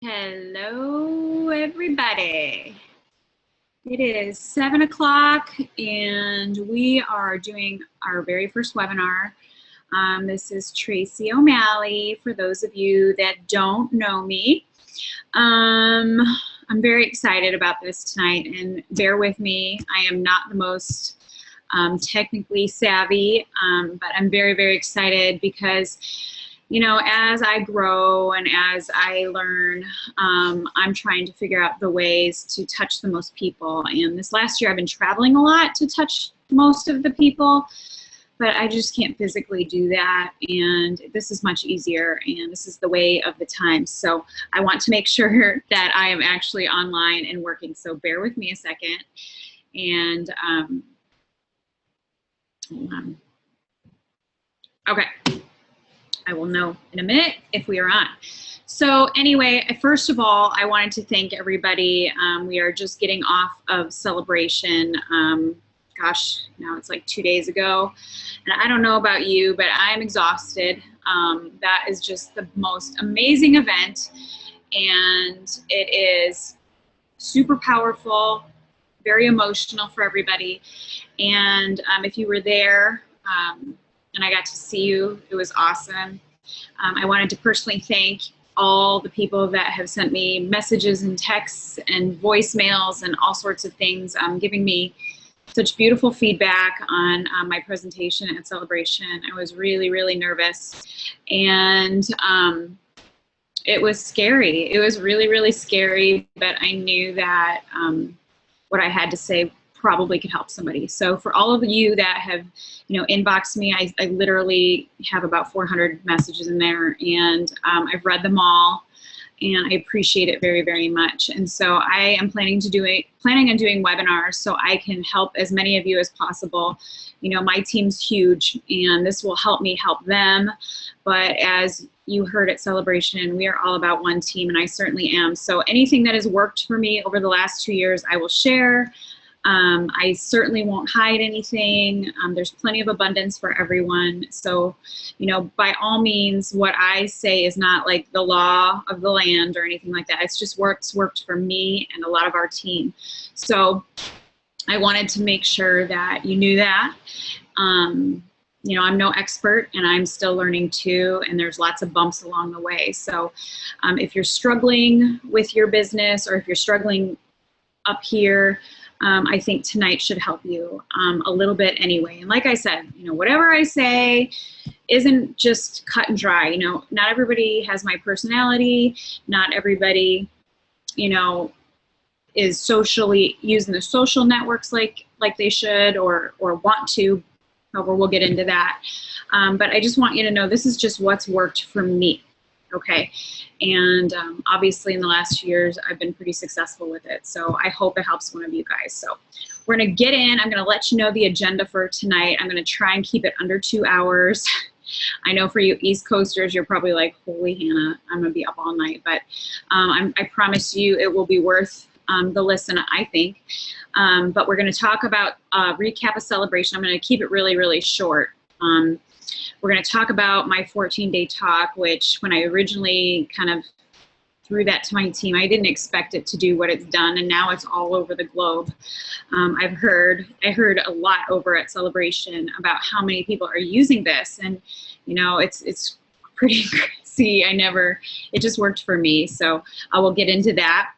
Hello, everybody. It is 7 o'clock and we are doing our very first webinar. This is Tracy O'Malley, for those of you that don't know me. I'm very excited about this tonight, and bear with me. I am not the most technically savvy, but I'm very, very excited because, you know, as I grow and as I learn, I'm trying to figure out the ways to touch the most people. And this last year I've been traveling a lot to touch most of the people, but I just can't physically do that. And this is much easier, and this is the way of the times. So I want to make sure that I am actually online and working. So bear with me a second. And hold on. Okay. I will know in a minute if we are on. So anyway, first of all, I wanted to thank everybody. We are just getting off of celebration. Gosh, now it's like 2 days ago. And I don't know about you, but I'm exhausted. That is just the most amazing event. And it is super powerful, very emotional for everybody. And if you were there, and I got to see you, it was awesome. I wanted to personally thank all the people that have sent me messages and texts and voicemails and all sorts of things, giving me such beautiful feedback on my presentation at Celebration. I was really, really nervous, and it was scary. It was really, really scary, but I knew that what I had to say probably could help somebody. So for all of you that have, you know, inboxed me, I literally have about 400 messages in there, and I've read them all, and I appreciate it very, very much. And so I am planning on doing webinars so I can help as many of you as possible. You know, my team's huge, and this will help me help them. But as you heard at Celebration, we are all about one team, and I certainly am. So anything that has worked for me over the last 2 years, I will share. I certainly won't hide anything. There's plenty of abundance for everyone. So, you know, by all means, what I say is not like the law of the land or anything like that. It's just worked for me and a lot of our team. So I wanted to make sure that you knew that. You know, I'm no expert, and I'm still learning too, and there's lots of bumps along the way. So if you're struggling with your business, or if you're struggling up here, I think tonight should help you a little bit anyway. And like I said, you know, whatever I say isn't just cut and dry. You know, not everybody has my personality. Not everybody, you know, is socially using the social networks like they should or want to. However, we'll get into that. But I just want you to know this is just what's worked for me. Okay, and obviously in the last 2 years I've been pretty successful with it, so I hope it helps one of you guys. So we're gonna get in. I'm gonna let you know the agenda for tonight. I'm gonna try and keep it under 2 hours. I know for you East Coasters, you're probably like, holy Hannah, I'm gonna be up all night, but I promise you it will be worth the listen, I think. But we're gonna talk about recap of Celebration. I'm gonna keep it really, really short. We're going to talk about my 14-day talk, which when I originally kind of threw that to my team, I didn't expect it to do what it's done, and now it's all over the globe. I heard a lot over at Celebration about how many people are using this, and you know, it's pretty crazy. It just worked for me. So I will get into that.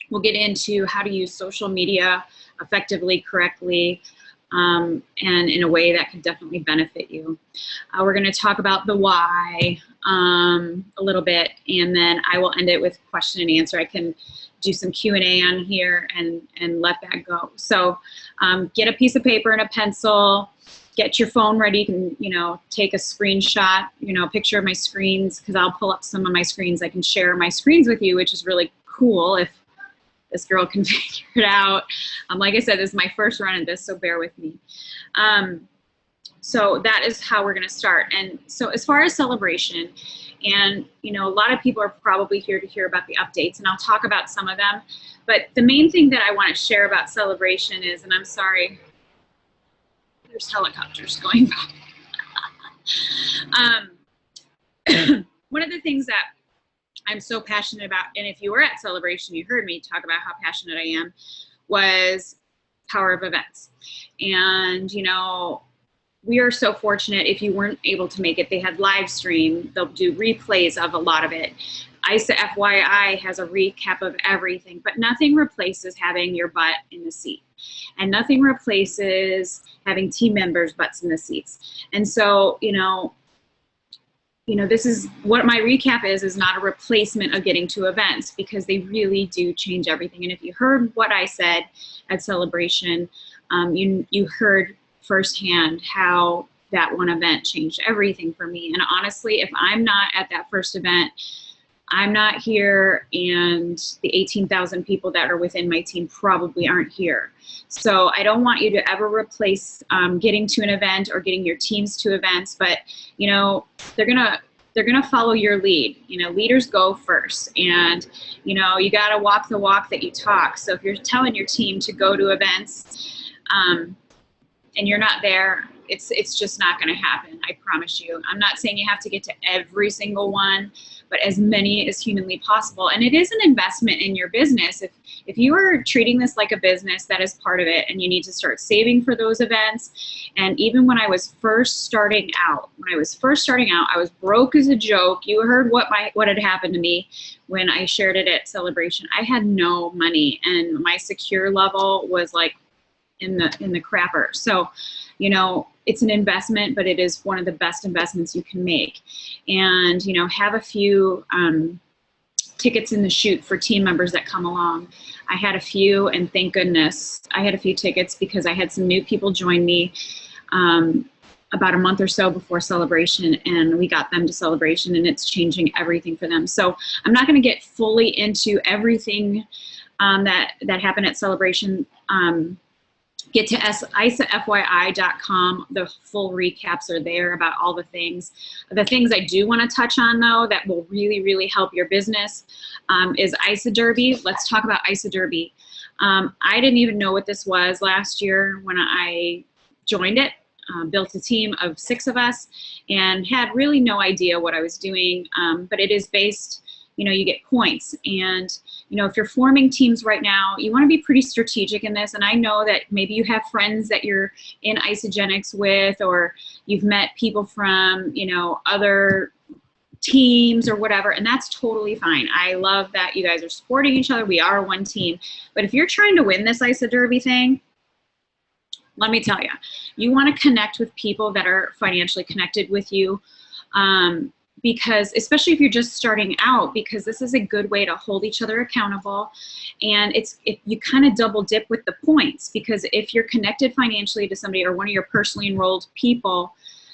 We'll get into how to use social media effectively, correctly, and in a way that could definitely benefit you. We're going to talk about the why a little bit, and then I will end it with question and answer. I can do some Q&A on here and let that go. So get a piece of paper and a pencil, get your phone ready. You can, you know, take a screenshot, you know, a picture of my screens, because I'll pull up some of my screens. I can share my screens with you, which is really cool if this girl can figure it out. Like I said, this is my first run at this, so bear with me. So that is how we're gonna start. And so as far as Celebration, and you know, a lot of people are probably here to hear about the updates, and I'll talk about some of them. But the main thing that I wanna share about Celebration is, and I'm sorry, there's helicopters going by. One of the things that I'm so passionate about, and if you were at Celebration, you heard me talk about how passionate I am, was power of events. And, you know, we are so fortunate. If you weren't able to make it, they had live stream. They'll do replays of a lot of it. ISA FYI has a recap of everything, but nothing replaces having your butt in the seat. And nothing replaces having team members' butts in the seats. And so, you know, this is what my recap is not a replacement of getting to events, because they really do change everything. And if you heard what I said at Celebration, you heard firsthand how that one event changed everything for me. And honestly, if I'm not at that first event, I'm not here, and the 18,000 people that are within my team probably aren't here. So I don't want you to ever replace getting to an event or getting your teams to events, but you know, they're gonna follow your lead. You know, leaders go first, and you know, you gotta walk the walk that you talk. So if you're telling your team to go to events and you're not there, it's just not gonna happen, I promise you. I'm not saying you have to get to every single one, but as many as humanly possible. And it is an investment in your business. If you are treating this like a business, that is part of it, and you need to start saving for those events. And even when I was first starting out, I was broke as a joke. You heard what had happened to me when I shared it at Celebration. I had no money, and my secure level was like in the crapper. So, you know, it's an investment, but it is one of the best investments you can make. And, you know, have a few tickets in the chute for team members that come along. I had a few, and thank goodness I had a few tickets, because I had some new people join me about a month or so before Celebration, and we got them to Celebration, and it's changing everything for them. So I'm not going to get fully into everything that happened at Celebration. Get to isafyi.com. The full recaps are there about all the things. The things I do want to touch on, though, that will really, really help your business is ISA Derby. Let's talk about ISA Derby. I didn't even know what this was last year when I joined it. Built a team of 6 of us and had really no idea what I was doing, but it is based, you know, you get points. And, you know, if you're forming teams right now, you want to be pretty strategic in this. And I know that maybe you have friends that you're in Isogenics with, or you've met people from, you know, other teams or whatever, and that's totally fine. I love that you guys are supporting each other. We are one team. But if you're trying to win this ISA Derby thing, let me tell you, you want to connect with people that are financially connected with you. Because especially if you're just starting out, because this is a good way to hold each other accountable. And you kind of double dip with the points, because if you're connected financially to somebody or one of your personally enrolled people,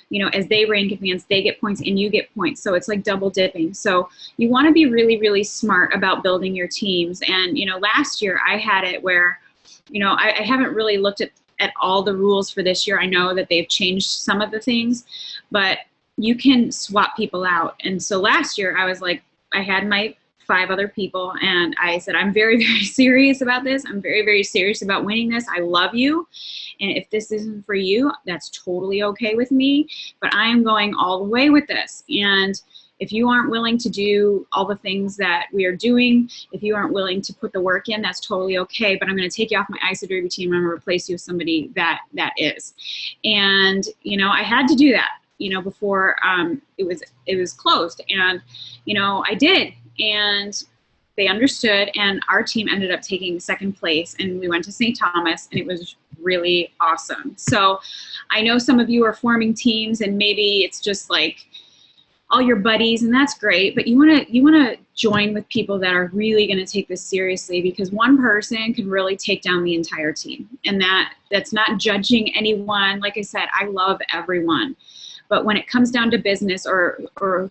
you know, as they rank advance, they get points and you get points. So it's like double dipping. So you want to be really, really smart about building your teams. And, you know, last year I had it where, you know, I haven't really looked at all the rules for this year. I know that they've changed some of the things, but you can swap people out. And so last year I was like, I had my 5 other people, and I said, I'm very, very serious about this. I'm very, very serious about winning this. I love you. And if this isn't for you, that's totally okay with me, but I am going all the way with this. And if you aren't willing to do all the things that we are doing, if you aren't willing to put the work in, that's totally okay. But I'm going to take you off my ISA Derby team. I'm going to replace you with somebody that is. And, you know, I had to do that, you know, before it was closed. And, you know, I did. And they understood. And our team ended up taking 2nd place. And we went to St. Thomas, and it was really awesome. So I know some of you are forming teams, and maybe it's just like all your buddies, and that's great, but you want to join with people that are really going to take this seriously, because one person can really take down the entire team. And that's not judging anyone. Like I said, I love everyone. But when it comes down to business or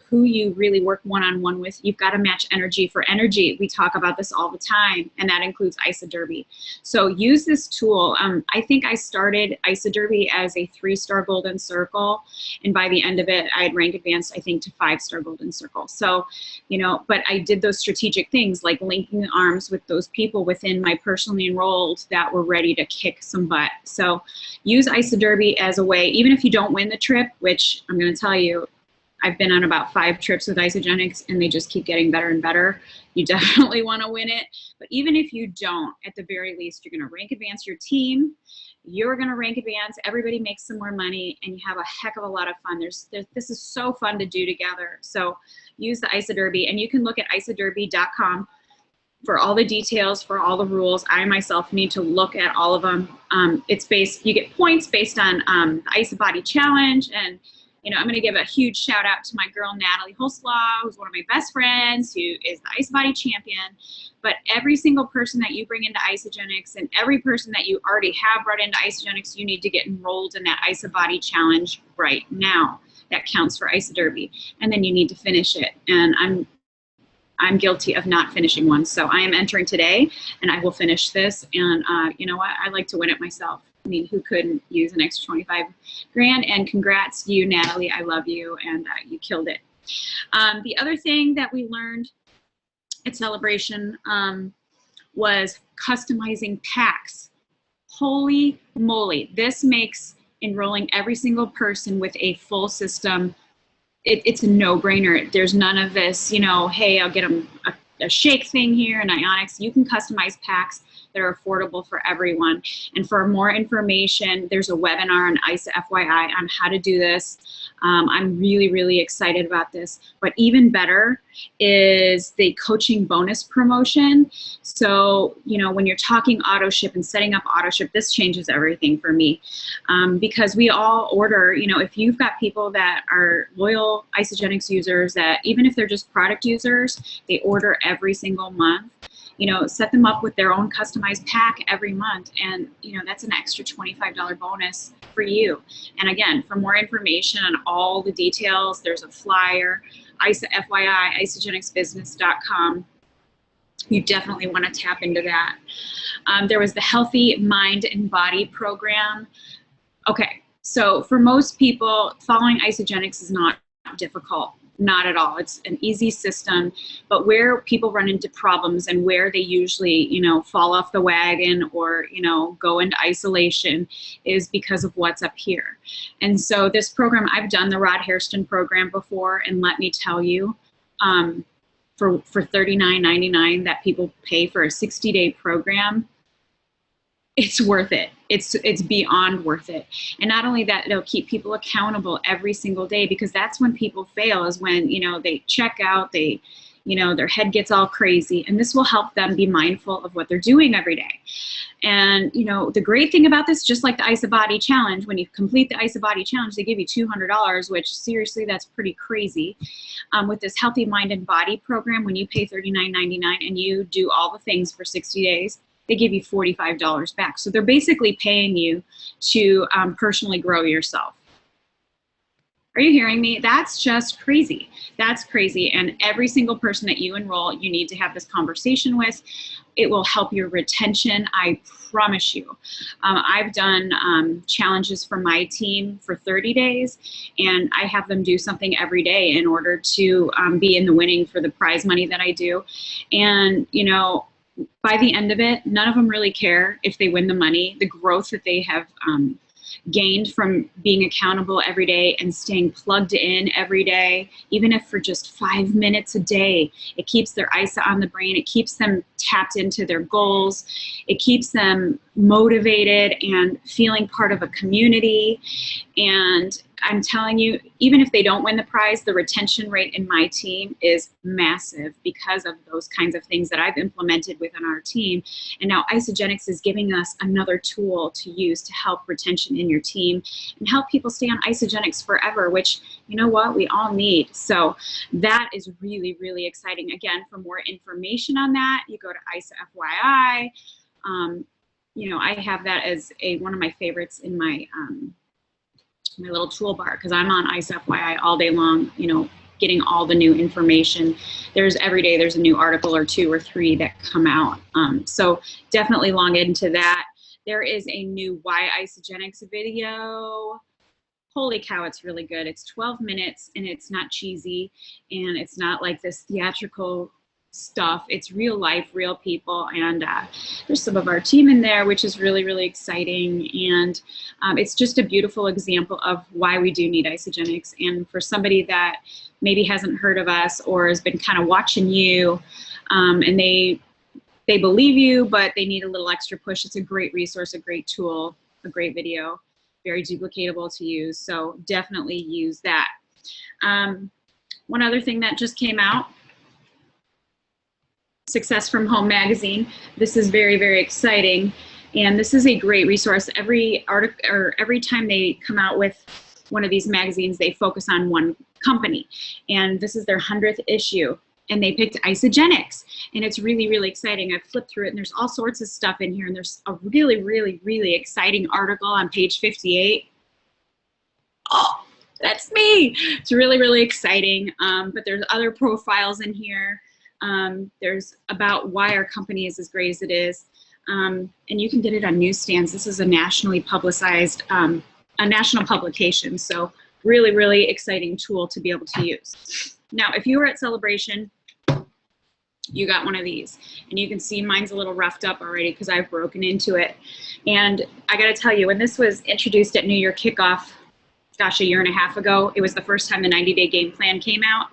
who you really work one-on-one with, you've got to match energy for energy. We talk about this all the time, and that includes ISA Derby. So use this tool. I think I started ISA Derby as a 3-star golden circle, and by the end of it, I had rank advanced, I think, to 5-star golden circle. So, you know, but I did those strategic things like linking arms with those people within my personally enrolled that were ready to kick some butt. So use ISA Derby as a way, even if you don't win the trip, which I'm going to tell you, I've been on about 5 trips with Isogenics, and they just keep getting better and better. You definitely want to win it. But even if you don't, at the very least, you're going to rank advance your team. You're going to rank advance. Everybody makes some more money, and you have a heck of a lot of fun. This is so fun to do together. So use the IsoDerby, and you can look at isoderby.com for all the details, for all the rules. I myself need to look at all of them. You get points based on the IsoBody Challenge, and I'm going to give a huge shout out to my girl Natalie Holslaw, who's one of my best friends, who is the IsoBody champion. But every single person that you bring into Isogenics, and every person that you already have brought into Isogenics, you need to get enrolled in that IsoBody Challenge right now. That counts for IsoDerby, and then you need to finish it. And I'm guilty of not finishing one, so I am entering today, and I will finish this. And you know what? I like to win it myself. I mean, who couldn't use an extra 25 grand? And congrats to you, Natalie. I love you, and you killed it. The other thing that we learned at Celebration was customizing packs. Holy moly. This makes enrolling every single person with a full system, it's a no-brainer. There's none of this, hey, I'll get them a shake thing here and Ionics. You can customize packs that are affordable for everyone. And for more information, there's a webinar on ISA FYI on how to do this. I'm really, really excited about this. But even better is the coaching bonus promotion. So, when you're talking auto ship and setting up auto ship, this changes everything for me. Because we all order, if you've got people that are loyal Isogenics users, that even if they're just product users, they order every single month, set them up with their own customized pack every month. And, that's an extra $25 bonus for you. And again, for more information on all the details, there's a flyer, ISA FYI, isogenicsbusiness.com. You definitely want to tap into that. There was the Healthy Mind and Body program. Okay, so for most people, following Isogenics is not difficult. Not at all. It's an easy system, but where people run into problems and where they usually, fall off the wagon or, go into isolation is because of what's up here. And so this program, I've done the Rod Hairston program before, and let me tell you, for $39.99 that people pay for a 60-day program, it's worth it. It's beyond worth it. And not only that, it'll keep people accountable every single day, because that's when people fail, is when, they check out, their head gets all crazy, and this will help them be mindful of what they're doing every day. And, the great thing about this, just like the IsoBody Challenge, when you complete the IsoBody Challenge, they give you $200, which seriously, that's pretty crazy. With this Healthy Mind and Body program, when you pay $39.99 and you do all the things for 60 days, they give you $45 back. So they're basically paying you to personally grow yourself. Are you hearing me? That's just crazy. That's crazy. And every single person that you enroll, you need to have this conversation with. It will help your retention, I promise you. I've done challenges for my team for 30 days, and I have them do something every day in order to be in the winning for the prize money that I do. And, by the end of it, none of them really care if they win the money. The growth that they have gained from being accountable every day and staying plugged in every day, even if for just 5 minutes a day, it keeps their ISA on the brain. It keeps them tapped into their goals. It keeps them motivated and feeling part of a community. And I'm telling you, even if they don't win the prize, the retention rate in my team is massive because of those kinds of things that I've implemented within our team. And now Isogenics is giving us another tool to use to help retention in your team and help people stay on Isogenics forever, which, you know what, we all need. So that is really, really exciting. Again, for more information on that, you go to ISA FYI. I have that as one of my favorites in my my little toolbar, because I'm on ISA FYI all day long, getting all the new information. Every day there's a new article or 2 or 3 that come out. So definitely log into that. There is a new Why Isogenics video. Holy cow, it's really good. It's 12 minutes and it's not cheesy, and it's not like this theatrical stuff. It's real life, real people, and there's some of our team in there, which is really, really exciting. And it's just a beautiful example of why we do need Isagenix. And for somebody that maybe hasn't heard of us or has been kind of watching you, and they believe you, but they need a little extra push, it's a great resource, a great tool, a great video, very duplicatable to use. So definitely use that. One other thing that just came out, Success from Home magazine. This is very, very exciting. And this is a great resource. Every article, or every time they come out with one of these magazines, they focus on one company. And this is their 100th issue. And they picked Isagenix. And it's really, really exciting. I've flipped through it and there's all sorts of stuff in here. And there's a really, really, really exciting article on page 58. Oh, that's me. It's really, really exciting. But there's other profiles in here. There's about why our company is as great as it is. And you can get it on newsstands. This is a nationally publicized, a national publication. So really, really exciting tool to be able to use. Now, if you were at Celebration, you got one of these. And you can see mine's a little roughed up already because I've broken into it. And I got to tell you, when this was introduced at New Year Kickoff, gosh, a year and a half ago, it was the first time the 90-day game plan came out.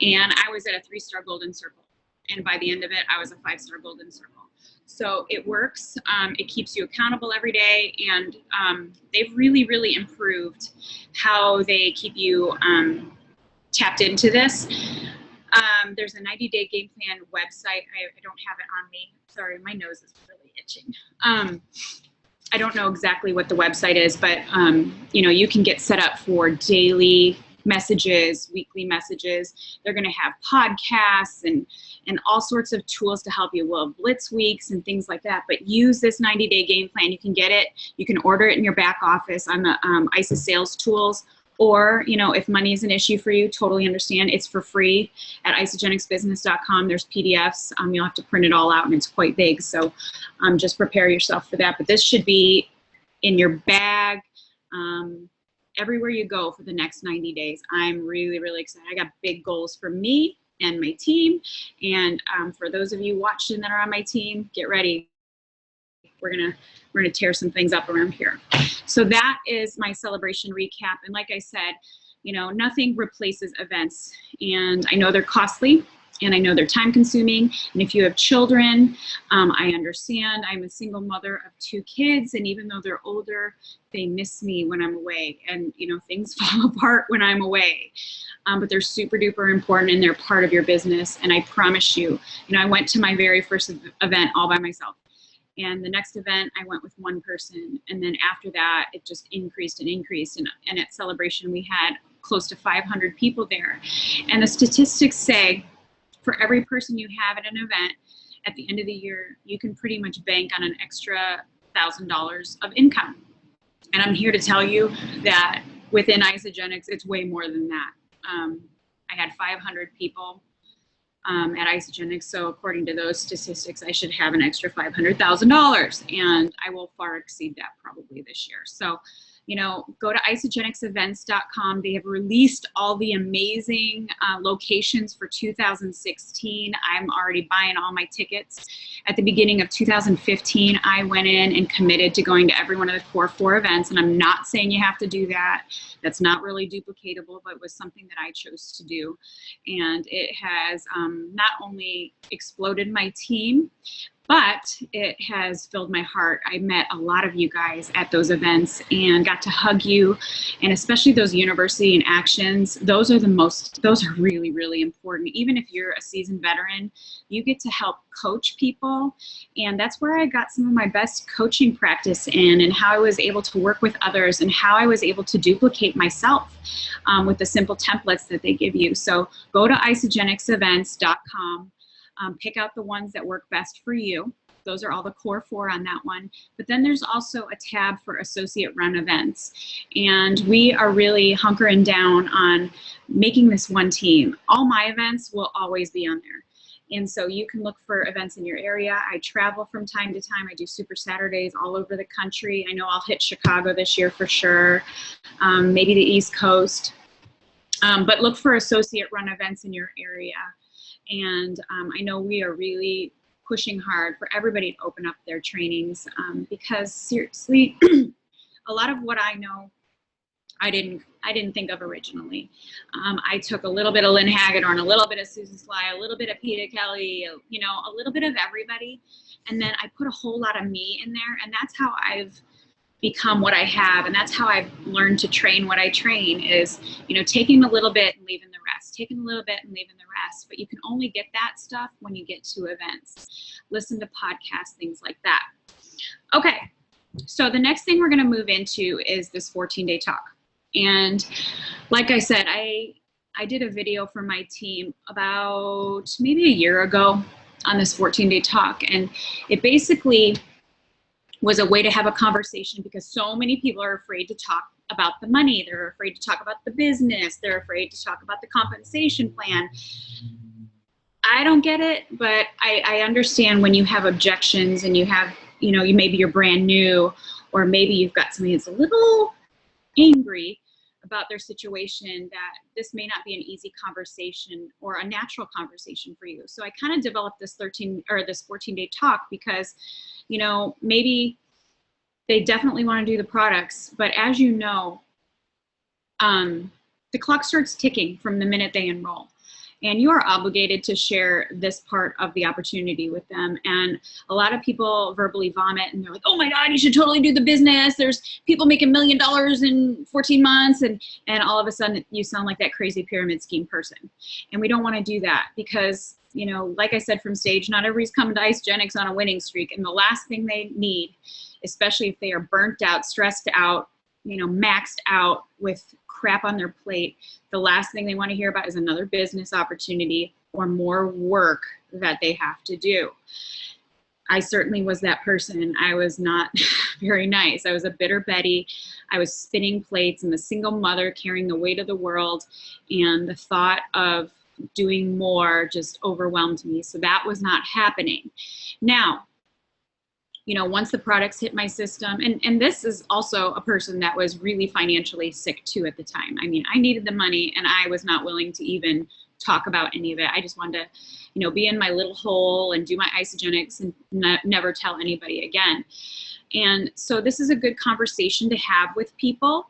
And I was at a 3-star golden circle. And by the end of it, I was a 5-star golden circle. So it works. It keeps you accountable every day. And they've really, really improved how they keep you tapped into this. There's a 90-day game plan website. I don't have it on me. Sorry, my nose is really itching. I don't know exactly what the website is, but you know, you can get set up for daily messages, weekly messages. They're going to have podcasts and all sorts of tools to help you. Well, blitz weeks and things like that. But use this 90-day game plan. You can get it. You can order it in your back office on the ISA sales tools. Or, you know, if money is an issue for you, totally understand. It's for free at isagenixbusiness.com. There's PDFs. You'll have to print it all out, and it's quite big. So just prepare yourself for that. But this should be in your bag everywhere you go for the next 90 days. I'm really, really excited. I got big goals for me and my team. And for those of you watching that are on my team, get ready. We're gonna tear some things up around here. So that is my celebration recap. And like I said, you know, nothing replaces events. And I know they're costly and I know they're time consuming. And if you have children, I understand. I'm a single mother of 2 kids. And even though they're older, they miss me when I'm away. And, you know, things fall apart when I'm away. But they're super duper important and they're part of your business. And I promise you, you know, I went to my very first event all by myself. And the next event, I went with 1 person. And then after that, it just increased and increased. And at Celebration, we had close to 500 people there. And the statistics say for every person you have at an event, at the end of the year, you can pretty much bank on an extra $1,000 of income. And I'm here to tell you that within Isagenix, it's way more than that. I had 500 people at Isagenix. So according to those statistics, I should have an extra $500,000, and I will far exceed that probably this year. So, you know, go to isagenixevents.com. They have released all the amazing locations for 2016. I'm already buying all my tickets. At the beginning of 2015, I went in and committed to going to every one of the core 4 events. And I'm not saying you have to do that. That's not really duplicatable, but it was something that I chose to do. And it has not only exploded my team, but it has filled my heart. I met a lot of you guys at those events and got to hug you, and especially those university and actions. Those are really, really important. Even if you're a seasoned veteran, you get to help coach people. And that's where I got some of my best coaching practice in, and how I was able to work with others and how I was able to duplicate myself with the simple templates that they give you. So go to isagenixevents.com. Pick out the ones that work best for you. Those are all the core 4 on that one. But then there's also a tab for associate run events. And we are really hunkering down on making this one team. All my events will always be on there. And so you can look for events in your area. I travel from time to time. I do Super Saturdays all over the country. I know I'll hit Chicago this year for sure, maybe the East Coast. But look for associate run events in your area. And I know we are really pushing hard for everybody to open up their trainings because seriously, a lot of what I know, I didn't think of originally. I took a little bit of Lynn Hagedorn, a little bit of Susan Sly, a little bit of Peter Kelly, you know, a little bit of everybody. And then I put a whole lot of me in there. And that's how I've become what I have. And that's how I've learned to train what I train is, you know, taking a little bit and leaving the rest, taking a little bit and leaving the rest. But you can only get that stuff when you get to events, listen to podcasts, things like that. Okay. So the next thing we're going to move into is this 14-day talk. And like I said, I did a video for my team about maybe a year ago on this 14-day talk. And it basically was a way to have a conversation because so many people are afraid to talk about the money. They're afraid to talk about the business. They're afraid to talk about the compensation plan. I don't get it, but I understand when you have objections and you have, you know, maybe you're brand new, or maybe you've got somebody that's a little angry about their situation, that this may not be an easy conversation or a natural conversation for you. So I kind of developed this 14-day talk because, you know, maybe they definitely want to do the products, but as you know, the clock starts ticking from the minute they enroll. And you are obligated to share this part of the opportunity with them. And a lot of people verbally vomit and they're like, oh my God, you should totally do the business. There's people making $1 million in 14 months. And all of a sudden you sound like that crazy pyramid scheme person. And we don't want to do that because, you know, like I said from stage, not everybody's coming to Isogenics on a winning streak. And the last thing they need, especially if they are burnt out, stressed out, you know, maxed out with crap on their plate, the last thing they want to hear about is another business opportunity or more work that they have to do. I certainly was that person. I was not very nice. I was a bitter Betty. I was spinning plates. I'm a single mother carrying the weight of the world. And the thought of doing more just overwhelmed me. So that was not happening. Now, you know, once the products hit my system, and this is also a person that was really financially sick too at the time. I mean, I needed the money and I was not willing to even talk about any of it. I just wanted to, you know, be in my little hole and do my Isogenics and never tell anybody again. And so this is a good conversation to have with people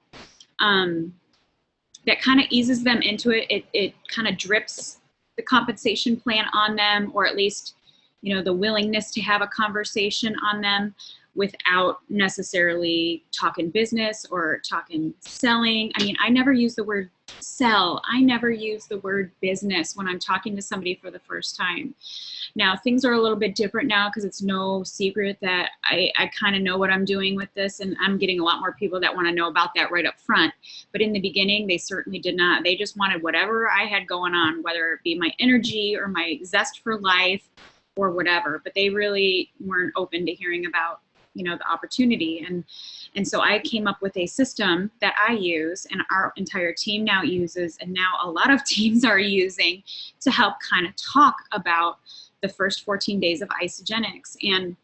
that kind of eases them into it. It kind of drips the compensation plan on them, or at least, you know, the willingness to have a conversation on them without necessarily talking business or talking selling. I mean, I never use the word sell. I never use the word business when I'm talking to somebody for the first time. Now, things are a little bit different now because it's no secret that I kind of know what I'm doing with this, and I'm getting a lot more people that want to know about that right up front. But in the beginning, they certainly did not. They just wanted whatever I had going on, whether it be my energy or my zest for life or whatever, but they really weren't open to hearing about, you know, the opportunity. And so I came up with a system that I use and our entire team now uses, and now a lot of teams are using to help kind of talk about the first 14 days of Isogenics. And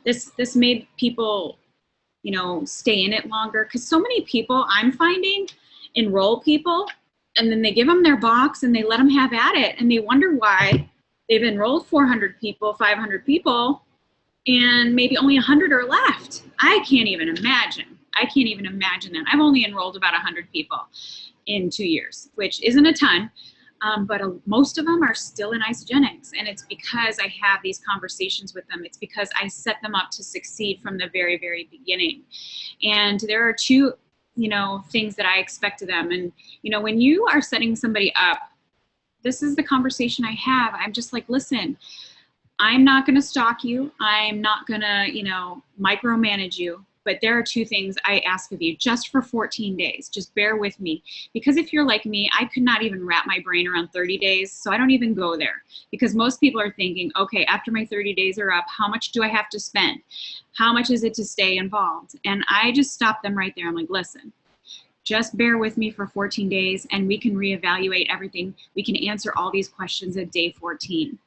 this made people, you know, stay in it longer, because so many people I'm finding enroll people and then they give them their box and they let them have at it, and they wonder why they've enrolled 400 people, 500 people, and maybe only 100 are left. I can't even imagine. I can't even imagine that. I've only enrolled about 100 people in 2 years, which isn't a ton, but most of them are still in Isogenics, and it's because I have these conversations with them. It's because I set them up to succeed from the very, very beginning. And there are two, you know, things that I expect of them. And, you know, when you are setting somebody up, this is the conversation I have. I'm just like, listen, I'm not going to stalk you. I'm not going to, you know, micromanage you. But there are two things I ask of you just for 14 days. Just bear with me. Because if you're like me, I could not even wrap my brain around 30 days. So I don't even go there. Because most people are thinking, okay, after my 30 days are up, how much do I have to spend? How much is it to stay involved? And I just stop them right there. I'm like, listen, just bear with me for 14 days and we can reevaluate everything. We can answer all these questions at day 14,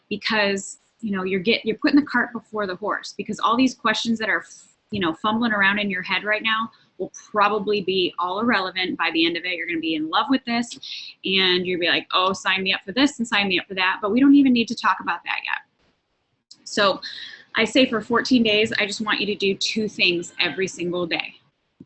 because, you know, you're putting the cart before the horse, because all these questions that are, you know, fumbling around in your head right now will probably be all irrelevant by the end of it. You're going to be in love with this, and you'll be like, oh, sign me up for this and sign me up for that. But we don't even need to talk about that yet. So I say for 14 days, I just want you to do 2 things every single day.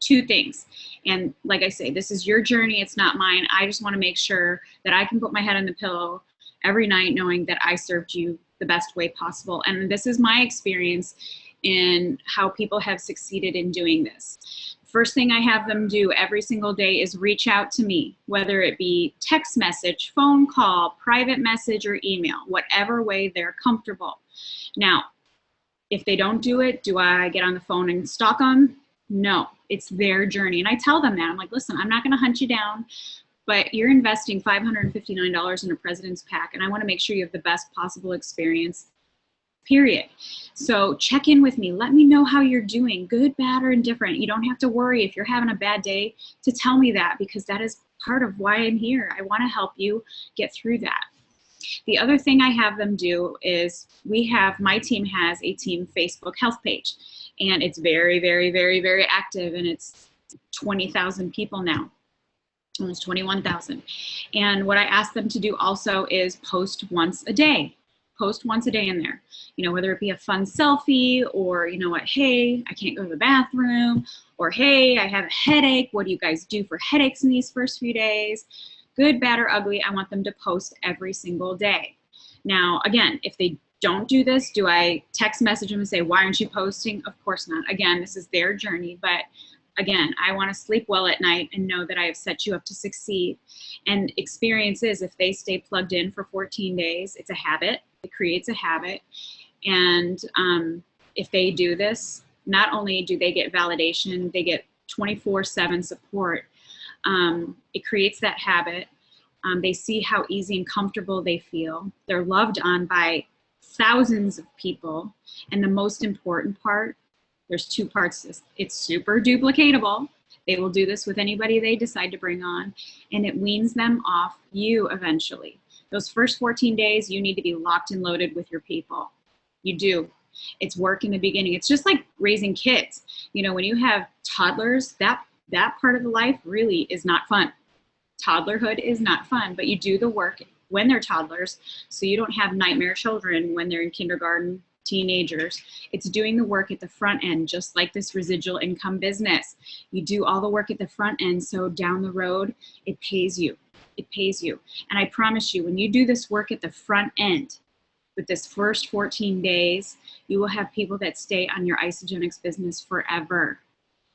2 things. And like I say, this is your journey. It's not mine. I just want to make sure that I can put my head on the pillow every night knowing that I served you the best way possible. And this is my experience in how people have succeeded in doing this. First thing I have them do every single day is reach out to me, whether it be text message, phone call, private message, or email, whatever way they're comfortable. Now, if they don't do it, do I get on the phone and stalk them? No, it's their journey. And I tell them that. I'm like, listen, I'm not going to hunt you down, but you're investing $559 in a President's Pack, and I want to make sure you have the best possible experience, period. So check in with me. Let me know how you're doing, good, bad, or indifferent. You don't have to worry if you're having a bad day to tell me that, because that is part of why I'm here. I want to help you get through that. The other thing I have them do is my team has a team Facebook health page, and it's very, very, very, very active, and it's 20,000 people now, almost 21,000. And what I ask them to do also is post once a day. Post once a day in there, whether it be a fun selfie, or hey, I can't go to the bathroom, or hey, I have a headache. What do you guys do for headaches in these first few days? Good, bad, or ugly, I want them to post every single day. Now, again, if they don't do this, do I text message them and say, why aren't you posting? Of course not. Again, this is their journey, but again, I want to sleep well at night and know that I have set you up to succeed. And experience is, if they stay plugged in for 14 days, it's a habit. It creates a habit. And if they do this, not only do they get validation, they get 24/7 support. It creates that habit. They see how easy and comfortable they feel. They're loved on by thousands of people. And the most important part, there's 2 parts to this. It's super duplicatable. They will do this with anybody they decide to bring on, and it weans them off you eventually. Those first 14 days, you need to be locked and loaded with your people. You do. It's work in the beginning. It's just like raising kids. When you have toddlers, that part of the life really is not fun. Toddlerhood is not fun, but you do the work when they're toddlers, so you don't have nightmare children when they're in kindergarten, teenagers. It's doing the work at the front end, just like this residual income business. You do all the work at the front end, so down the road, it pays you. It pays you. And I promise you, when you do this work at the front end, with this first 14 days, you will have people that stay on your Isagenix business forever.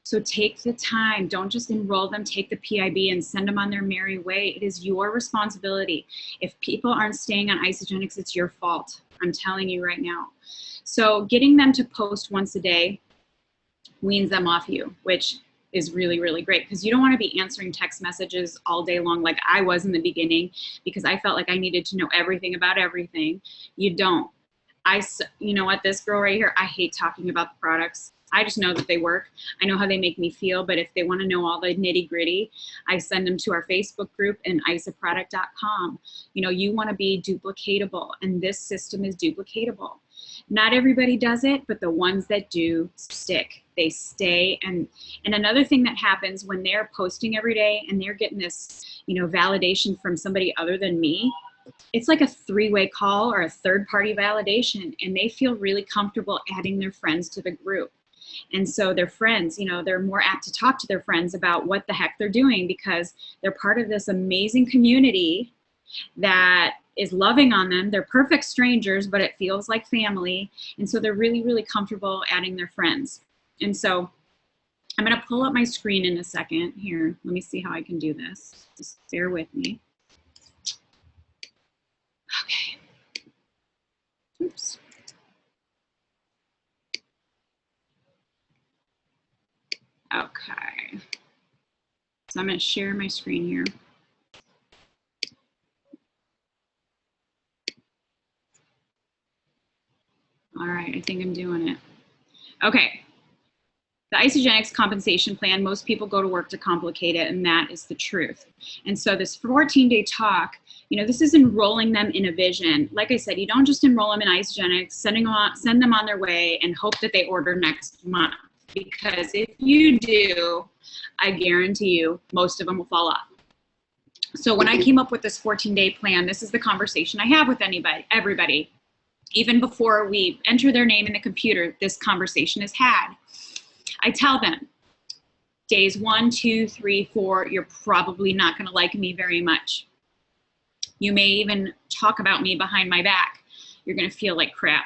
So take the time. Don't just enroll them, take the PIB and send them on their merry way. It is your responsibility. If people aren't staying on Isagenix, it's your fault. I'm telling you right now. So getting them to post once a day weans them off you, which is really, really great, because you don't want to be answering text messages all day long like I was in the beginning, because I felt like I needed to know everything about everything. You don't. You know what, this girl right here, I hate talking about the products. I just know that they work. I know how they make me feel, but if they want to know all the nitty gritty, I send them to our Facebook group and isaproduct.com. You want to be duplicatable, and this system is duplicatable. Not everybody does it, but the ones that do stick. They stay. And another thing that happens when they're posting every day and they're getting this, validation from somebody other than me, it's like a 3-way call or a third-party validation, and they feel really comfortable adding their friends to the group. And so their friends, they're more apt to talk to their friends about what the heck they're doing, because they're part of this amazing community that is loving on them. They're perfect strangers, but it feels like family. And so they're really, really comfortable adding their friends. And so I'm going to pull up my screen in a second here. Let me see how I can do this. Just bear with me. Okay. Oops. Okay. So I'm going to share my screen here. All right, I think I'm doing it. Okay. The Isagenix compensation plan, most people go to work to complicate it, and that is the truth. And so this 14-day talk, this is enrolling them in a vision. Like I said, you don't just enroll them in Isagenix, send them on their way and hope that they order next month. because if you do, I guarantee you most of them will fall off. So when I came up with this 14-day plan, this is the conversation I have with everybody. Even before we enter their name in the computer, this conversation is had. I tell them, days 1, 2, 3, 4, you're probably not going to like me very much. You may even talk about me behind my back. You're going to feel like crap.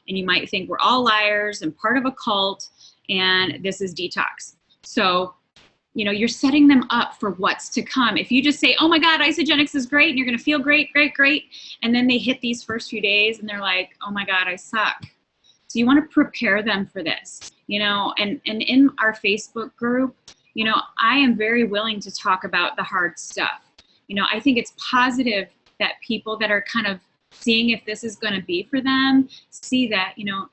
And you might think we're all liars and part of a cult, and this is detox. So, you know, you're setting them up for what's to come. If you just say, oh my God, Isagenix is great, and you're going to feel great, great, great. And then they hit these first few days and they're like, oh my God, I suck. So you want to prepare them for this, you know, and in our Facebook group, you know, I am very willing to talk about the hard stuff. You know, I think it's positive that people that are kind of seeing if this is going to be for them, see that, you know,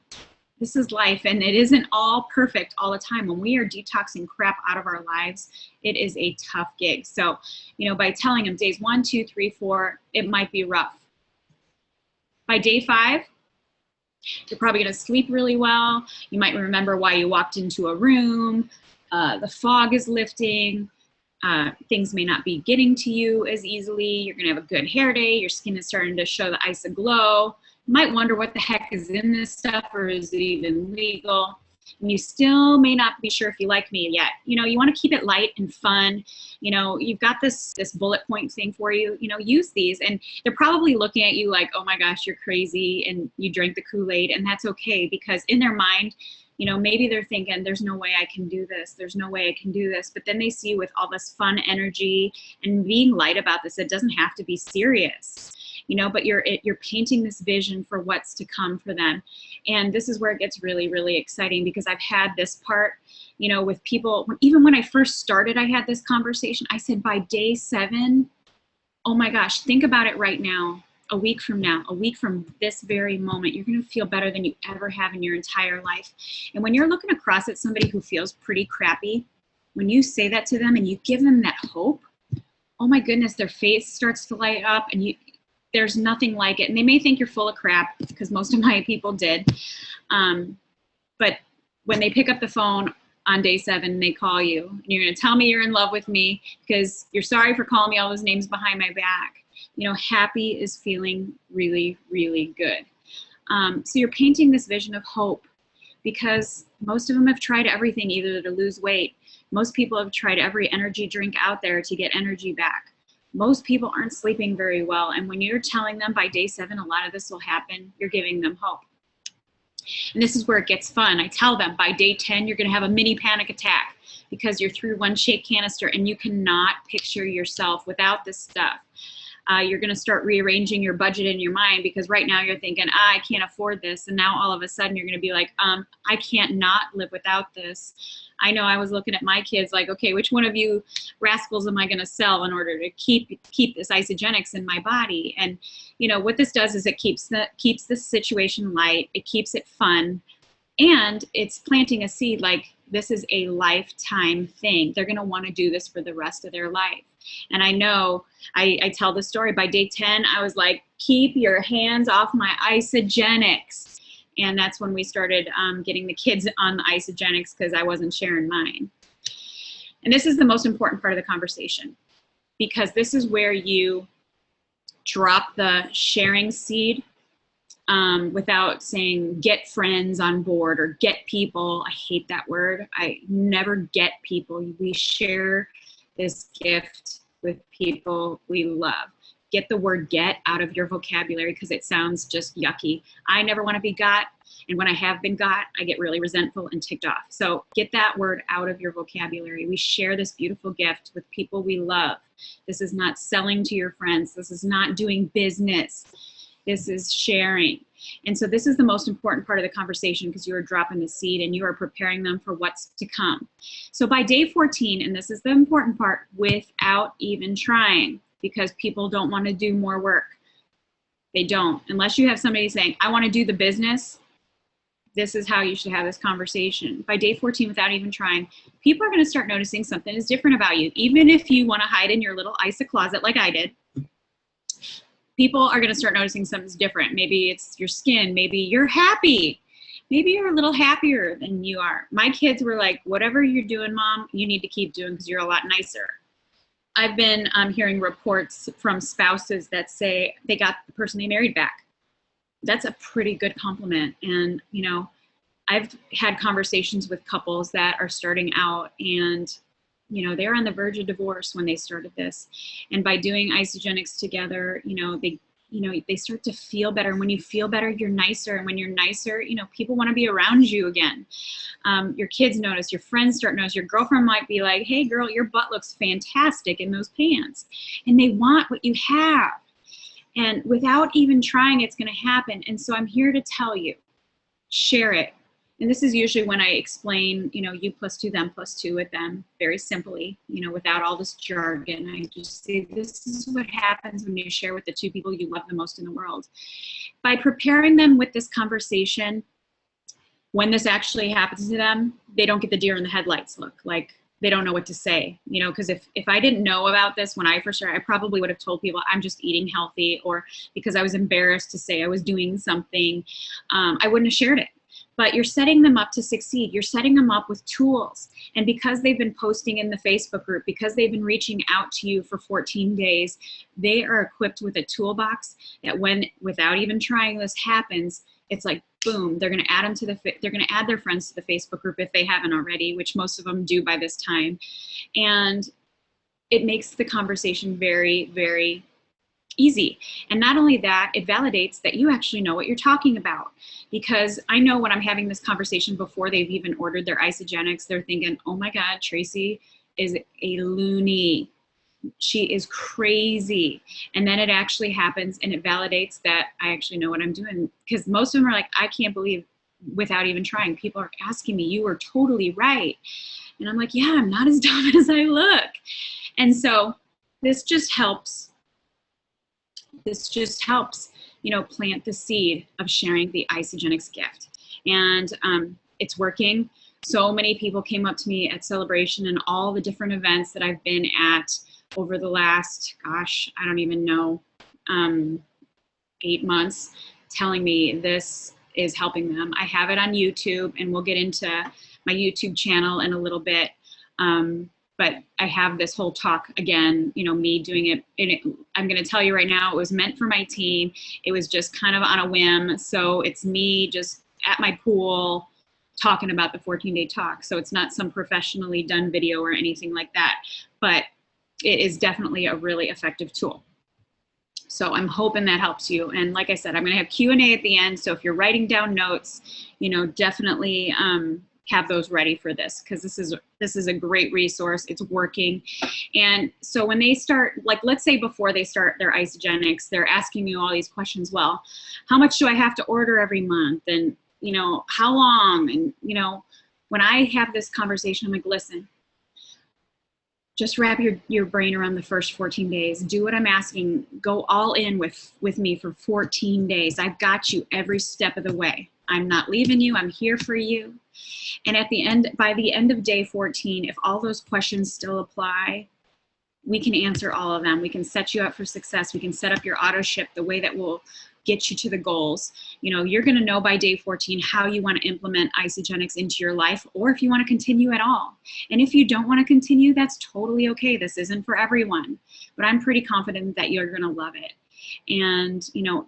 this is life and it isn't all perfect all the time. When we are detoxing crap out of our lives, it is a tough gig. So, you know, by telling them days 1, 2, 3, 4, it might be rough. By day 5, you're probably going to sleep really well. You might remember why you walked into a room. The fog is lifting. Things may not be getting to you as easily. You're going to have a good hair day. Your skin is starting to show the ISA glow. You might wonder what the heck is in this stuff, or is it even legal? And you still may not be sure if you like me yet. You know, you want to keep it light and fun. You know, you've got this bullet point thing for you. You know, use these. And they're probably looking at you like, oh my gosh, you're crazy and you drank the Kool-Aid. And that's okay, because in their mind, you know, maybe they're thinking, there's no way I can do this. There's no way I can do this. But then they see with all this fun energy and being light about this, it doesn't have to be serious. You know, but you're painting this vision for what's to come for them. And this is where it gets really, really exciting, because I've had this part, you know, with people, even when I first started, I had this conversation. I said, by day 7, oh my gosh, think about it right now, a week from now, a week from this very moment, you're going to feel better than you ever have in your entire life. And when you're looking across at somebody who feels pretty crappy, when you say that to them and you give them that hope, oh my goodness, their face starts to light up, and there's nothing like it. And they may think you're full of crap, because most of my people did. But when they pick up the phone on day 7, they call you, and you're going to tell me you're in love with me because you're sorry for calling me all those names behind my back. You know, happy is feeling really, really good. So you're painting this vision of hope, because most of them have tried everything, either to lose weight. Most people have tried every energy drink out there to get energy back. Most people aren't sleeping very well. And when you're telling them by day 7, a lot of this will happen, you're giving them hope. And this is where it gets fun. I tell them by day 10, you're going to have a mini panic attack, because you're through one shake canister and you cannot picture yourself without this stuff. You're going to start rearranging your budget in your mind, because right now you're thinking, I can't afford this. And now all of a sudden you're going to be like, I can't not live without this. I know I was looking at my kids like, okay, which one of you rascals am I going to sell in order to keep this Isagenix in my body? And you know what this does is it keeps the situation light. It keeps it fun, and it's planting a seed like this is a lifetime thing. They're going to want to do this for the rest of their life. And I know I tell the story by day 10, I was like, keep your hands off my Isagenix. And that's when we started getting the kids on the Isagenix, because I wasn't sharing mine. And this is the most important part of the conversation, because this is where you drop the sharing seed without saying get friends on board or get people. I hate that word. I never get people. We share this gift with people we love. Get the word get out of your vocabulary, because it sounds just yucky. I never want to be got. And when I have been got, I get really resentful and ticked off. So get that word out of your vocabulary. We share this beautiful gift with people we love. This is not selling to your friends. This is not doing business. This is sharing. And so this is the most important part of the conversation, because you are dropping the seed and you are preparing them for what's to come. So by day 14, and this is the important part, without even trying, because people don't want to do more work. They don't. Unless you have somebody saying, I want to do the business, this is how you should have this conversation. By day 14, without even trying, people are going to start noticing something is different about you. Even if you want to hide in your little ISA closet like I did, people are going to start noticing something's different. Maybe it's your skin. Maybe you're happy. maybe you're a little happier than you are. My kids were like, whatever you're doing, Mom, you need to keep doing because you're a lot nicer. I've been hearing reports from spouses that say they got the person they married back. That's a pretty good compliment. And, you know, I've had conversations with couples that are starting out and, you know, they're on the verge of divorce when they started this. And by doing Isagenix together, you know, they start to feel better. And when you feel better, you're nicer. And when you're nicer, you know, people want to be around you again. Your kids notice, your friends start notice, your girlfriend might be like, hey girl, your butt looks fantastic in those pants. And they want what you have. And without even trying, it's going to happen. And so I'm here to tell you, share it. And this is usually when I explain, you know, you plus two, them plus two with them very simply, you know, without all this jargon. I just say, this is what happens when you share with the two people you love the most in the world. By preparing them with this conversation, when this actually happens to them, they don't get the deer in the headlights look, like they don't know what to say, you know, because if I didn't know about this when I first started, I probably would have told people I'm just eating healthy, or because I was embarrassed to say I was doing something, I wouldn't have shared it. But you're setting them up to succeed. You're setting them up with tools. And because they've been posting in the Facebook group, because they've been reaching out to you for 14 days, they are equipped with a toolbox that when, without even trying, this happens, it's like, boom, they're going to add them to they're going to add their friends to the Facebook group if they haven't already, which most of them do by this time. And it makes the conversation very, very easy. And not only that, it validates that you actually know what you're talking about. Because I know when I'm having this conversation before they've even ordered their Isagenix, they're thinking, oh my God, Tracy is a loony. She is crazy. And then it actually happens and it validates that I actually know what I'm doing. Because most of them are like, I can't believe, without even trying, people are asking me, you are totally right. And I'm like, yeah, I'm not as dumb as I look. And so this just helps. This just helps, you know, plant the seed of sharing the Isagenix gift. And it's working. So many people came up to me at Celebration and all the different events that I've been at over the last, gosh, I don't even know, 8 months, telling me this is helping them. I have it on YouTube, and we'll get into my YouTube channel in a little bit. But I have this whole talk again, you know, me doing it. And I'm going to tell you right now, it was meant for my team. It was just kind of on a whim. So it's me just at my pool talking about the 14-day talk. So it's not some professionally done video or anything like that, but it is definitely a really effective tool. So I'm hoping that helps you. And like I said, I'm going to have Q&A at the end. So if you're writing down notes, you know, definitely have those ready for this, because this is a great resource. It's working. And so when they start, like, let's say before they start their Isagenix, they're asking you all these questions. Well, how much do I have to order every month? And, you know, how long? And, you know, when I have this conversation, I'm like, listen, just wrap your brain around the first 14 days. Do what I'm asking. Go all in with me for 14 days. I've got you every step of the way. I'm not leaving you. I'm here for you. And at the end, by the end of day 14, if all those questions still apply, we can answer all of them. We can set you up for success. We can set up your auto ship the way that will get you to the goals. You know, you're going to know by day 14 how you want to implement Isagenix into your life, or if you want to continue at all. And if you don't want to continue, that's totally okay. This isn't for everyone, but I'm pretty confident that you're going to love it. And, you know,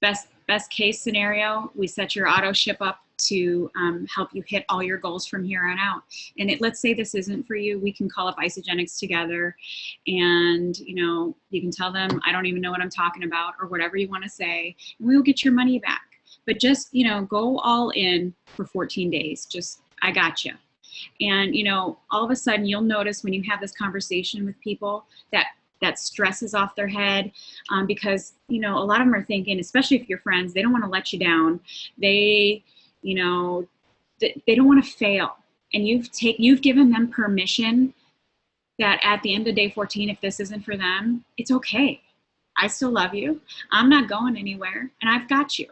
best case scenario, we set your auto ship up to help you hit all your goals from here on out. And let's say this isn't for you, we can call up Isagenix together, and, you know, you can tell them, I don't even know what I'm talking about, or whatever you want to say, and we will get your money back. But just, you know, go all in for 14 days. Just, I got you. And, you know, all of a sudden you'll notice when you have this conversation with people that stress is off their head, because, you know, a lot of them are thinking, especially if you're friends, they don't want to let you down. They, you know, they don't want to fail. And you've given them permission that at the end of day 14, if this isn't for them, it's okay. I still love you. I'm not going anywhere, and I've got you.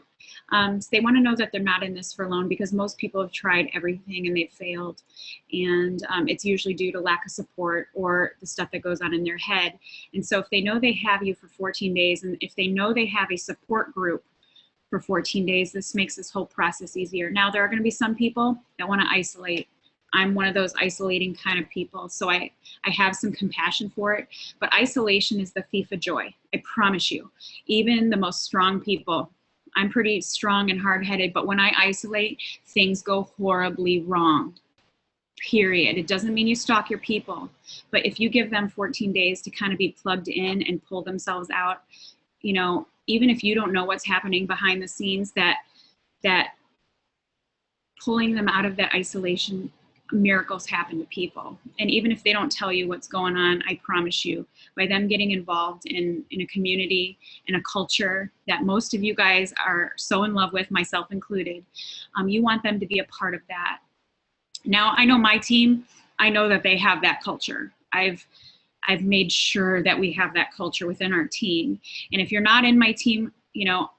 So they want to know that they're not in this for alone, because most people have tried everything and they've failed. And it's usually due to lack of support or the stuff that goes on in their head. And so if they know they have you for 14 days, and if they know they have a support group for 14 days. This makes this whole process easier. Now, there are going to be some people that want to isolate. I'm one of those isolating kind of people, so I have some compassion for it. But isolation is the thief of joy. I promise you. Even the most strong people, I'm pretty strong and hard-headed, but when I isolate, things go horribly wrong. Period. It doesn't mean you stalk your people, but if you give them 14 days to kind of be plugged in and pull themselves out, you know, even if you don't know what's happening behind the scenes, that pulling them out of that isolation, miracles happen to people. And even if they don't tell you what's going on, I promise you, by them getting involved in a community, in a culture that most of you guys are so in love with, myself included, you want them to be a part of that. Now, I know my team, I know that they have that culture. I've made sure that we have that culture within our team. And if you're not in my team, you know,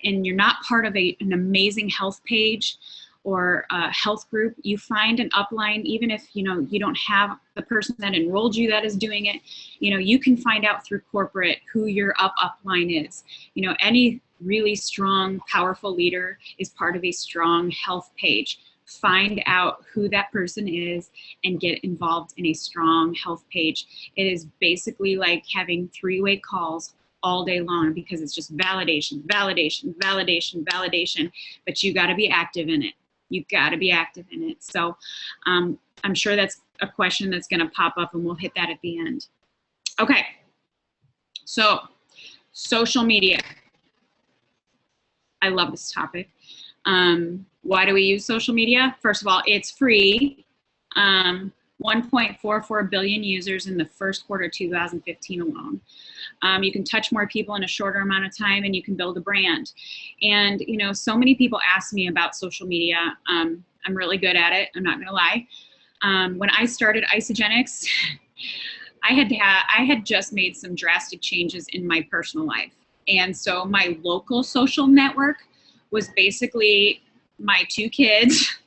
and you're not part of an amazing health page or a health group, you find an upline, even if, you know, you don't have the person that enrolled you that is doing it, you know, you can find out through corporate who your upline is. You know, any really strong, powerful leader is part of a strong health page. Find out who that person is and get involved in a strong health page. It is basically like having three-way calls all day long, because it's just validation, validation, validation, validation, but you got to be active in it. You got to be active in it. So I'm sure that's a question that's going to pop up, and we'll hit that at the end. Okay. So social media. I love this topic. Why do we use social media? First of all, it's free. 1.44 billion users in the first quarter of 2015 alone. You can touch more people in a shorter amount of time, and you can build a brand. And, you know, so many people ask me about social media. I'm really good at it. I'm not going to lie. When I started Isogenics, I had just made some drastic changes in my personal life. And so my local social network was basically my 2 kids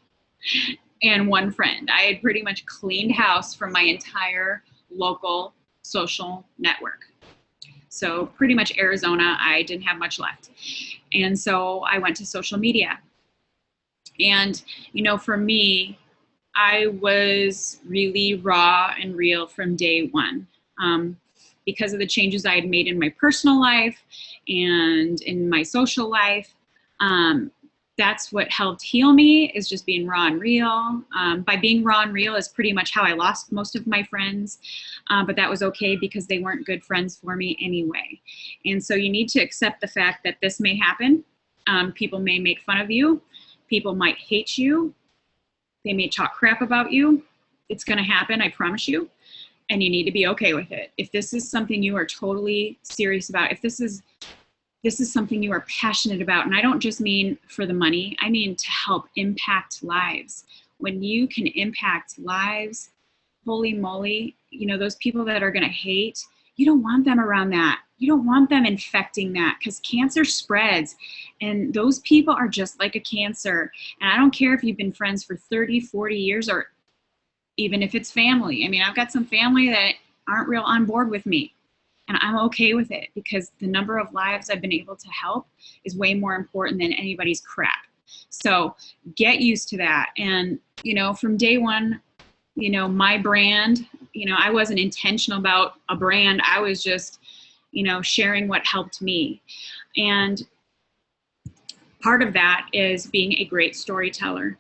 and 1 friend. I had pretty much cleaned house from my entire local social network. So pretty much Arizona, I didn't have much left. And so I went to social media. And, you know, for me, I was really raw and real from day one. Because of the changes I had made in my personal life and in my social life, that's what helped heal me, is just being raw and real. By being raw and real is pretty much how I lost most of my friends, but that was okay because they weren't good friends for me anyway. And so you need to accept the fact that this may happen. People may make fun of you. People might hate you. They may talk crap about you. It's going to happen, I promise you. And you need to be okay with it. If this is something you are totally serious about, if this is something you are passionate about, and I don't just mean for the money, I mean to help impact lives. When you can impact lives, holy moly, you know, those people that are gonna hate, you don't want them around that. You don't want them infecting that, because cancer spreads, and those people are just like a cancer. And I don't care if you've been friends for 30, 40 years, or even if it's family. I mean, I've got some family that aren't real on board with me. And I'm okay with it, because the number of lives I've been able to help is way more important than anybody's crap. So get used to that. And, you know, from day one, you know, my brand, you know, I wasn't intentional about a brand. I was just, you know, sharing what helped me. And part of that is being a great storyteller.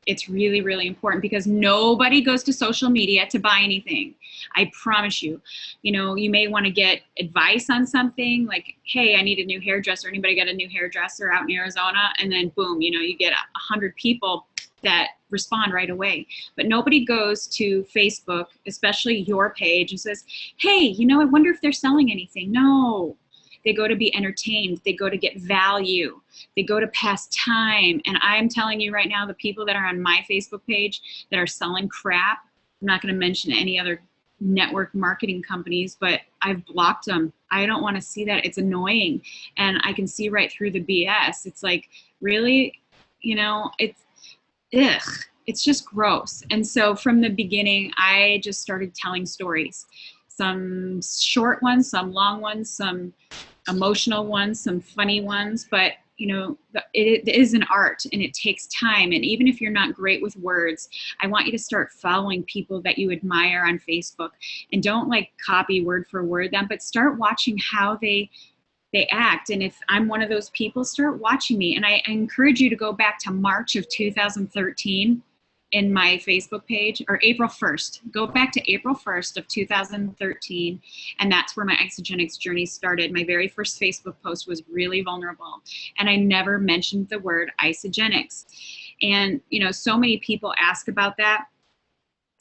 It's really, really important, because nobody goes to social media to buy anything. I promise you. You know, you may want to get advice on something like, hey, I need a new hairdresser. Anybody got a new hairdresser out in Arizona? And then boom, you know, you get 100 people that respond right away. But nobody goes to Facebook, especially your page, and says, hey, you know, I wonder if they're selling anything. No. They go to be entertained. They go to get value. They go to pass time. And I'm telling you right now, the people that are on my Facebook page that are selling crap, I'm not going to mention any other network marketing companies, but I've blocked them. I don't want to see that. It's annoying. And I can see right through the BS. It's like, really, you know, it's just gross. And so from the beginning, I just started telling stories. Some short ones, some long ones, some emotional ones, some funny ones, but you know, it is an art and it takes time. And even if you're not great with words, I want you to start following people that you admire on Facebook, and don't like copy word for word them, but start watching how they act. And if I'm one of those people, start watching me. And I encourage you to go back to March of 2013 in my Facebook page, or April 1st. Go back to April 1st of 2013, and that's where my Isagenix journey started. My very first Facebook post was really vulnerable, and I never mentioned the word Isagenix. And, you know, so many people ask about that.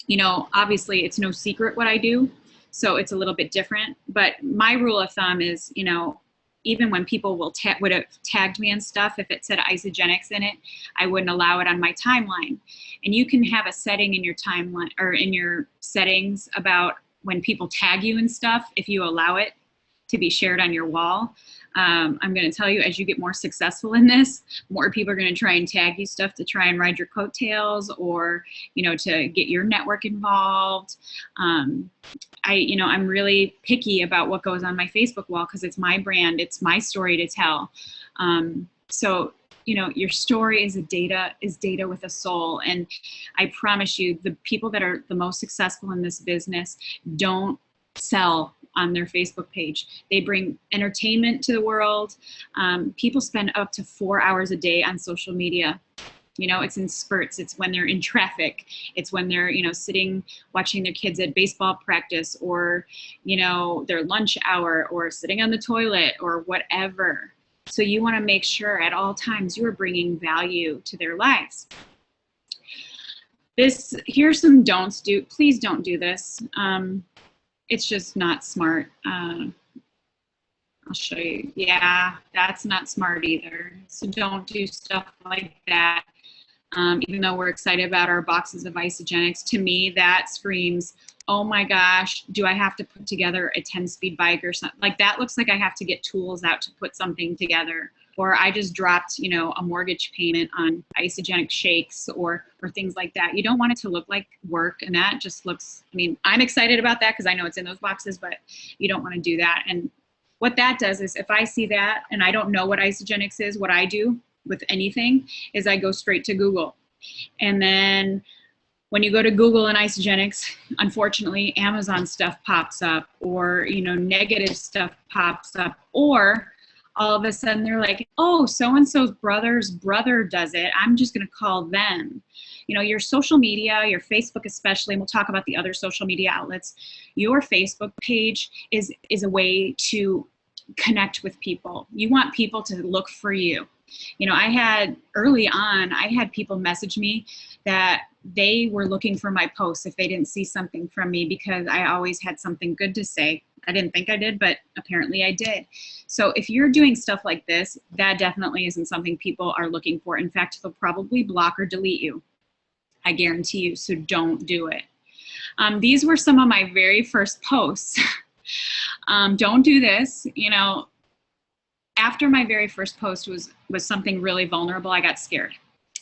You know, obviously it's no secret what I do, so it's a little bit different. But my rule of thumb is, you know, even when people would have tagged me and stuff, if it said Isagenix in it, I wouldn't allow it on my timeline. And you can have a setting in your timeline or in your settings about when people tag you and stuff, if you allow it to be shared on your wall. I'm going to tell you, as you get more successful in this, more people are going to try and tag you stuff to try and ride your coattails, or, you know, to get your network involved. You know, I'm really picky about what goes on my Facebook wall because it's my brand, it's my story to tell. So, you know, your story is data with a soul. And I promise you, the people that are the most successful in this business don't sell on their Facebook page. They bring entertainment to the world. People spend up to 4 hours a day on social media. You know, it's in spurts. It's when they're in traffic. It's when they're, you know, sitting watching their kids at baseball practice, or, you know, their lunch hour, or sitting on the toilet, or whatever. So you want to make sure at all times you are bringing value to their lives. Here's some don'ts. Please don't do this. It's just not smart. I'll show you. Yeah, that's not smart either. So don't do stuff like that. Even though we're excited about our boxes of Isagenix, to me that screams, oh my gosh, do I have to put together a 10-speed bike or something? Like, that looks like I have to get tools out to put something together. Or I just dropped, you know, a mortgage payment on Isagenix shakes, or things like that. You don't want it to look like work, and that just looks, I mean, I'm excited about that because I know it's in those boxes, but you don't want to do that. And what that does is, if I see that and I don't know what Isagenix is, what I do with anything is I go straight to Google. And then when you go to Google and Isagenix, unfortunately, Amazon stuff pops up, or, you know, negative stuff pops up, or all of a sudden they're like, oh, so-and-so's brother's brother does it, I'm just going to call them. You know, your social media, your Facebook especially, and we'll talk about the other social media outlets, your Facebook page is a way to connect with people. You want people to look for you. You know, early on, I had people message me that they were looking for my posts if they didn't see something from me, because I always had something good to say. I didn't think I did, but apparently I did. So if you're doing stuff like this, that definitely isn't something people are looking for. In fact, they'll probably block or delete you. I guarantee you, so don't do it. These were some of my very first posts. Don't do this. You know, after my very first post was something really vulnerable, I got scared.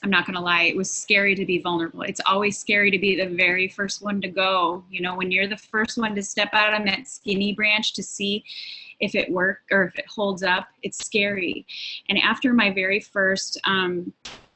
I'm not gonna lie, it was scary to be vulnerable. It's always scary to be the very first one to go. You know, when you're the first one to step out on that skinny branch to see if it worked or if it holds up, it's scary. And after my very first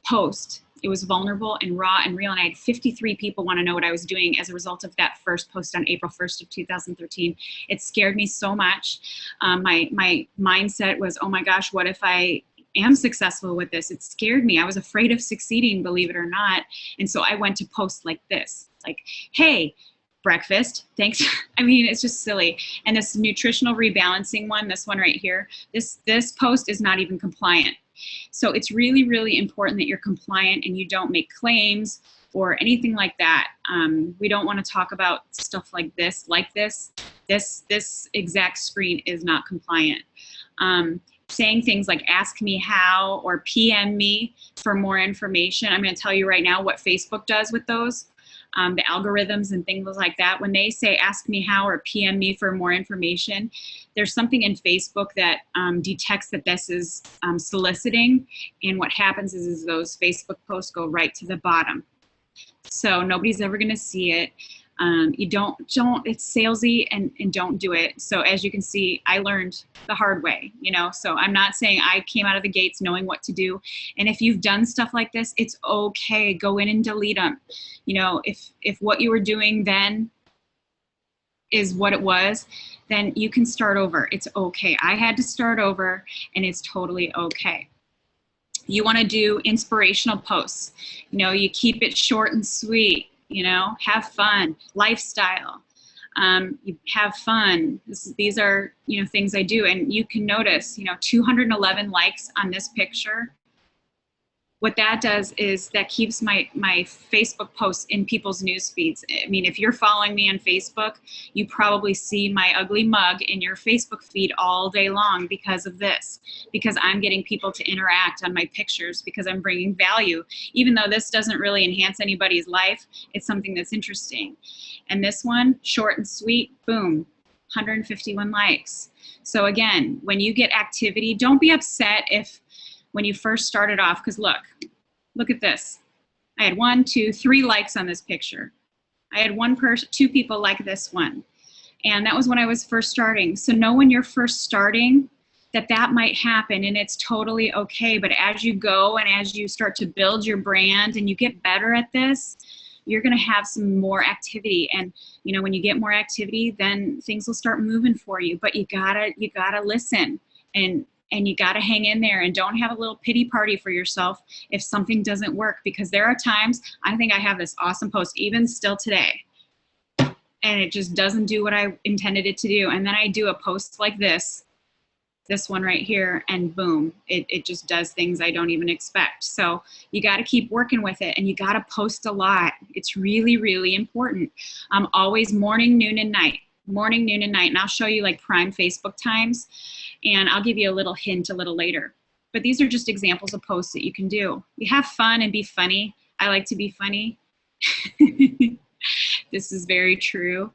post, it was vulnerable and raw and real, and I had 53 people want to know what I was doing as a result of that first post on April 1st of 2013. It scared me so much. My mindset was, oh my gosh, what if I am successful with this? It scared me. I was afraid of succeeding, believe it or not. And so I went to posts like this, like, hey, breakfast, thanks. I mean, it's just silly. And this nutritional rebalancing one, this one right here, this post is not even compliant. So it's really, really important that you're compliant and you don't make claims or anything like that. We don't want to talk about stuff like this. This exact screen is not compliant. Saying things like ask me how or PM me for more information. I'm going to tell you right now what Facebook does with those. The algorithms and things like that, when they say ask me how or PM me for more information, there's something in Facebook that detects that this is soliciting, and what happens is those Facebook posts go right to the bottom. So nobody's ever going to see it. You don't, it's salesy, and don't do it. So as you can see, I learned the hard way, you know, so I'm not saying I came out of the gates knowing what to do. And if you've done stuff like this, it's okay. Go in and delete them. You know, if what you were doing then is what it was, then you can start over. It's okay. I had to start over, and it's totally okay. You want to do inspirational posts. You know, you keep it short and sweet, you know, have fun, lifestyle. You have fun. These are, you know, things I do. And you can notice, you know, 211 likes on this picture. What that does is that keeps my Facebook posts in people's news feeds. I mean, if you're following me on Facebook, you probably see my ugly mug in your Facebook feed all day long because of this, because I'm getting people to interact on my pictures, because I'm bringing value. Even though this doesn't really enhance anybody's life, it's something that's interesting. And this one, short and sweet, boom, 151 likes. So again, when you get activity, don't be upset if when you first started off, because look at this. I had 1, 2, 3 likes on this picture. I had 2 people like this one. And that was when I was first starting. So know when you're first starting that might happen, and it's totally okay. But as you go and as you start to build your brand and you get better at this, you're gonna have some more activity. And you know, when you get more activity, then things will start moving for you. But you gotta listen, and you got to hang in there, and don't have a little pity party for yourself if something doesn't work, because there are times I think I have this awesome post, even still today, and it just doesn't do what I intended it to do. And then I do a post like this one right here, and boom, it just does things I don't even expect. So you got to keep working with it, and you got to post a lot. It's really, really important. Always morning, noon, and night. Morning, noon, and night. And I'll show you like prime Facebook times, and I'll give you a little hint a little later. But these are just examples of posts that you can do. You have fun and be funny. I like to be funny. This is very true.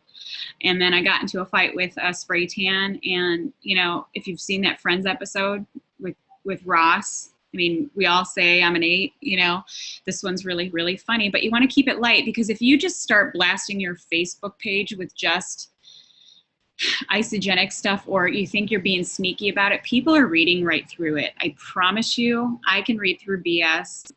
And then I got into a fight with a spray tan, and you know, if you've seen that Friends episode with Ross, I mean, we all say I'm an 8, you know, this one's really, really funny, but you want to keep it light, because if you just start blasting your Facebook page with just isogenic stuff, or you think you're being sneaky about it, people are reading right through it. I promise you, I can read through BS.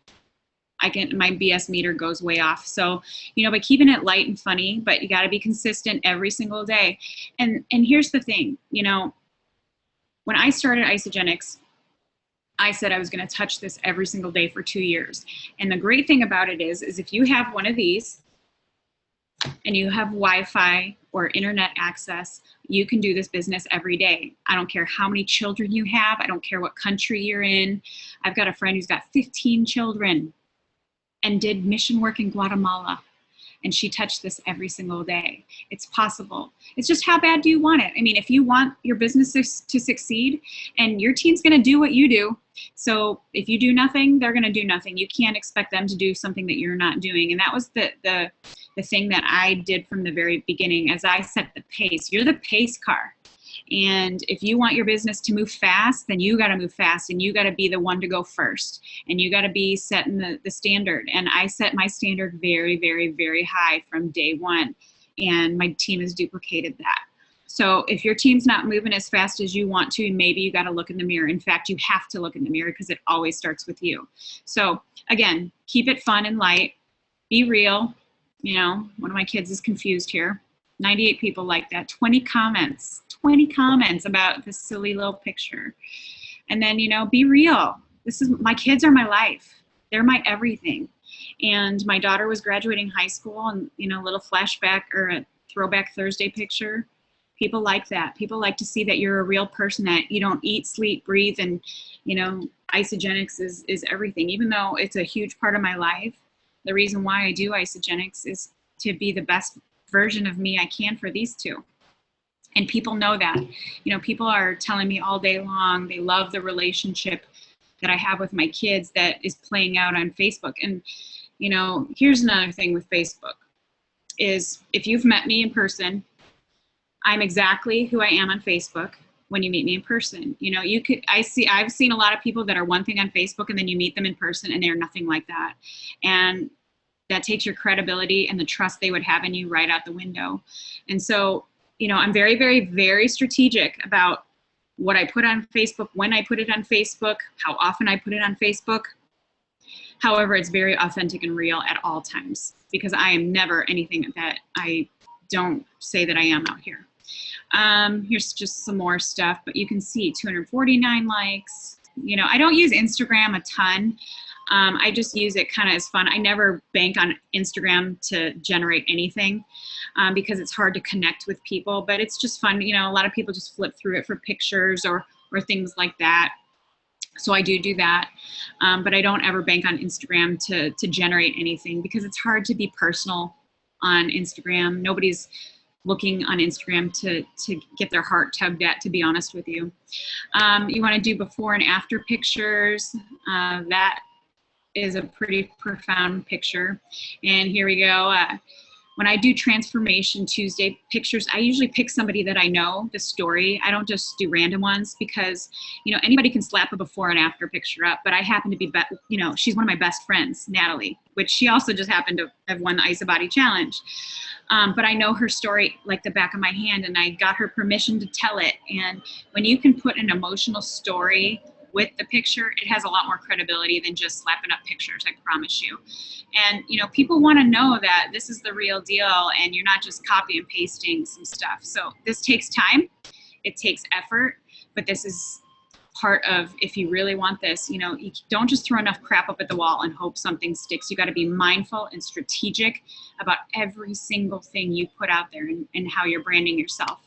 My BS meter goes way off. So, you know, by keeping it light and funny, but you got to be consistent every single day. And here's the thing, you know, when I started Isogenics, I said I was going to touch this every single day for 2 years. And the great thing about it is if you have one of these and you have Wi-Fi or internet access, you can do this business every day. I don't care how many children you have. I don't care what country you're in. I've got a friend who's got 15 children and did mission work in Guatemala, and she touched this every single day. It's possible. It's just, how bad do you want it? I mean, if you want your business to succeed, and your team's gonna do what you do, so if you do nothing, they're gonna do nothing. You can't expect them to do something that you're not doing. And that was the thing that I did from the very beginning, as I set the pace. You're the pace car. And if you want your business to move fast, then you got to move fast, and you got to be the one to go first, and you got to be setting the standard. And I set my standard very, very, very high from day one, and my team has duplicated that. So if your team's not moving as fast as you want to, maybe you got to look in the mirror. In fact, you have to look in the mirror, because it always starts with you. So again, keep it fun and light. Be real. You know, one of my kids is confused here. 98 people like that. 20 comments about this silly little picture. And then, you know, be real. My kids are my life. They're my everything. And my daughter was graduating high school, and, you know, a little flashback or a throwback Thursday picture. People like that. People like to see that you're a real person, that you don't eat, sleep, breathe, and, you know, Isogenics is everything. Even though it's a huge part of my life, the reason why I do Isogenics is to be the best version of me I can for these two. And people know that. You know, people are telling me all day long they love the relationship that I have with my kids that is playing out on Facebook. And, you know, here's another thing with Facebook is, if you've met me in person, I'm exactly who I am on Facebook when you meet me in person. You know, I've seen a lot of people that are one thing on Facebook, and then you meet them in person and they're nothing like that. And that takes your credibility and the trust they would have in you right out the window. And so, you know, I'm very, very, very strategic about what I put on Facebook, when I put it on Facebook, how often I put it on Facebook. However, it's very authentic and real at all times, because I am never anything that I don't say that I am out here. Here's just some more stuff, but you can see 249 likes. You know, I don't use Instagram a ton. I just use it kind of as fun. I never bank on Instagram to generate anything because it's hard to connect with people, but it's just fun. You know, a lot of people just flip through it for pictures or things like that. So I do that, but I don't ever bank on Instagram to generate anything, because it's hard to be personal on Instagram. Nobody's looking on Instagram to get their heart tugged at, to be honest with you. You want to do before and after pictures. That is a pretty profound picture. And here we go. When I do Transformation Tuesday pictures, I usually pick somebody that I know, the story. I don't just do random ones, because, you know, anybody can slap a before and after picture up, but I happen to be, you know, she's one of my best friends, Natalie, which she also just happened to have won the Ice of Body Challenge. But I know her story like the back of my hand, and I got her permission to tell it. And when you can put an emotional story with the picture, it has a lot more credibility than just slapping up pictures, I promise you. And, you know, people want to know that this is the real deal and you're not just copy and pasting some stuff. So this takes time, it takes effort, but this is part of, if you really want this, you know, you don't just throw enough crap up at the wall and hope something sticks. You got to be mindful and strategic about every single thing you put out there and how you're branding yourself.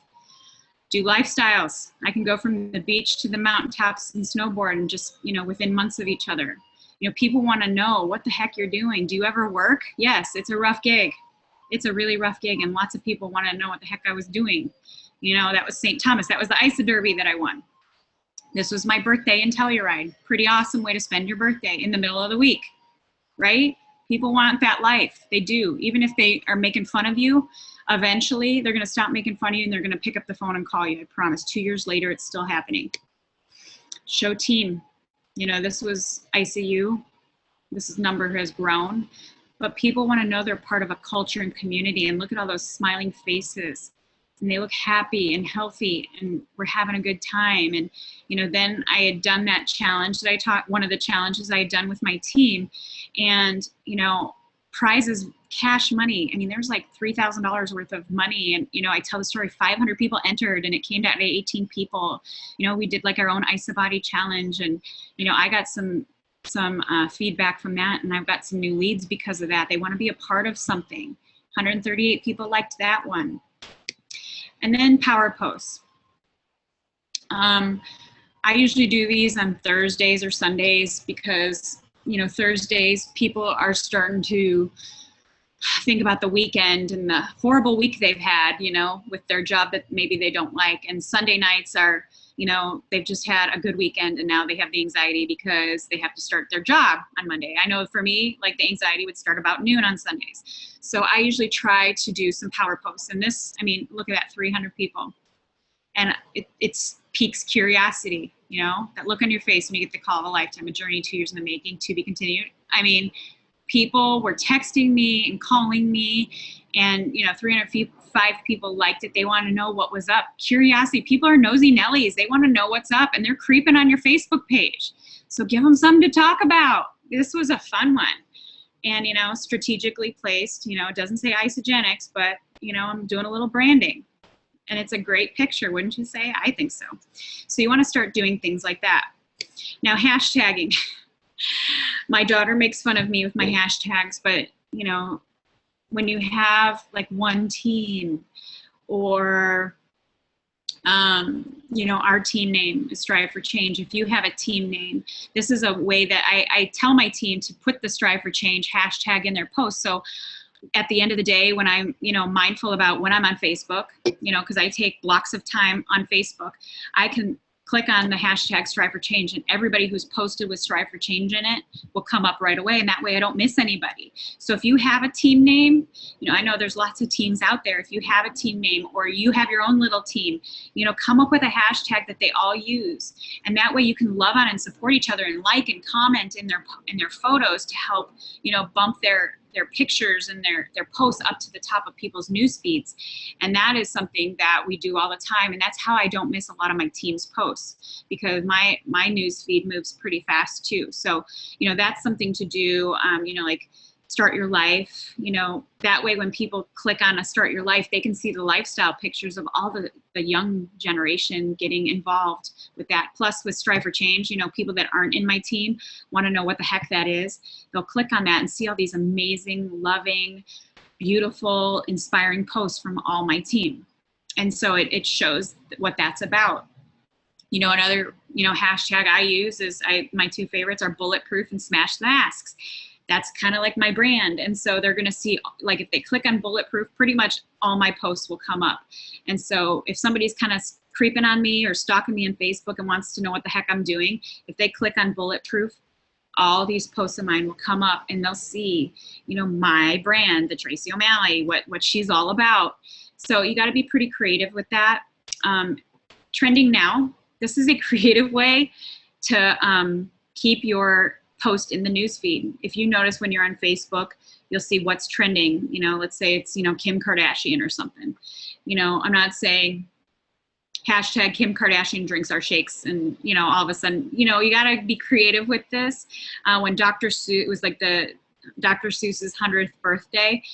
Do lifestyles. I can go from the beach to the mountaintops and snowboard, and just, you know, within months of each other. You know, people want to know what the heck you're doing. Do you ever work? Yes, it's a rough gig. It's a really rough gig, and lots of people want to know what the heck I was doing. You know, that was St. Thomas. That was the Ice Derby that I won. This was my birthday in Telluride. Pretty awesome way to spend your birthday in the middle of the week, right? People want that life. They do. Even if they are making fun of you, eventually they're going to stop making fun of you and they're going to pick up the phone and call you. I promise. 2 years later, it's still happening. Show team. You know, this was ICU. This number has grown. But people want to know they're part of a culture and community. And look at all those smiling faces. And they look happy and healthy, and we're having a good time. And, you know, then I had done that challenge that I taught, one of the challenges I had done with my team. And, you know, prizes, cash money. I mean, there's like $3,000 worth of money. And, you know, I tell the story, 500 people entered and it came down to 18 people. You know, we did like our own Ice of Body challenge. And, you know, I got some feedback from that, and I've got some new leads because of that. They want to be a part of something. 138 people liked that one. And then power posts. I usually do these on Thursdays or Sundays because, you know, Thursdays people are starting to think about the weekend and the horrible week they've had, you know, with their job that maybe they don't like. And Sunday nights are, you know, they've just had a good weekend and now they have the anxiety because they have to start their job on Monday. I know for me, like the anxiety would start about noon on Sundays. So I usually try to do some power posts. And this, I mean, look at that, 300 people. And it piques curiosity, you know, that look on your face when you get the call of a lifetime, a journey 2 years in the making, to be continued. I mean, people were texting me and calling me, and, you know, 305 people liked it. They want to know what was up. Curiosity. People are nosy Nellies. They want to know what's up, and they're creeping on your Facebook page. So give them something to talk about. This was a fun one. And, you know, strategically placed, you know, it doesn't say isogenics, but, you know, I'm doing a little branding. And it's a great picture, wouldn't you say? I think so. So you want to start doing things like that. Now, hashtagging. My daughter makes fun of me with my hashtags, but, you know, when you have like one team, or, you know, our team name is Strive for Change. If you have a team name, this is a way that I tell my team to put the Strive for Change hashtag in their posts. So at the end of the day, when I'm, you know, mindful about when I'm on Facebook, you know, because I take blocks of time on Facebook, I can click on the hashtag Strive for Change, and everybody who's posted with Strive for Change in it will come up right away. And that way I don't miss anybody. So if you have a team name, you know, I know there's lots of teams out there. If you have a team name, or you have your own little team, you know, come up with a hashtag that they all use. And that way you can love on and support each other and like and comment in their photos to help, you know, bump their their pictures and their posts up to the top of people's news feeds. And that is something that we do all the time. And that's how I don't miss a lot of my team's posts, because my news feed moves pretty fast too. So, you know, that's something to do, you know, like Start Your Life, you know, that way when people click on a Start Your Life, they can see the lifestyle pictures of all the young generation getting involved with that. Plus with Strive for Change, you know, people that aren't in my team want to know what the heck that is. They'll click on that and see all these amazing, loving, beautiful, inspiring posts from all my team. And so it shows what that's about. You know, another, you know, hashtag I use is, my two favorites are bulletproof and smash the masks. That's kind of like my brand. And so they're going to see, like, if they click on bulletproof, pretty much all my posts will come up. And so if somebody's kind of creeping on me or stalking me on Facebook and wants to know what the heck I'm doing, if they click on bulletproof, all these posts of mine will come up and they'll see, you know, my brand, the Tracy O'Malley, what she's all about. So you got to be pretty creative with that. Trending now, this is a creative way to keep your post in the newsfeed. If you notice when you're on Facebook, you'll see what's trending. You know, let's say it's, you know, Kim Kardashian or something. You know, I'm not saying hashtag Kim Kardashian drinks our shakes and, you know, all of a sudden, you know, you got to be creative with this. When Dr. Seuss, it was like the Dr. Seuss's 100th birthday,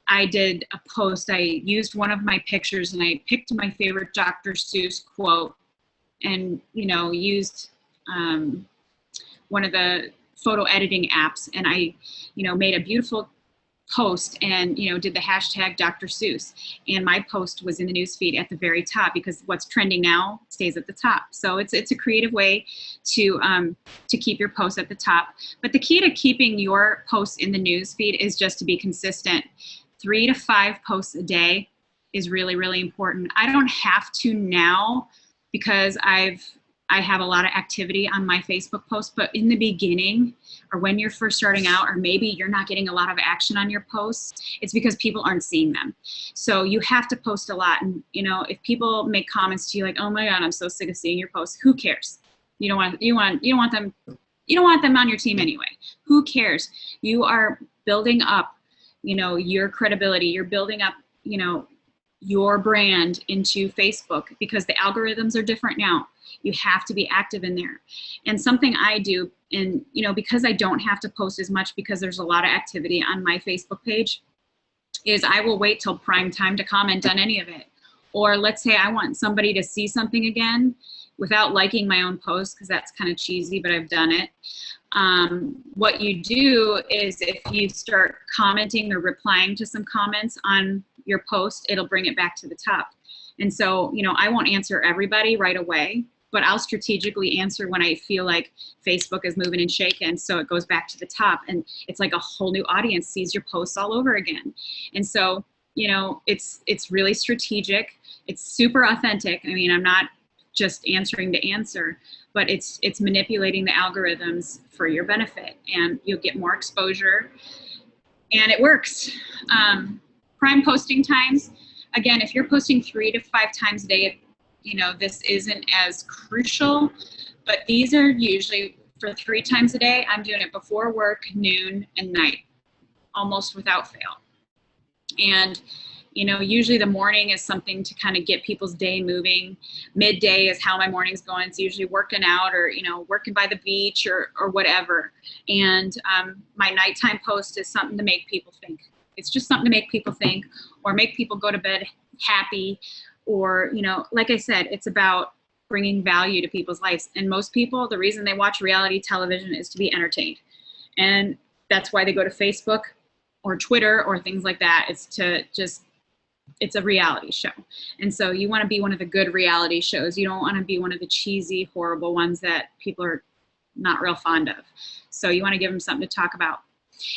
I did a post. I used one of my pictures and I picked my favorite Dr. Seuss quote and, you know, used one of the photo editing apps, and I, you know, made a beautiful post and, you know, did the hashtag Dr. Seuss, and my post was in the newsfeed at the very top, because what's trending now stays at the top. So it's a creative way to keep your posts at the top. But the key to keeping your posts in the newsfeed is just to be consistent. 3 to 5 posts a day is really, really important. I don't have to now because I have a lot of activity on my Facebook posts, but in the beginning, or when you're first starting out, or maybe you're not getting a lot of action on your posts, it's because people aren't seeing them. So you have to post a lot. And, you know, if people make comments to you like, oh my God, I'm so sick of seeing your posts, who cares? You don't want them on your team anyway. Who cares? You are building up, you know, your credibility. You're building up, you know, your brand into Facebook, because the algorithms are different now. You have to be active in there. And something I do, and, you know, because I don't have to post as much because there's a lot of activity on my Facebook page, is I will wait till prime time to comment on any of it. Or let's say I want somebody to see something again without liking my own post, because that's kind of cheesy, but I've done it. What you do is if you start commenting or replying to some comments on your post, it'll bring it back to the top. And so, you know, I won't answer everybody right away, but I'll strategically answer when I feel like Facebook is moving and shaking, so it goes back to the top, and it's like a whole new audience sees your posts all over again. And so, you know, it's really strategic. It's super authentic. I mean, I'm not just answering to answer, but it's manipulating the algorithms for your benefit, and you'll get more exposure, and it works. Prime posting times, again, if you're posting 3 to 5 times a day, you know, this isn't as crucial, but these are usually for 3 times a day. I'm doing it before work, noon, and night, almost without fail. And, you know, usually the morning is something to kind of get people's day moving. Midday is how my morning's going. It's usually working out or, you know, working by the beach or whatever. And my nighttime post is something to make people think. It's just something to make people think or make people go to bed happy, or, you know, like I said, it's about bringing value to people's lives. And most people, the reason they watch reality television is to be entertained. And that's why they go to Facebook or Twitter or things like that. It's to just, it's a reality show. And so you want to be one of the good reality shows. You don't want to be one of the cheesy, horrible ones that people are not real fond of. So you want to give them something to talk about.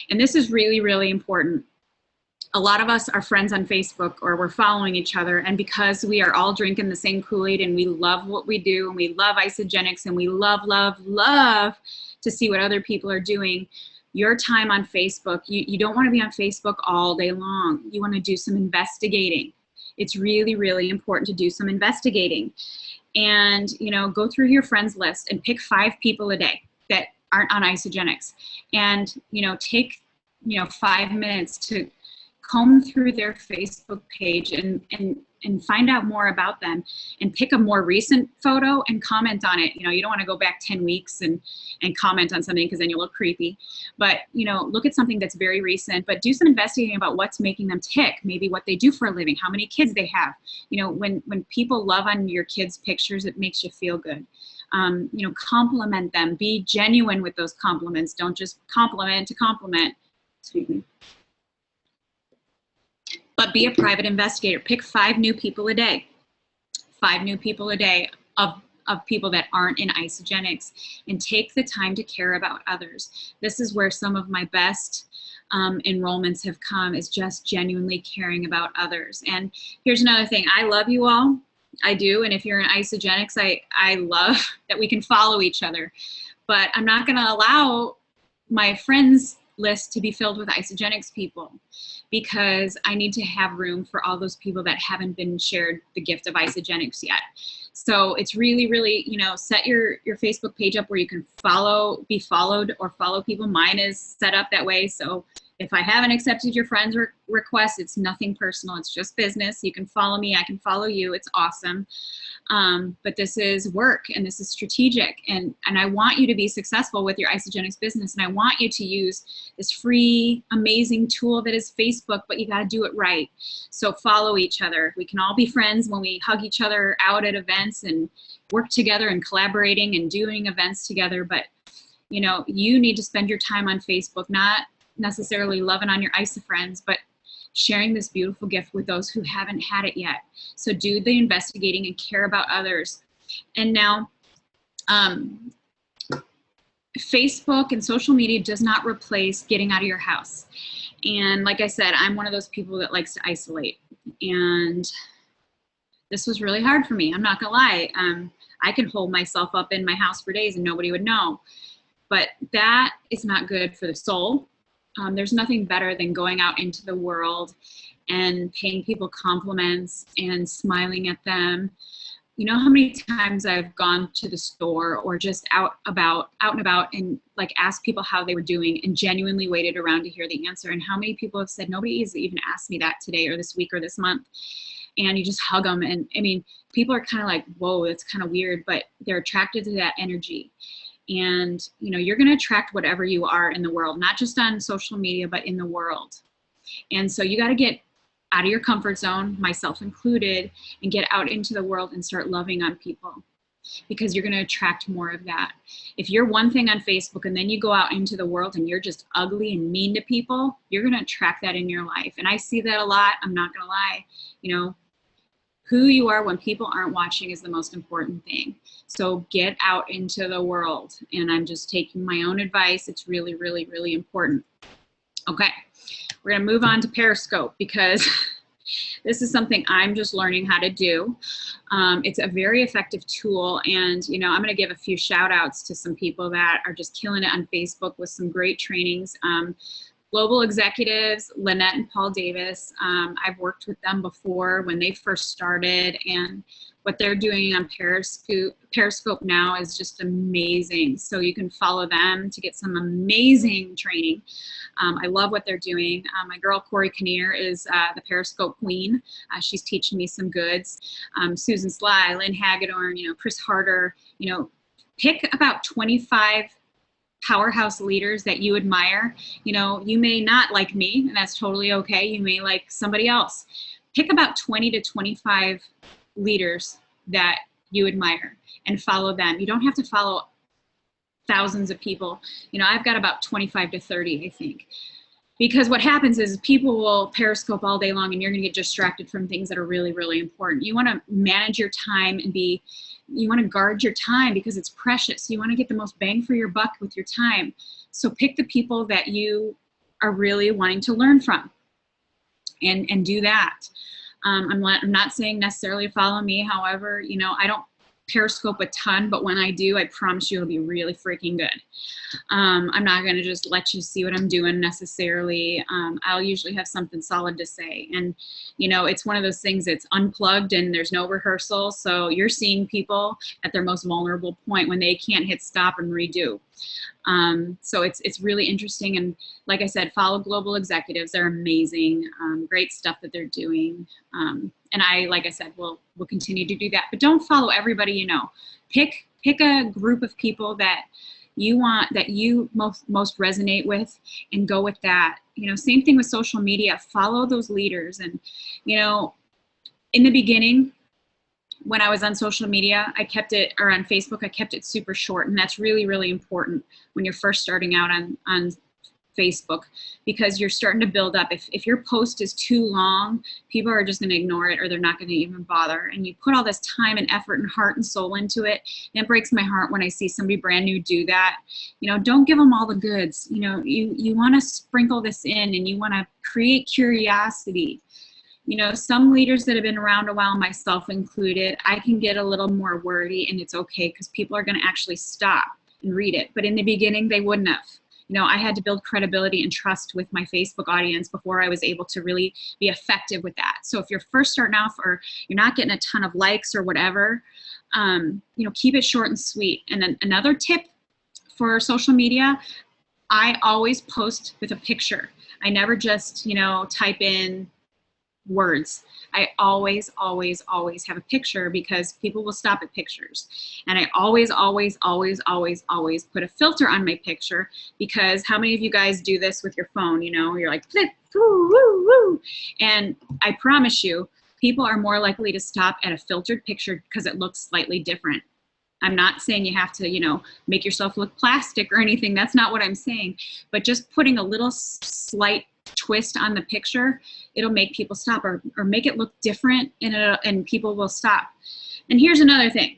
And this is really, really important. A lot of us are friends on Facebook, or we're following each other, and because we are all drinking the same Kool-Aid and we love what we do and we love isogenics and we love to see what other people are doing, your time on Facebook, you don't want to be on Facebook all day long. You want to do some investigating. It's really, really important to do some investigating. And, you know, go through your friends list and pick 5 people a day that aren't on isogenics, and, you know, take 5 minutes to comb through their Facebook page and find out more about them, and pick a more recent photo and comment on it. You don't want to go back 10 weeks and comment on something, because then you look creepy. But, look at something that's very recent, but do some investigating about what's making them tick, maybe what they do for a living, how many kids they have. When people love on your kids' pictures, it makes you feel good. Compliment them, be genuine with those compliments. Don't just compliment to compliment. Excuse me. But be a private investigator. Pick 5 new people a day. 5 new people a day of people that aren't in Isagenix, and take the time to care about others. This is where some of my best enrollments have come, is just genuinely caring about others. And here's another thing. I love you all. I do. And if you're in Isagenix, I love that we can follow each other. But I'm not going to allow my friends list to be filled with Isagenix people, because I need to have room for all those people that haven't been shared the gift of Isagenix yet. So it's really, really, set your Facebook page up where you can be followed, or follow people. Mine is set up that way. So if I haven't accepted your friend's request, it's nothing personal. It's just business. You can follow me. I can follow you. It's awesome. But this is work, and this is strategic. And I want you to be successful with your Isagenix business. And I want you to use this free, amazing tool that is Facebook, but you got to do it right. So follow each other. We can all be friends when we hug each other out at events and work together and collaborating and doing events together. But, you need to spend your time on Facebook, not necessarily loving on your ISA friends, but sharing this beautiful gift with those who haven't had it yet. So do the investigating and care about others. And now, Facebook and social media does not replace getting out of your house. And like I said, I'm one of those people that likes to isolate. And this was really hard for me. I'm not gonna lie. I can hold myself up in my house for days and nobody would know. But that is not good for the soul. There's nothing better than going out into the world and paying people compliments and smiling at them. You know how many times I've gone to the store or just out and about and like asked people how they were doing and genuinely waited around to hear the answer. And how many people have said, nobody has even asked me that today or this week or this month. And you just hug them. And I mean, people are kind of like, whoa, that's kind of weird, but they're attracted to that energy. And, you're going to attract whatever you are in the world, not just on social media, but in the world. And so you got to get out of your comfort zone, myself included, and get out into the world and start loving on people, because you're going to attract more of that. If you're one thing on Facebook and then you go out into the world and you're just ugly and mean to people, you're going to attract that in your life. And I see that a lot. I'm not going to lie. Who you are when people aren't watching is the most important thing. So get out into the world. And I'm just taking my own advice. It's really, really, really important. Okay, we're going to move on to Periscope, because this is something I'm just learning how to do. It's a very effective tool. And, I'm going to give a few shout outs to some people that are just killing it on Facebook with some great trainings. Global executives, Lynette and Paul Davis. I've worked with them before when they first started, and what they're doing on Periscope now is just amazing. So you can follow them to get some amazing training. I love what they're doing. My girl Corey Kinnear is the Periscope queen. She's teaching me some goods. Susan Sly, Lynn Hagedorn, Chris Harder. Pick about 25 powerhouse leaders that you admire. You may not like me, and that's totally okay. You may like somebody else. Pick about 20 to 25 leaders that you admire and follow them. You don't have to follow thousands of people. I've got about 25 to 30, I think. Because what happens is people will Periscope all day long and you're going to get distracted from things that are really, really important. You want to manage your time and you want to guard your time because it's precious. You want to get the most bang for your buck with your time. So pick the people that you are really wanting to learn from and do that. I'm not saying necessarily follow me. However, I don't Periscope a ton, but when I do, I promise you it'll be really freaking good. I'm not going to just let you see what I'm doing necessarily. I'll usually have something solid to say. And, it's one of those things that's unplugged and there's no rehearsal. So you're seeing people at their most vulnerable point when they can't hit stop and redo. So it's really interesting. And like I said, follow global executives. They're amazing, great stuff that they're doing. And I, like I said, will continue to do that. But don't follow everybody you know. Pick a group of people that you want, that you most resonate with, and go with that. You know, same thing with social media. Follow those leaders. And, you know, in the beginning, when I was on social media, I kept it, or on Facebook, I kept it super short. And that's really, really important when you're first starting out on Facebook, because you're starting to build up. If your post is too long, people are just going to ignore it, or they're not going to even bother. And you put all this time and effort and heart and soul into it. And it breaks my heart when I see somebody brand new do that. You know, don't give them all the goods. You know, you want to sprinkle this in, and you want to create curiosity. You know, some leaders that have been around a while, myself included, I can get a little more wordy, and it's okay, because people are going to actually stop and read it. But in the beginning, they wouldn't have. You know, I had to build credibility and trust with my Facebook audience before I was able to really be effective with that. So if you're first starting off, or you're not getting a ton of likes or whatever, you know, keep it short and sweet. And then another tip for social media, I always post with a picture. I never just, you know, type in words. I always have a picture, because people will stop at pictures. And I always put a filter on my picture, because how many of you guys do this with your phone? You know, you're like, flip, woo, woo, woo. And I promise you, people are more likely to stop at a filtered picture because it looks slightly different. I'm not saying you have to, you know, make yourself look plastic or anything. That's not what I'm saying. But just putting a little slight twist on the picture, it'll make people stop, or make it look different, and people will stop. And here's another thing.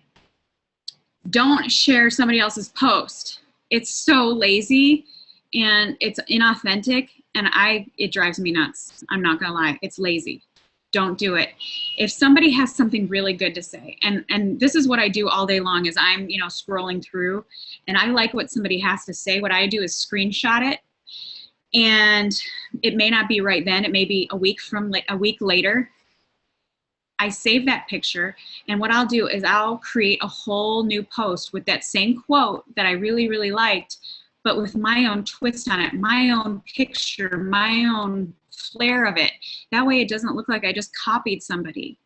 Don't share somebody else's post. It's so lazy, and it's inauthentic, and it drives me nuts. I'm not gonna lie, it's lazy. Don't do it. If somebody has something really good to say, and this is what I do all day long, is I'm, you know, scrolling through, and I like what somebody has to say. What I do is screenshot it, and it may not be right then. It may be a week later. I save that picture, and what I'll do is I'll create a whole new post with that same quote that I really, really liked, but with my own twist on it, my own picture, my own flair of it. That way it doesn't look like I just copied somebody.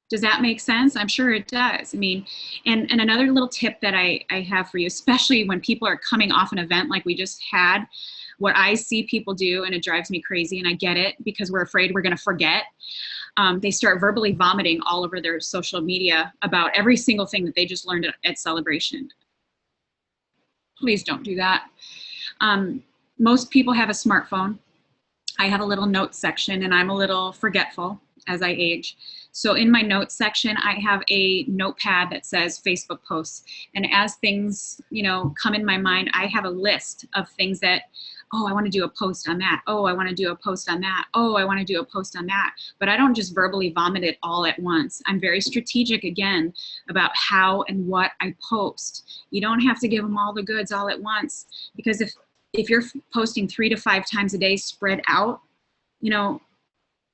Does that make sense? I'm sure it does. I mean, and another little tip that I have for you, especially when people are coming off an event like we just had, what I see people do, and it drives me crazy, and I get it, because we're afraid we're going to forget. They start verbally vomiting all over their social media about every single thing that they just learned at Celebration. Please don't do that. Most people have a smartphone. I have a little notes section, and I'm a little forgetful as I age. So in my notes section, I have a notepad that says Facebook posts. And as things, you know, come in my mind, I have a list of things that, oh, I want to do a post on that. Oh, I want to do a post on that. Oh, I want to do a post on that. But I don't just verbally vomit it all at once. I'm very strategic, again, about how and what I post. You don't have to give them all the goods all at once, because if you're posting 3 to 5 times a day spread out, you know,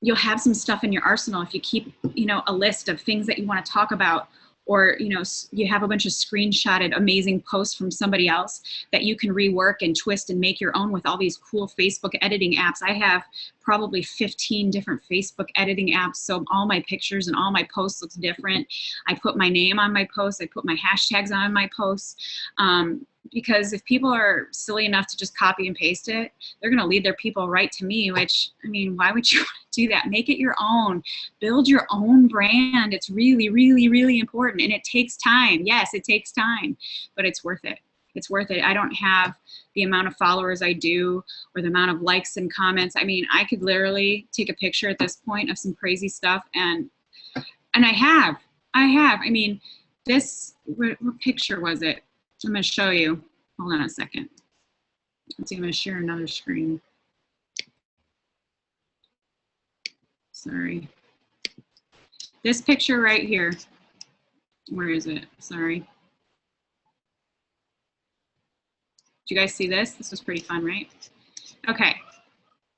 you'll have some stuff in your arsenal if you keep, you know, a list of things that you want to talk about, or, you know, you have a bunch of screenshotted amazing posts from somebody else that you can rework and twist and make your own with all these cool Facebook editing apps. I have probably 15 different Facebook editing apps, so all my pictures and all my posts looks different. I put my name on my posts. I put my hashtags on my posts. Because if people are silly enough to just copy and paste it, they're going to lead their people right to me, which, I mean, why would you want to do that? Make it your own. Build your own brand. It's really, really, really important. And it takes time. Yes, it takes time, but it's worth it. It's worth it. I don't have the amount of followers I do, or the amount of likes and comments. I mean, I could literally take a picture at this point of some crazy stuff, and I have. I mean, what picture was it? I'm going to show you. Hold on a second. Let's see, I'm going to share another screen. Sorry. This picture right here. Where is it? Sorry. Did you guys see this? This was pretty fun, right? Okay.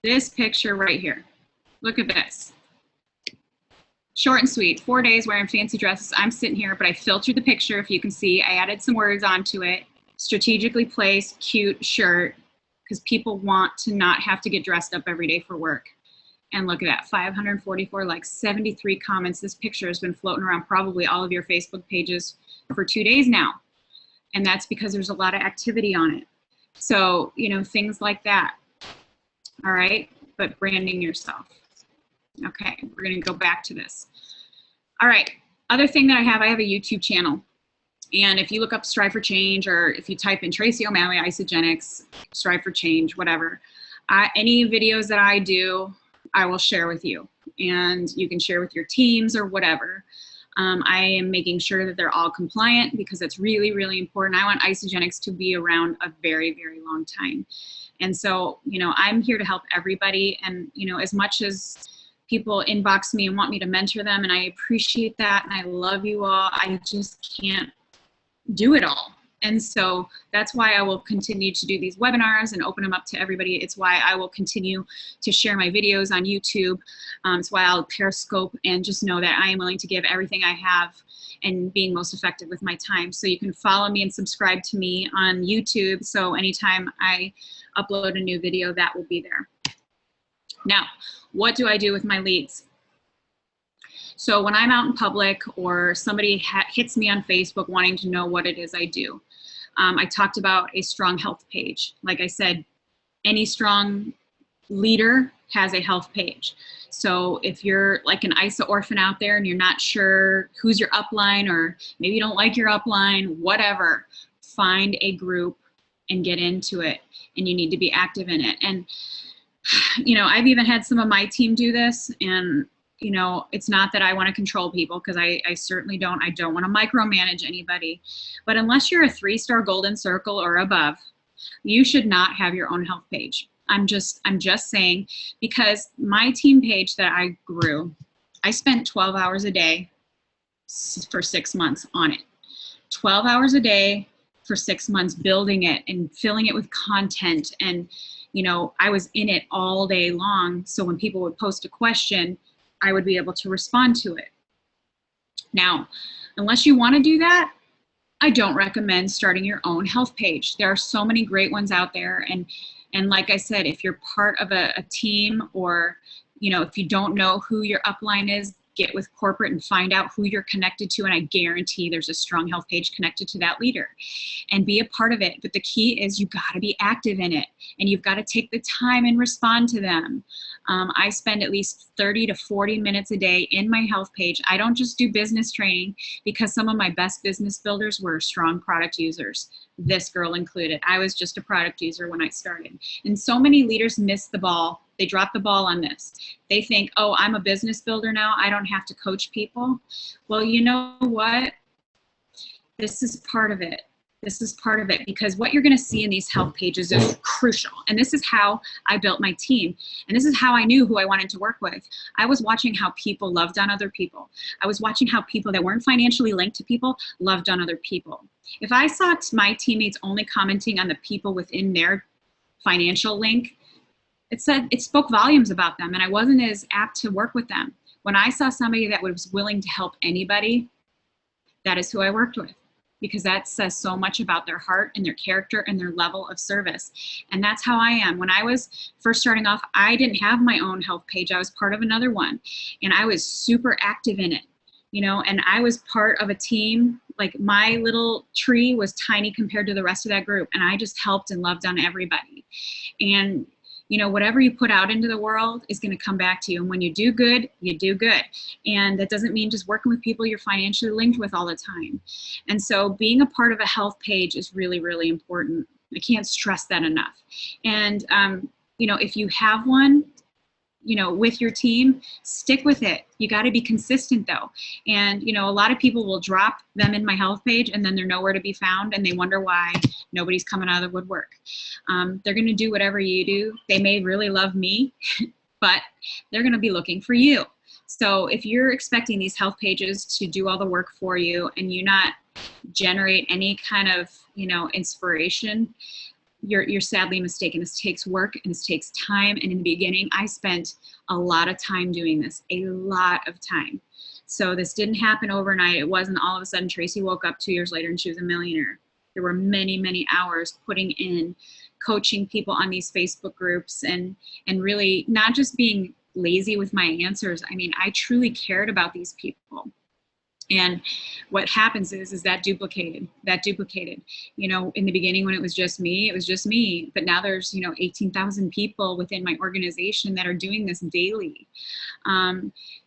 This picture right here. Look at this. Short and sweet, 4 days wearing fancy dresses. I'm sitting here, but I filtered the picture, if you can see. I added some words onto it. strategically placed, cute shirt, because people want to not have to get dressed up every day for work. And look at that, 544 likes, 73 comments. This picture has been floating around probably all of your Facebook pages for 2 days now. And that's because there's a lot of activity on it. So, you know, things like that. All right, but branding yourself. Okay, we're gonna go back to this. All right, other thing that I have a YouTube channel. And if you look up Strive for Change, or if you type in Tracy O'Malley, Isogenics, Strive for Change, whatever, any videos that I do, I will share with you. And you can share with your teams or whatever. I am making sure that they're all compliant because it's really, really important. I want Isogenics to be around a very, very long time. And so, you know, I'm here to help everybody. And, you know, as much as people inbox me and want me to mentor them, and I appreciate that, and I love you all, I just can't do it all. And so that's why I will continue to do these webinars and open them up to everybody. It's why I will continue to share my videos on YouTube. It's why I'll Periscope, and just know that I am willing to give everything I have and being most effective with my time. So you can follow me and subscribe to me on YouTube. So anytime I upload a new video, that will be there. Now, what do I do with my leads? So when I'm out in public, or somebody hits me on Facebook wanting to know what it is I do, I talked about a strong health page. Like I said, any strong leader has a health page. So if you're like an ISA orphan out there and you're not sure who's your upline, or maybe you don't like your upline, whatever, find a group and get into it, and you need to be active in it. And, you know, I've even had some of my team do this, and you know, it's not that I want to control people, because I certainly don't. I don't want to micromanage anybody. But unless you're a 3-star golden circle or above, you should not have your own health page. I'm just saying, because my team page that I grew, I spent 12 hours a day for 6 months on it. 12 hours a day for 6 months building it and filling it with content. And, you know, I was in it all day long. So when people would post a question, I would be able to respond to it. Now, unless you want to do that, I don't recommend starting your own health page. There are so many great ones out there. And like I said, if you're part of a team, or, you know, if you don't know who your upline is, get with corporate and find out who you're connected to. And I guarantee there's a strong health page connected to that leader, and be a part of it. But the key is you got to be active in it, and you've got to take the time and respond to them. I spend at least 30 to 40 minutes a day in my health page. I don't just do business training, because some of my best business builders were strong product users, this girl included. I was just a product user when I started. And so many leaders miss the ball. They drop the ball on this. They think, oh, I'm a business builder now, I don't have to coach people. Well, you know what? This is part of it. This is part of it, because what you're going to see in these health pages is crucial. And this is how I built my team. And this is how I knew who I wanted to work with. I was watching how people loved on other people. I was watching how people that weren't financially linked to people loved on other people. If I saw my teammates only commenting on the people within their financial link, it spoke volumes about them, and I wasn't as apt to work with them. When I saw somebody that was willing to help anybody, that is who I worked with, because that says so much about their heart and their character and their level of service. And that's how I am. When I was first starting off, I didn't have my own health page. I was part of another one, and I was super active in it, you know, and I was part of a team. Like, my little tree was tiny compared to the rest of that group, and I just helped and loved on everybody. And you know, whatever you put out into the world is going to come back to you. And when you do good, you do good. And that doesn't mean just working with people you're financially linked with all the time. And so being a part of a health page is really, really important. I can't stress that enough. And, you know, if you have one, you know, with your team, stick with it. You got to be consistent though. And, you know, a lot of people will drop them in my health page, and then they're nowhere to be found, and they wonder why nobody's coming out of the woodwork. They're going to do whatever you do. They may really love me, but they're going to be looking for you. So if you're expecting these health pages to do all the work for you, and you not generate any kind of, you know, inspiration, you're sadly mistaken. This takes work, and this takes time. And in the beginning, I spent a lot of time doing this, a lot of time. So this didn't happen overnight. It wasn't all of a sudden Tracy woke up 2 years later and she was a millionaire. There were many, many hours putting in coaching people on these Facebook groups, and really not just being lazy with my answers. I mean, I truly cared about these people. And what happens is that duplicated. You know, in the beginning when it was just me, but now there's, you know, 18,000 people within my organization that are doing this daily.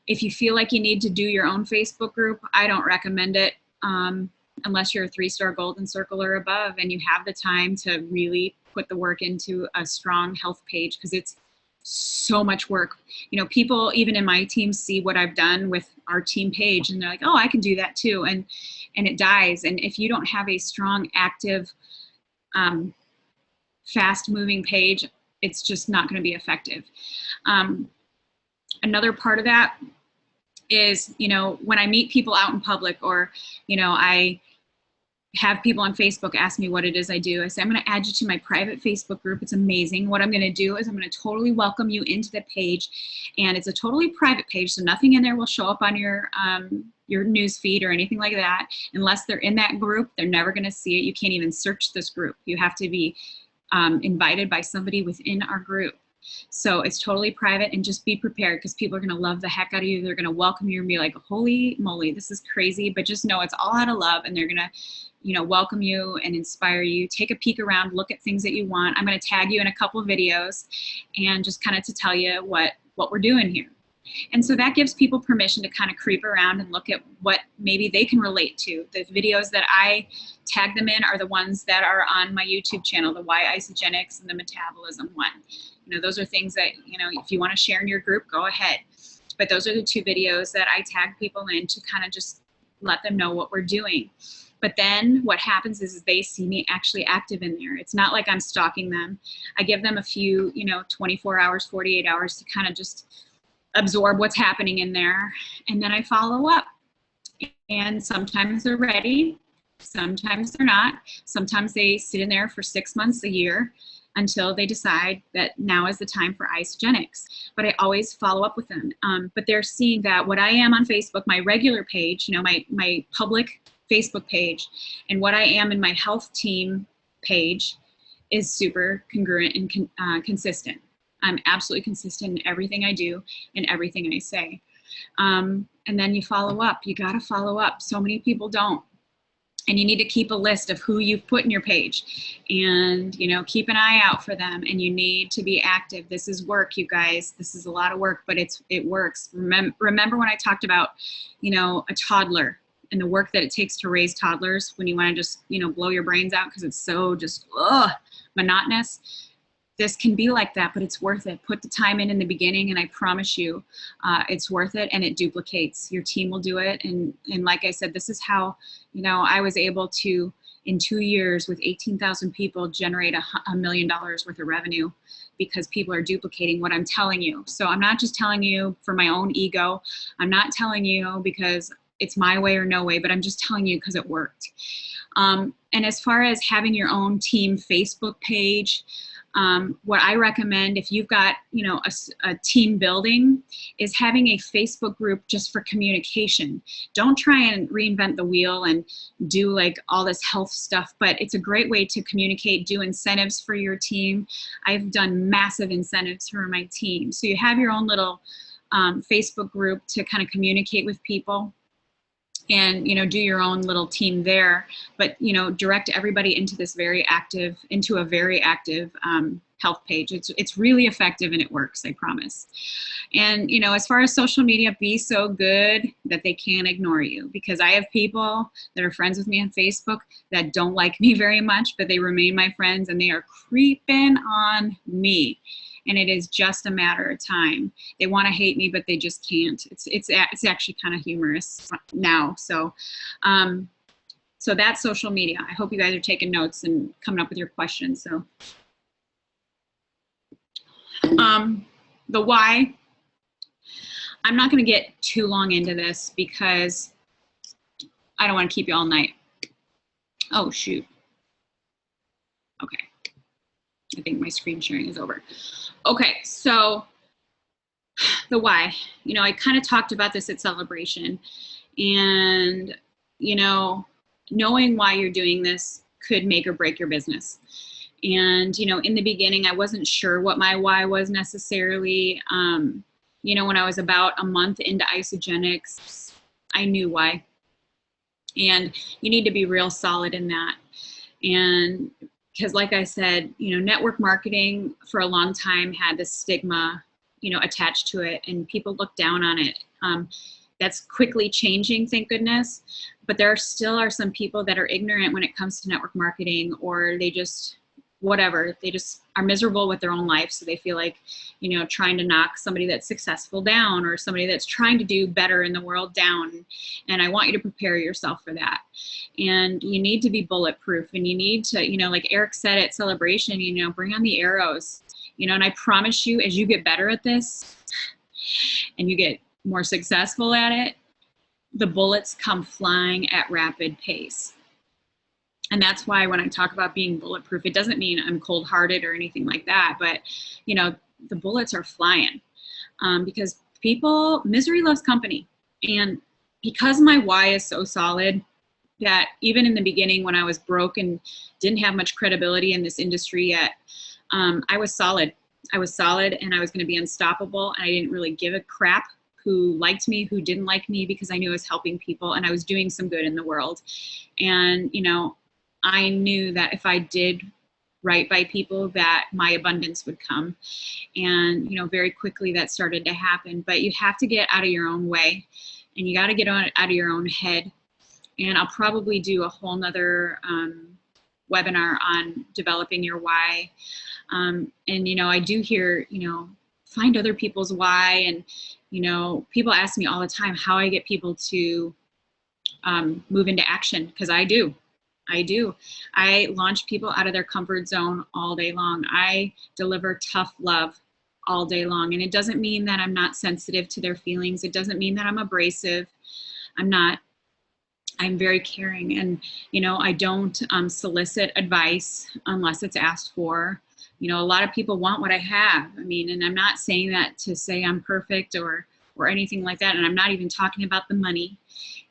If you feel like you need to do your own Facebook group, I don't recommend it, unless you're a 3-star golden circle or above and you have the time to really put the work into a strong health page, because it's so much work. You know, people even in my team see what I've done with our team page and they're like, oh, I can do that too. And it dies. And if you don't have a strong, active, fast moving page, it's just not going to be effective. Another part of that is, you know, when I meet people out in public, or, you know, I have people on Facebook ask me what it is I do. I say, I'm going to add you to my private Facebook group. It's amazing. What I'm going to do is I'm going to totally welcome you into the page, and it's a totally private page, so nothing in there will show up on your news feed or anything like that. Unless they're in that group, they're never going to see it. You can't even search this group. You have to be invited by somebody within our group. So it's totally private, and just be prepared, because people are going to love the heck out of you. They're going to welcome you and be like, holy moly, this is crazy. But just know it's all out of love, and they're going to, you know, welcome you and inspire you. Take a peek around, look at things that you want. I'm going to tag you in a couple of videos, and just kind of to tell you what we're doing here. And so that gives people permission to kind of creep around and look at what maybe they can relate to. The videos that I tag them in are the ones that are on my YouTube channel, the Why Isogenics and the Metabolism one. You know, those are things that, you know, if you want to share in your group, go ahead. But those are the 2 videos that I tag people in to kind of just let them know what we're doing. But then what happens is they see me actually active in there. It's not like I'm stalking them. I give them a few, you know, 24 hours, 48 hours to kind of just absorb what's happening in there. And then I follow up. And sometimes they're ready. Sometimes they're not. Sometimes they sit in there for 6 months, a year, until they decide that now is the time for Isogenics. But I always follow up with them. But they're seeing that what I am on Facebook, my regular page, you know, my public Facebook page, and what I am in my health team page is super congruent and consistent. I'm absolutely consistent in everything I do and everything I say. And then you follow up. You got to follow up. So many people don't. And you need to keep a list of who you've put in your page, and, you know, keep an eye out for them. And you need to be active. This is work, you guys. This is a lot of work, but it works. Remember when I talked about, you know, a toddler and the work that it takes to raise toddlers, when you want to just, you know, blow your brains out because it's so just monotonous. This can be like that, but it's worth it. Put the time in the beginning, and I promise you it's worth it, and it duplicates. Your team will do it. And like I said, this is how, you know, I was able to, in 2 years with 18,000 people, generate $1 million worth of revenue, because people are duplicating what I'm telling you. So I'm not just telling you for my own ego. I'm not telling you because it's my way or no way, but I'm just telling you because it worked. And as far as having your own team Facebook page, what I recommend, if you've got, you know, a team building, is having a Facebook group just for communication. Don't try and reinvent the wheel and do like all this health stuff, but it's a great way to communicate, do incentives for your team. I've done massive incentives for my team. So you have your own little Facebook group to kind of communicate with people, and, you know, do your own little team there, but, you know, direct everybody into a very active health page. It's really effective, and it works, I promise. And, you know, as far as social media, be so good that they can't ignore you, because I have people that are friends with me on Facebook that don't like me very much, but they remain my friends, and they are creeping on me. And it is just a matter of time. They want to hate me, but they just can't. It's actually kind of humorous now. So, so that's social media. I hope you guys are taking notes and coming up with your questions. So, the why. I'm not going to get too long into this because I don't want to keep you all night. Oh shoot. Okay. I think my screen sharing is over. Okay, so the why. You know, I kind of talked about this at Celebration, and, you know, knowing why you're doing this could make or break your business. And, you know, in the beginning, I wasn't sure what my why was necessarily. You know, when I was about a month into Isogenics, I knew why. And you need to be real solid in that. And because like I said, you know, network marketing for a long time had this stigma, you know, attached to it, and people look down on it. That's quickly changing, thank goodness. But there still are some people that are ignorant when it comes to network marketing, or they just, whatever, they just are miserable with their own life. So they feel like, you know, trying to knock somebody that's successful down, or somebody that's trying to do better in the world down. And I want you to prepare yourself for that. And you need to be bulletproof, and you need to, you know, like Eric said at Celebration, you know, bring on the arrows, you know, and I promise you, as you get better at this and you get more successful at it, the bullets come flying at rapid pace. And that's why when I talk about being bulletproof, it doesn't mean I'm cold-hearted or anything like that, but, you know, the bullets are flying, because misery loves company. And because my why is so solid, that even in the beginning when I was broke and didn't have much credibility in this industry yet, I was solid. I was solid, and I was going to be unstoppable, and I didn't really give a crap who liked me, who didn't like me, because I knew I was helping people and I was doing some good in the world. And, you know, I knew that if I did right by people, that my abundance would come. And, you know, very quickly that started to happen. But you have to get out of your own way, and you got to get out of your own head. And I'll probably do a whole nother webinar on developing your why. And, you know, I do hear, you know, find other people's why. And, you know, people ask me all the time how I get people to move into action, because I do. I launch people out of their comfort zone all day long. I deliver tough love all day long. And it doesn't mean that I'm not sensitive to their feelings. It doesn't mean that I'm abrasive. I'm not. I'm very caring. And, you know, I don't solicit advice unless it's asked for. You know, a lot of people want what I have. I mean, and I'm not saying that to say I'm perfect or anything like that. And I'm not even talking about the money.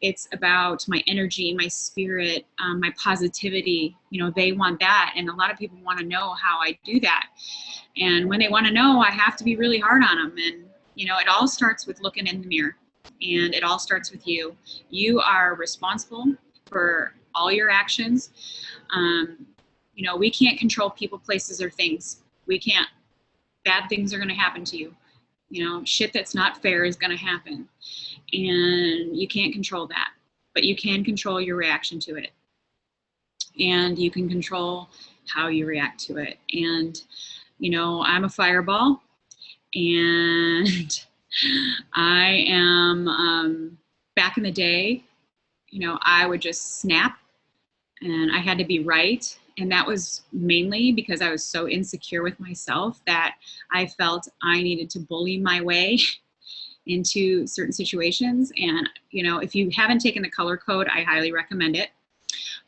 It's about my energy, my spirit, my positivity. You know, they want that. And a lot of people want to know how I do that. And when they want to know, I have to be really hard on them. And, you know, it all starts with looking in the mirror, and it all starts with you. You are responsible for all your actions. You know, we can't control people, places, or things. We can't. Bad things are going to happen to you. You know, shit that's not fair is going to happen. And you can't control that. But you can control your reaction to it. And you can control how you react to it. And, you know, I'm a fireball. And I am, back in the day, you know, I would just snap, and I had to be right. And that was mainly because I was so insecure with myself that I felt I needed to bully my way into certain situations. And, you know, if you haven't taken the color code, I highly recommend it,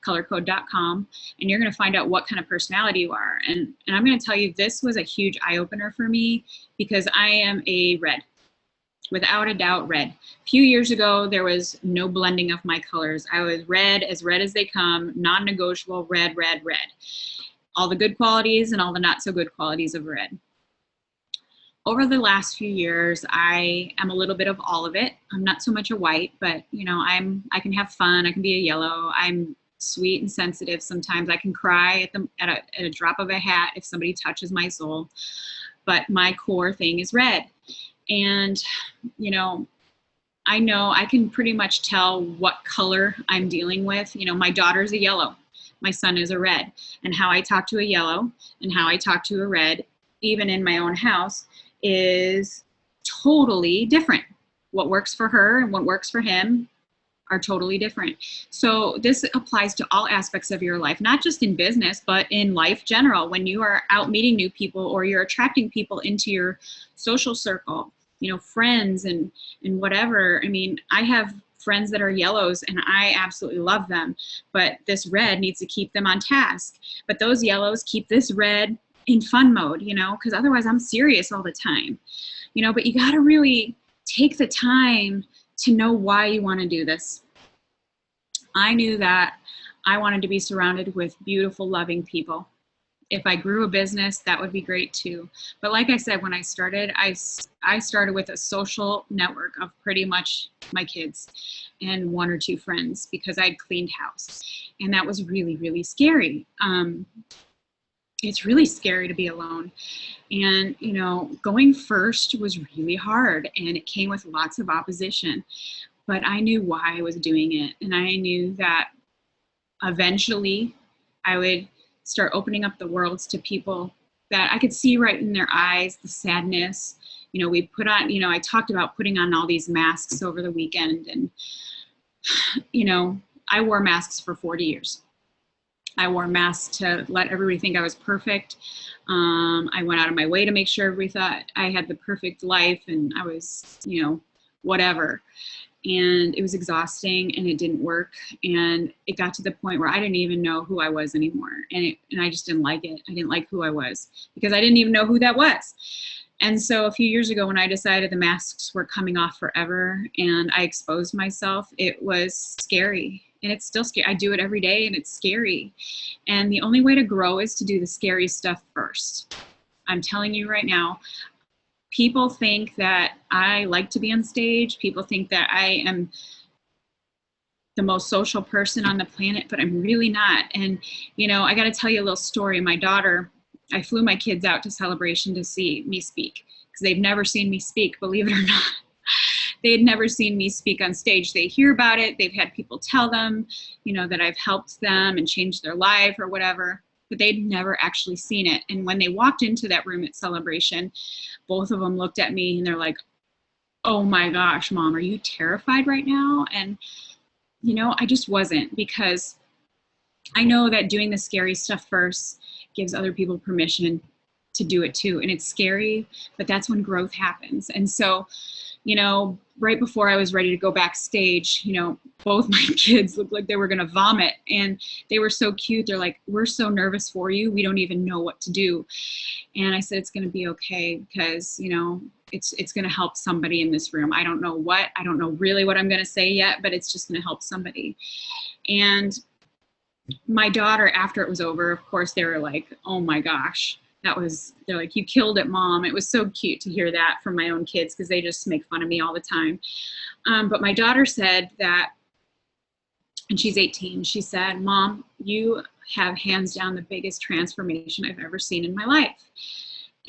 colorcode.com, and you're going to find out what kind of personality you are. And I'm going to tell you, this was a huge eye opener for me, because I am a red. Without a doubt, red. A few years ago, there was no blending of my colors. I was red as they come, non-negotiable, red, red, red. All the good qualities and all the not so good qualities of red. Over the last few years, I am a little bit of all of it. I'm not so much a white, but, you know, I can have fun. I can be a yellow. I'm sweet and sensitive. Sometimes I can cry at a drop of a hat if somebody touches my soul. But my core thing is red. And, you know I can pretty much tell what color I'm dealing with. You know, my daughter's a yellow. My son is a red. And how I talk to a yellow and how I talk to a red, even in my own house, is totally different. What works for her and what works for him are totally different. So this applies to all aspects of your life, not just in business, but in life general. When you are out meeting new people, or you're attracting people into your social circle, you know, friends and whatever. I mean, I have friends that are yellows and I absolutely love them, but this red needs to keep them on task. But those yellows keep this red in fun mode, you know, because otherwise I'm serious all the time, you know. But you got to really take the time to know why you want to do this. I knew that I wanted to be surrounded with beautiful, loving people. If I grew a business, that would be great too. But like I said, when I started, I started with a social network of pretty much my kids and one or two friends because I'd cleaned house. And that was really, really scary. It's really scary to be alone. And, you know, going first was really hard and it came with lots of opposition. But I knew why I was doing it. And I knew that eventually I would start opening up the worlds to people that I could see right in their eyes, the sadness. You know, we put on, you know, I talked about putting on all these masks over the weekend. And, you know, I wore masks for 40 years. I wore masks to let everybody think I was perfect. I went out of my way to make sure everybody thought I had the perfect life and I was, you know, whatever. And it was exhausting and it didn't work. And it got to the point where I didn't even know who I was anymore. And I just didn't like it. I didn't like who I was because I didn't even know who that was. And so a few years ago when I decided the masks were coming off forever and I exposed myself, it was scary. And it's still scary. I do it every day and it's scary. And the only way to grow is to do the scary stuff first. I'm telling you right now, people think that I like to be on stage. People think that I am the most social person on the planet, but I'm really not. And, you know, I got to tell you a little story. My daughter, I flew my kids out to Celebration to see me speak because they've never seen me speak, believe it or not. They had never seen me speak on stage. They hear about it. They've had people tell them, you know, that I've helped them and changed their life or whatever, but they'd never actually seen it. And when they walked into that room at Celebration, both of them looked at me and they're like, oh my gosh, Mom, are you terrified right now? And, you know, I just wasn't, because I know that doing the scary stuff first gives other people permission to do it too. And it's scary, but that's when growth happens. And so, you know, right before I was ready to go backstage, you know, both my kids looked like they were going to vomit and they were so cute. They're like, we're so nervous for you. We don't even know what to do. And I said, it's going to be okay because, you know, it's going to help somebody in this room. I don't know what, I don't know really what I'm going to say yet, but it's just going to help somebody. And my daughter, after it was over, of course, they were like, oh my gosh. They're like, you killed it, Mom. It was so cute to hear that from my own kids because they just make fun of me all the time. But my daughter said that, and she's 18, she said, Mom, you have hands down the biggest transformation I've ever seen in my life.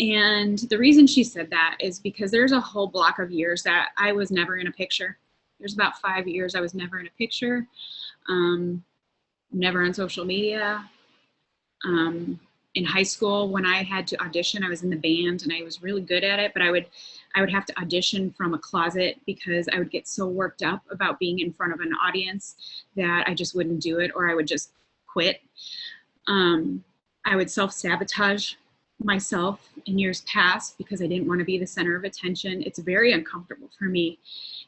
And the reason she said that is because there's a whole block of years that I was never in a picture. There's about 5 years I was never in a picture, never on social media. In high school, when I had to audition, I was in the band and I was really good at it, but I would have to audition from a closet because I would get so worked up about being in front of an audience that I just wouldn't do it, or I would just quit. I would self-sabotage myself in years past because I didn't want to be the center of attention. It's very uncomfortable for me.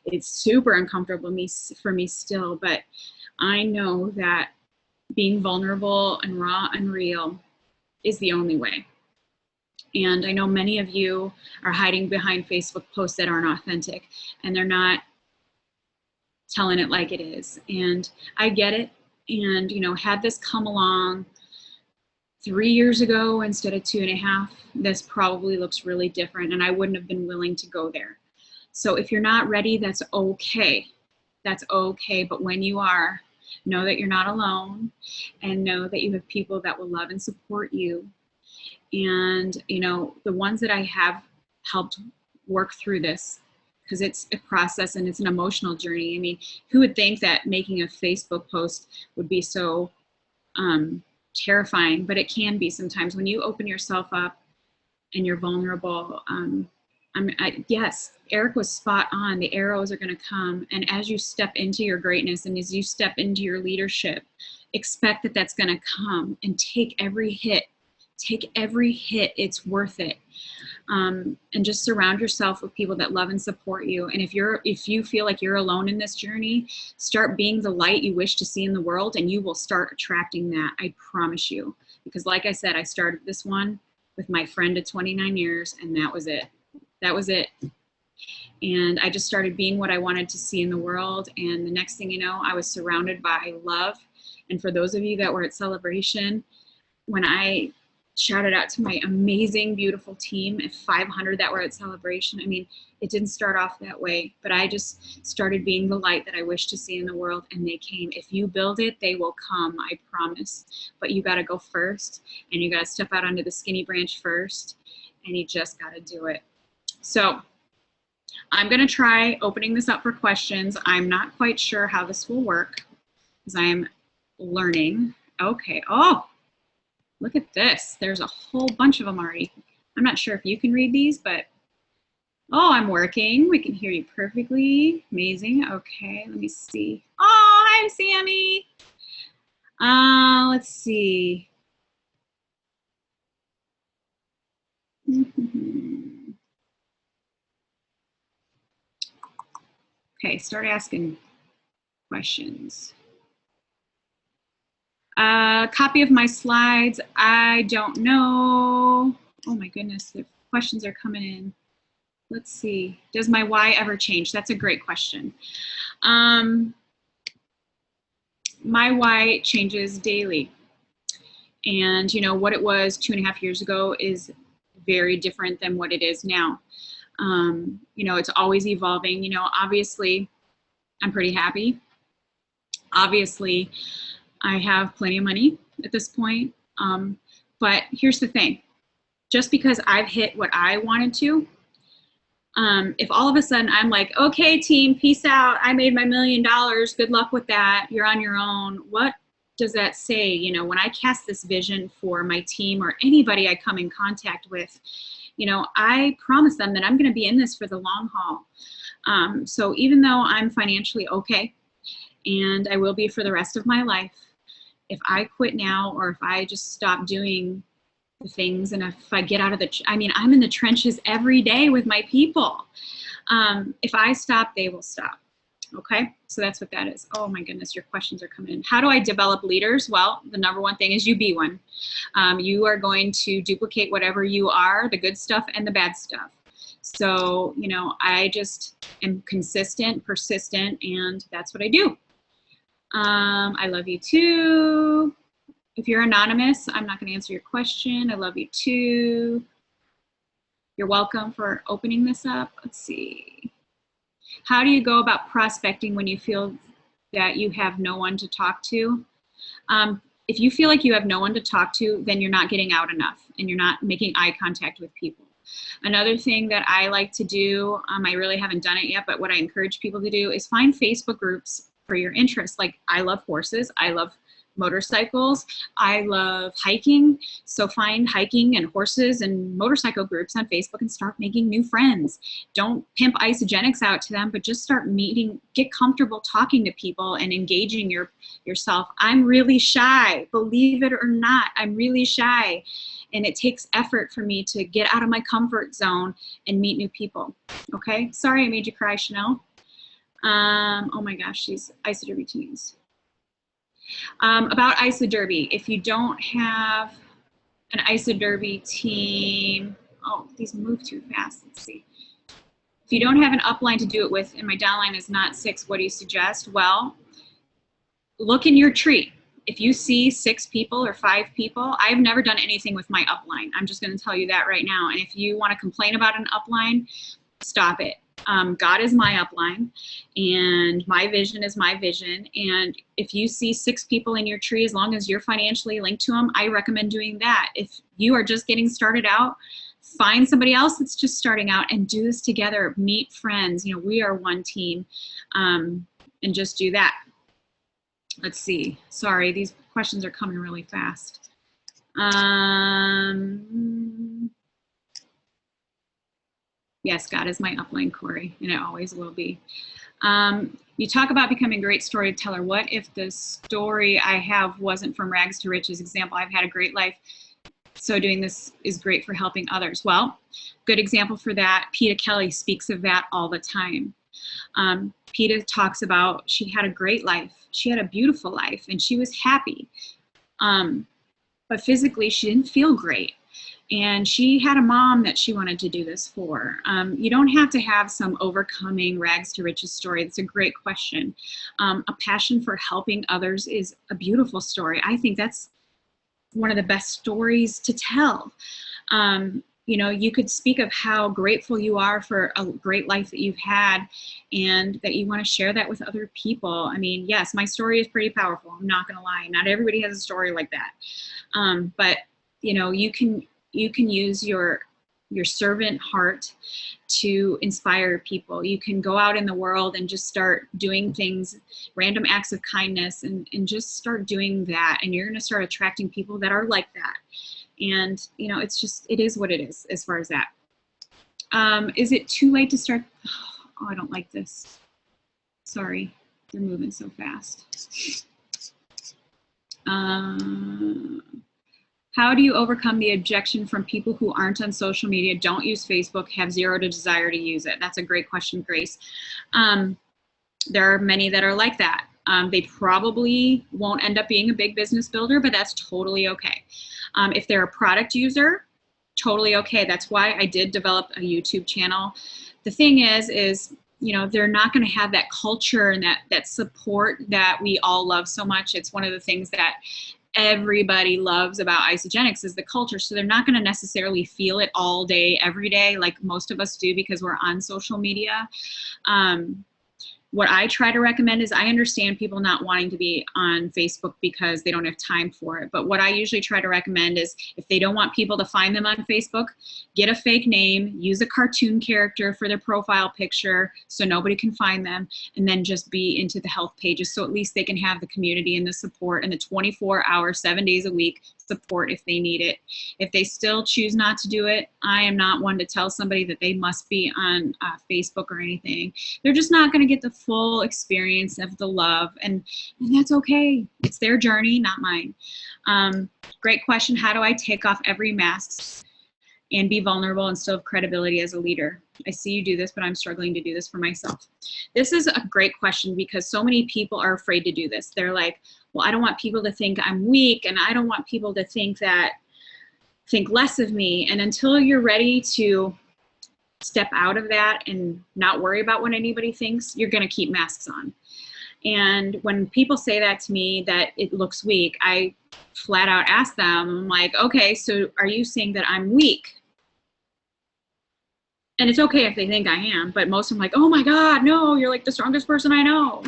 It's super uncomfortable for me still, but I know that being vulnerable and raw and real is the only way. And I know many of you are hiding behind Facebook posts that aren't authentic and they're not telling it like it is. And I get it. And, you know, had this come along 3 years ago instead of 2.5, this probably looks really different and I wouldn't have been willing to go there. So if you're not ready, that's okay. That's okay. But when you are, know that you're not alone and know that you have people that will love and support you. And, you know, the ones that I have helped work through this, because it's a process and it's an emotional journey. I mean, who would think that making a Facebook post would be so terrifying, but it can be sometimes when you open yourself up and you're vulnerable. Yes, Eric was spot on. The arrows are going to come. And as you step into your greatness and as you step into your leadership, expect that that's going to come, and take every hit. Take every hit. It's worth it. And just surround yourself with people that love and support you. And if you feel like you're alone in this journey, start being the light you wish to see in the world, and you will start attracting that. I promise you. Because like I said, I started this one with my friend of 29 years, and that was it. That was it. And I just started being what I wanted to see in the world. And the next thing you know, I was surrounded by love And for those of you that were at Celebration, when I shouted out to my amazing, beautiful team of 500 that were at Celebration, I mean, it didn't start off that way, but I just started being the light that I wish to see in the world, and they came. If you build it, they will come, I promise. But you got to go first, and you got to step out onto the skinny branch first, and you just got to do it. So I'm going to try opening this up for questions. I'm not quite sure how this will work because I'm learning. Okay. Oh, look at this. There's a whole bunch of them already. I'm not sure if you can read these, but oh, I'm working. We can hear you perfectly. Amazing. Okay, let me see. Oh, hi, Sammy. Let's see. Okay, start asking questions. Copy of my slides. I don't know. Oh my goodness, the questions are coming in. Let's see. Does my why ever change? That's a great question. My why changes daily. And you know, what it was 2.5 years ago is very different than what it is now. You know, it's always evolving. You know, obviously, I'm pretty happy. Obviously, I have plenty of money at this point. But here's the thing. Just because I've hit what I wanted to, if all of a sudden I'm like, okay, team, peace out. I made my $1 million. Good luck with that. You're on your own. What does that say? You know, when I cast this vision for my team or anybody I come in contact with, you know, I promise them that I'm going to be in this for the long haul. So even though I'm financially okay, and I will be for the rest of my life, if I quit now or if I just stop doing the things, and if I get out of the, I mean, I'm in the trenches every day with my people. If I stop, they will stop. Okay, so that's what that is. Oh my goodness, your questions are coming in. How do I develop leaders? Well, the number one thing is you be one. You are going to duplicate whatever you are, the good stuff and the bad stuff. So, you know, I just am consistent, persistent, and that's what I do. I love you too. If you're anonymous, I'm not going to answer your question. I love you too. You're welcome for opening this up. Let's see. How do you go about prospecting when you feel that you have no one to talk to? If you feel like you have no one to talk to, then you're not getting out enough and you're not making eye contact with people. Another thing that I like to do, I really haven't done it yet, but what I encourage people to do is find Facebook groups for your interests. Like, I love horses, I love motorcycles, I love hiking. So find hiking and horses and motorcycle groups on Facebook and start making new friends. Don't pimp Isogenics out to them, but just start meeting, get comfortable talking to people and engaging yourself. I'm really shy, believe it or not, I'm really shy. And it takes effort for me to get out of my comfort zone and meet new people. Okay, sorry I made you cry, Chanel. Oh my gosh, these Isoderby teams. About Isoderby, if you don't have an Isoderby team, oh, these move too fast, let's see. If you don't have an upline to do it with and my downline is not 6, what do you suggest? Well, look in your tree. If you see 6 people or 5 people, I've never done anything with my upline. I'm just going to tell you that right now. And if you want to complain about an upline, stop it. God is my upline and my vision is my vision. And if you see 6 people in your tree, as long as you're financially linked to them, I recommend doing that. If you are just getting started out, find somebody else that's just starting out and do this together. Meet friends. You know, we are one team, and just do that. Let's see. Sorry, these questions are coming really fast. Yes, God is my upline, Corey, and it always will be. You talk about becoming a great storyteller. What if the story I have wasn't from rags to riches? Example, I've had a great life, so doing this is great for helping others. Well, good example for that, Peta Kelly speaks of that all the time. Peta talks about she had a great life. She had a beautiful life, and she was happy. But physically, she didn't feel great. And she had a mom that she wanted to do this for. You don't have to have some overcoming rags to riches story. That's a great question. A passion for helping others is a beautiful story. I think that's one of the best stories to tell. You know, you could speak of how grateful you are for a great life that you've had and that you want to share that with other people. I mean, yes, my story is pretty powerful. I'm not going to lie. Not everybody has a story like that. But, you know, you can use your servant heart to inspire people. You can go out in the world and just start doing things, random acts of kindness, and just start doing that. And you're going to start attracting people that are like that. And, you know, it's just, it is what it is as far as that. Is it too late to start? Oh, I don't like this. Sorry, they're moving so fast. How do you overcome the objection from people who aren't on social media, don't use Facebook, have zero desire to use it? That's a great question, Grace. There are many that are like that. They probably won't end up being a big business builder, but that's totally okay. If they're a product user, totally okay. That's why I did develop a YouTube channel. The thing is, you know, they're not going to have that culture and that support that we all love so much. It's one of the things that everybody loves about Isogenics is the culture. So they're not going to necessarily feel it all day, every day, like most of us do because we're on social media. What I try to recommend is, I understand people not wanting to be on Facebook because they don't have time for it. But what I usually try to recommend is, if they don't want people to find them on Facebook, get a fake name, use a cartoon character for their profile picture so nobody can find them, and then just be into the health pages. So at least they can have the community and the support and the 24-hour, 7 days a week support if they need it. If they still choose not to do it, I am not one to tell somebody that they must be on Facebook or anything. They're just not going to get the full experience of the love, and that's okay. It's their journey, not mine. Great question. How do I take off every mask and be vulnerable and still have credibility as a leader? I see you do this, but I'm struggling to do this for myself. This is a great question because so many people are afraid to do this. They're like, well, I don't want people to think I'm weak, and I don't want people to think less of me. And until you're ready to step out of that and not worry about what anybody thinks, you're going to keep masks on. And when people say that to me, that it looks weak, I flat out ask them, I'm like, okay, so are you saying that I'm weak? And it's okay if they think I am, but most of them are like, oh my God, no, you're like the strongest person I know.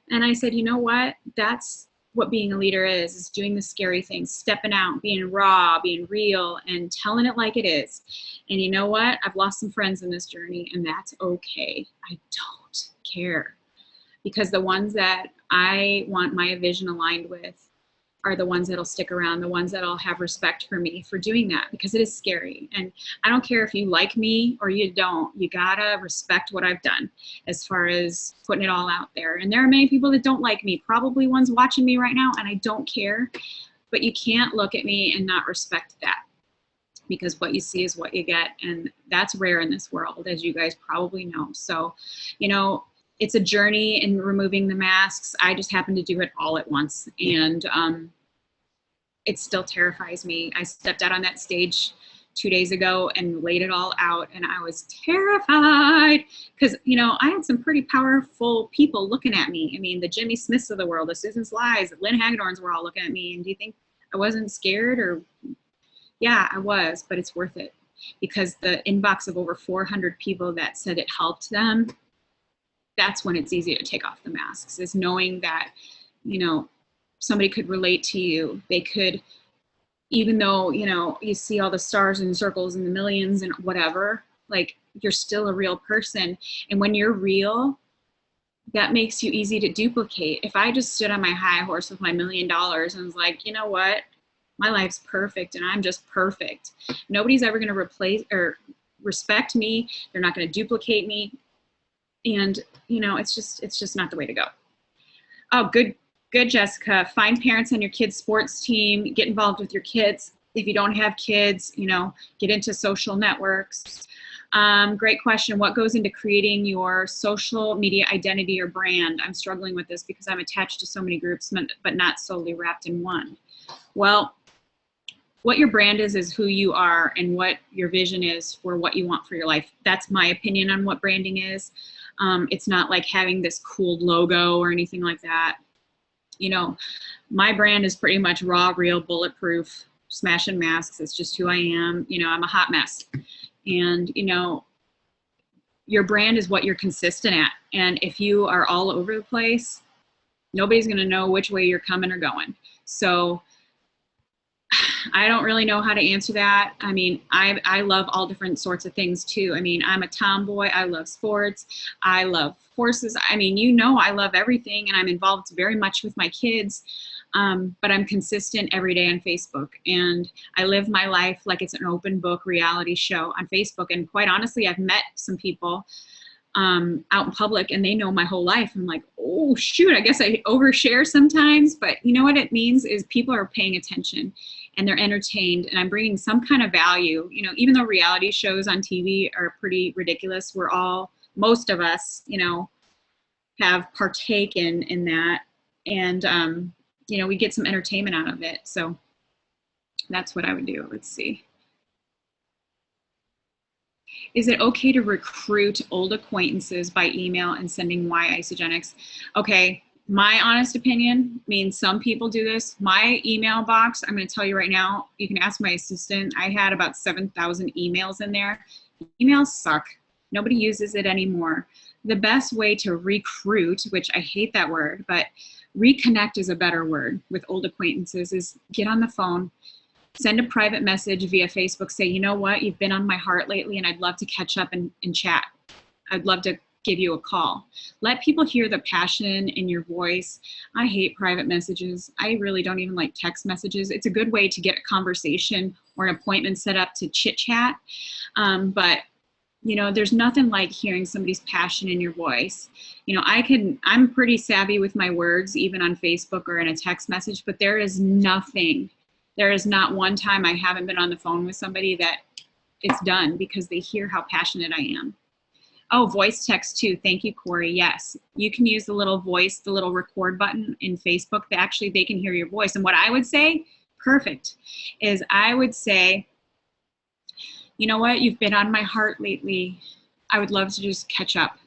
And I said, you know what? That's what being a leader is doing the scary things, stepping out, being raw, being real, and telling it like it is. And you know what? I've lost some friends in this journey, and that's okay. I don't care, because the ones that I want my vision aligned with are the ones that'll stick around, the ones that'll have respect for me for doing that, because it is scary. And I don't care if you like me or you don't, you gotta respect what I've done as far as putting it all out there. And there are many people that don't like me, probably ones watching me right now, and I don't care, but you can't look at me and not respect that, because what you see is what you get. And that's rare in this world, as you guys probably know. So, you know, it's a journey in removing the masks. I just happened to do it all at once. And it still terrifies me. I stepped out on that stage 2 days ago and laid it all out, and I was terrified because, you know, I had some pretty powerful people looking at me. I mean, the Jimmy Smiths of the world, the Susan Slides, the Lynn Hagedorns were all looking at me. And do you think I wasn't scared? Or yeah, I was, but it's worth it, because the inbox of over 400 people that said it helped them, that's when it's easy to take off the masks, is knowing that, you know, somebody could relate to you. They could, even though, you know, you see all the stars and circles and the millions and whatever, like, you're still a real person. And when you're real, that makes you easy to duplicate. If I just stood on my high horse with my $1 million and was like, you know what, my life's perfect and I'm just perfect, nobody's ever going to replace or respect me. They're not going to duplicate me. And, you know, it's just not the way to go. Oh, good, Jessica. Find parents on your kids' sports team. Get involved with your kids. If you don't have kids, you know, get into social networks. Great question. What goes into creating your social media identity or brand? I'm struggling with this because I'm attached to so many groups, but not solely wrapped in one. Well, what your brand is who you are and what your vision is for what you want for your life. That's my opinion on what branding is. It's not like having this cool logo or anything like that. You know, my brand is pretty much raw, real, bulletproof, smashing masks. It's just who I am. You know, I'm a hot mess. And, you know, your brand is what you're consistent at. And if you are all over the place, nobody's going to know which way you're coming or going. So I don't really know how to answer that. I mean, I love all different sorts of things too. I mean, I'm a tomboy. I love sports. I love horses. I mean, you know, I love everything, and I'm involved very much with my kids. But I'm consistent every day on Facebook, and I live my life like it's an open book reality show on Facebook. And quite honestly, I've met some people out in public, and they know my whole life. I'm like, oh shoot, I guess I overshare sometimes, but you know what it means is people are paying attention and they're entertained, and I'm bringing some kind of value. You know, even though reality shows on TV are pretty ridiculous, most of us, you know, have partaken in that, and you know, we get some entertainment out of it. So that's what I would do. Let's see. Is it okay to recruit old acquaintances by email and sending why Isogenics? Okay, my honest opinion means some people do this. My email box, I'm going to tell you right now, you can ask my assistant. I had about 7,000 emails in there. Emails suck. Nobody uses it anymore. The best way to recruit, which I hate that word, but reconnect is a better word with old acquaintances, is get on the phone. Send a private message via Facebook. Say, you know what, you've been on my heart lately and I'd love to catch up and chat. I'd love to give you a call. Let people hear the passion in your voice. I hate private messages. I really don't even like text messages. It's a good way to get a conversation or an appointment set up to chit chat. But you know, there's nothing like hearing somebody's passion in your voice. You know, I'm pretty savvy with my words, even on Facebook or in a text message, but there is not one time I haven't been on the phone with somebody that it's done because they hear how passionate I am. Oh, voice text too. Thank you, Corey. Yes, you can use the little voice, the little record button in Facebook. Actually, they can hear your voice. And what I would say, perfect, is I would say, you know what, you've been on my heart lately. I would love to just catch up.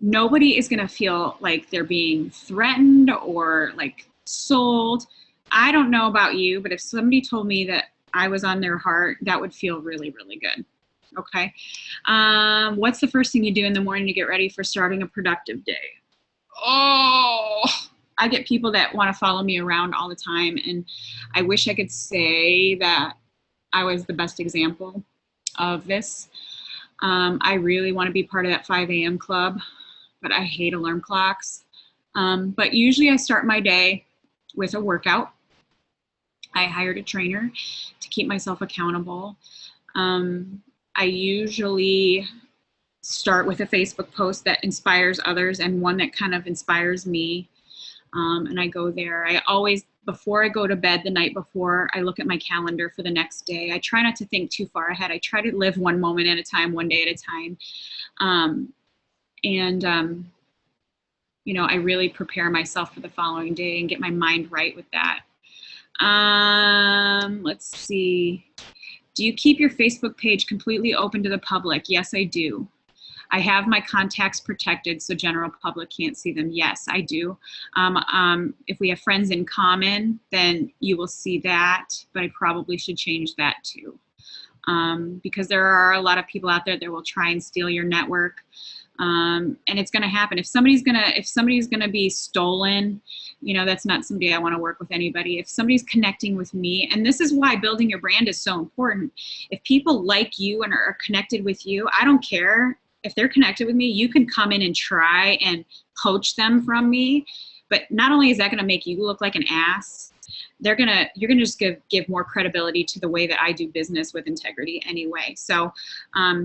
Nobody is going to feel like they're being threatened or like sold. I don't know about you, but if somebody told me that I was on their heart, that would feel really, really good. Okay. What's the first thing you do in the morning to get ready for starting a productive day? Oh, I get people that want to follow me around all the time, and I wish I could say that I was the best example of this. I really want to be part of that 5 a.m. club, but I hate alarm clocks. But usually I start my day with a workout. I hired a trainer to keep myself accountable. I usually start with a Facebook post that inspires others and one that kind of inspires me. And I go there. I always, before I go to bed the night before, I look at my calendar for the next day. I try not to think too far ahead. I try to live one moment at a time, one day at a time. You know, I really prepare myself for the following day and get my mind right with that. Let's see. Do you keep your Facebook page completely open to the public? Yes, I do. I have my contacts protected so general public can't see them. Yes, I do. If we have friends in common, then you will see that, but I probably should change that too. Because there are a lot of people out there that will try and steal your network. And it's going to happen. If somebody's going to be stolen, you know, that's not somebody I want to work with anybody. If somebody's connecting with me, and this is why building your brand is so important. If people like you and are connected with you, I don't care. If they're connected with me, you can come in and try and poach them from me. But not only is that going to make you look like an ass, you're gonna just give more credibility to the way that I do business with integrity anyway. So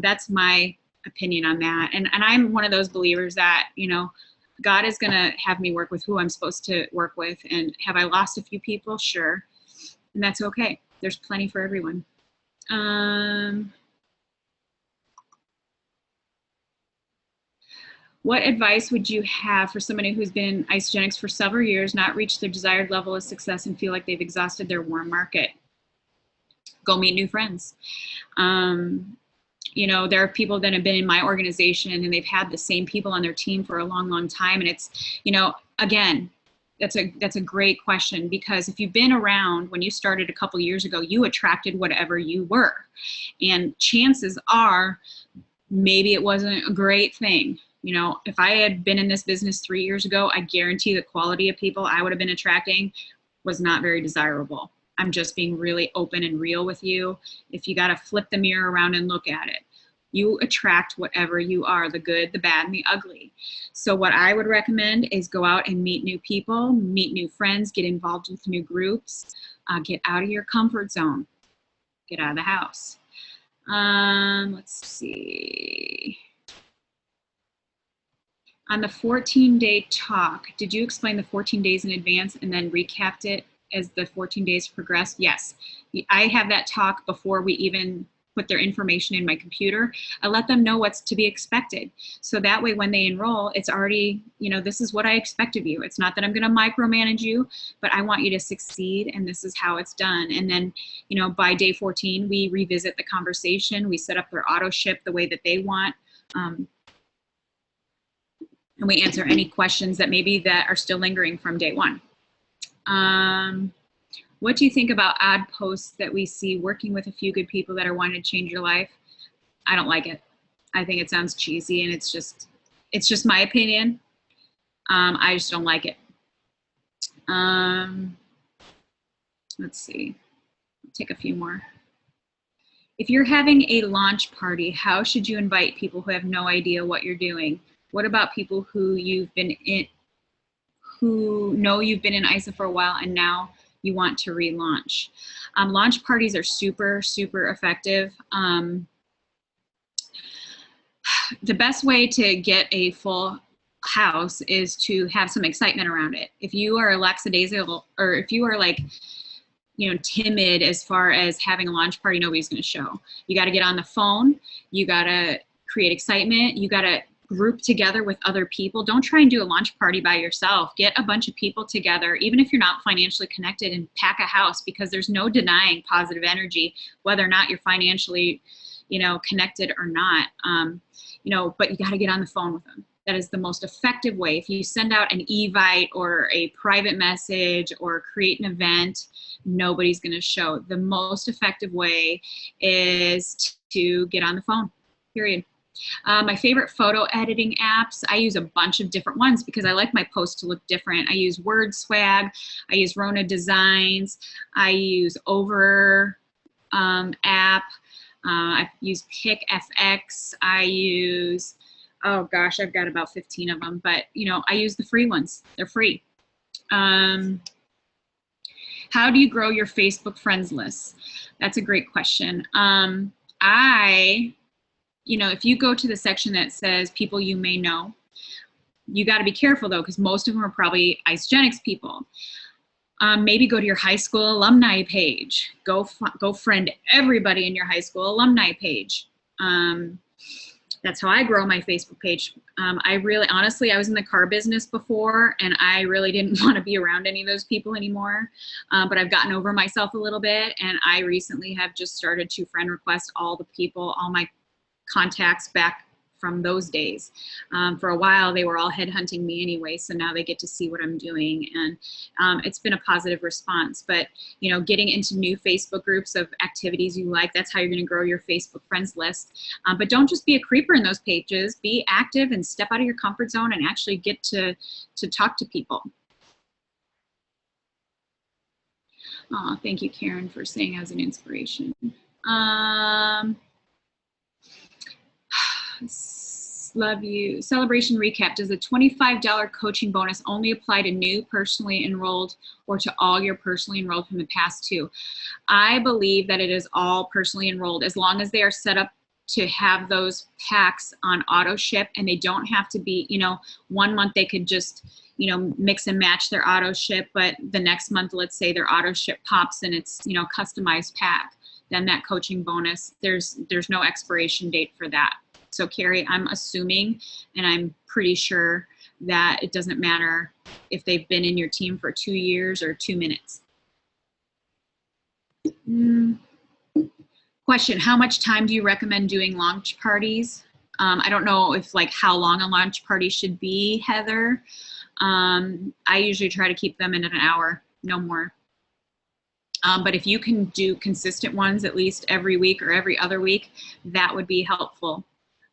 that's my opinion on that. And I'm one of those believers that, you know, God is going to have me work with who I'm supposed to work with. And have I lost a few people? Sure. And that's okay. There's plenty for everyone. What advice would you have for somebody who's been in Isogenics for several years, not reached their desired level of success, and feel like they've exhausted their warm market? Go meet new friends. You know, there are people that have been in my organization and they've had the same people on their team for a long, long time. And it's, you know, again, that's a great question, because if you've been around when you started a couple years ago, you attracted whatever you were. And chances are maybe it wasn't a great thing. You know, if I had been in this business 3 years ago, I guarantee the quality of people I would have been attracting was not very desirable. I'm just being really open and real with you. If you got to flip the mirror around and look at it, you attract whatever you are, the good, the bad, and the ugly. So what I would recommend is go out and meet new people, meet new friends, get involved with new groups, get out of your comfort zone, get out of the house. Let's see. On the 14-day talk, did you explain the 14 days in advance and then recapped it as the 14 days progressed? Yes. I have that talk before we even put their information in my computer. I let them know what's to be expected. So that way when they enroll, it's already, you know, this is what I expect of you. It's not that I'm going to micromanage you, but I want you to succeed, and this is how it's done. And then, you know, by day 14, we revisit the conversation. We set up their auto ship the way that they want. And we answer any questions that maybe that are still lingering from day one. What do you think about odd posts that we see working with a few good people that are wanting to change your life? I don't like it. I think it sounds cheesy, and it's just my opinion. I just don't like it. Let's see, I'll take a few more. If you're having a launch party, how should you invite people who have no idea what you're doing? What about people who who know you've been in ISA for a while and now you want to relaunch? Launch parties are super, super effective. The best way to get a full house is to have some excitement around it. If you are lackadaisical, or if you are like, you know, timid as far as having a launch party, nobody's going to show. You got to get on the phone. You got to create excitement. You got to group together with other people. Don't try and do a launch party by yourself. Get a bunch of people together, even if you're not financially connected, and pack a house, because there's no denying positive energy, whether or not you're financially, you know, connected or not. You know, but you got to get on the phone with them. That is the most effective way. If you send out an evite or a private message or create an event, nobody's going to show. The most effective way is to get on the phone, period. My favorite photo editing apps, I use a bunch of different ones because I like my posts to look different. I use Word Swag, I use Rona Designs, I use Over app, I use PicFX, I use, oh gosh, I've got about 15 of them, but you know, I use the free ones, they're free. How do you grow your Facebook friends list? That's a great question. You know, if you go to the section that says people you may know, you got to be careful though, because most of them are probably Isogenics people. Maybe go to your high school alumni page. Go friend everybody in your high school alumni page. That's how I grow my Facebook page. I really, honestly, I was in the car business before, and I really didn't want to be around any of those people anymore. But I've gotten over myself a little bit, and I recently have just started to friend request all the people, all my contacts back from those days. For a while, they were all headhunting me anyway, so now they get to see what I'm doing, and it's been a positive response. But you know, getting into new Facebook groups of activities you like, that's how you're going to grow your Facebook friends list. But don't just be a creeper in those pages. Be active and step out of your comfort zone and actually get to talk to people. Oh, thank you, Karen, for saying as an inspiration. Love you. Celebration recap. Does the $25 coaching bonus only apply to new personally enrolled or to all your personally enrolled from the past two? I believe that it is all personally enrolled, as long as they are set up to have those packs on auto ship, and they don't have to be, you know, 1 month they could just, you know, mix and match their auto ship, but the next month, let's say their auto ship pops and it's, you know, customized pack, then that coaching bonus, there's no expiration date for that. So Carrie, I'm assuming, and I'm pretty sure that it doesn't matter if they've been in your team for 2 years or 2 minutes. Question, how much time do you recommend doing launch parties? I don't know if like how long a launch party should be, Heather. I usually try to keep them in an hour, no more. But if you can do consistent ones at least every week or every other week, that would be helpful.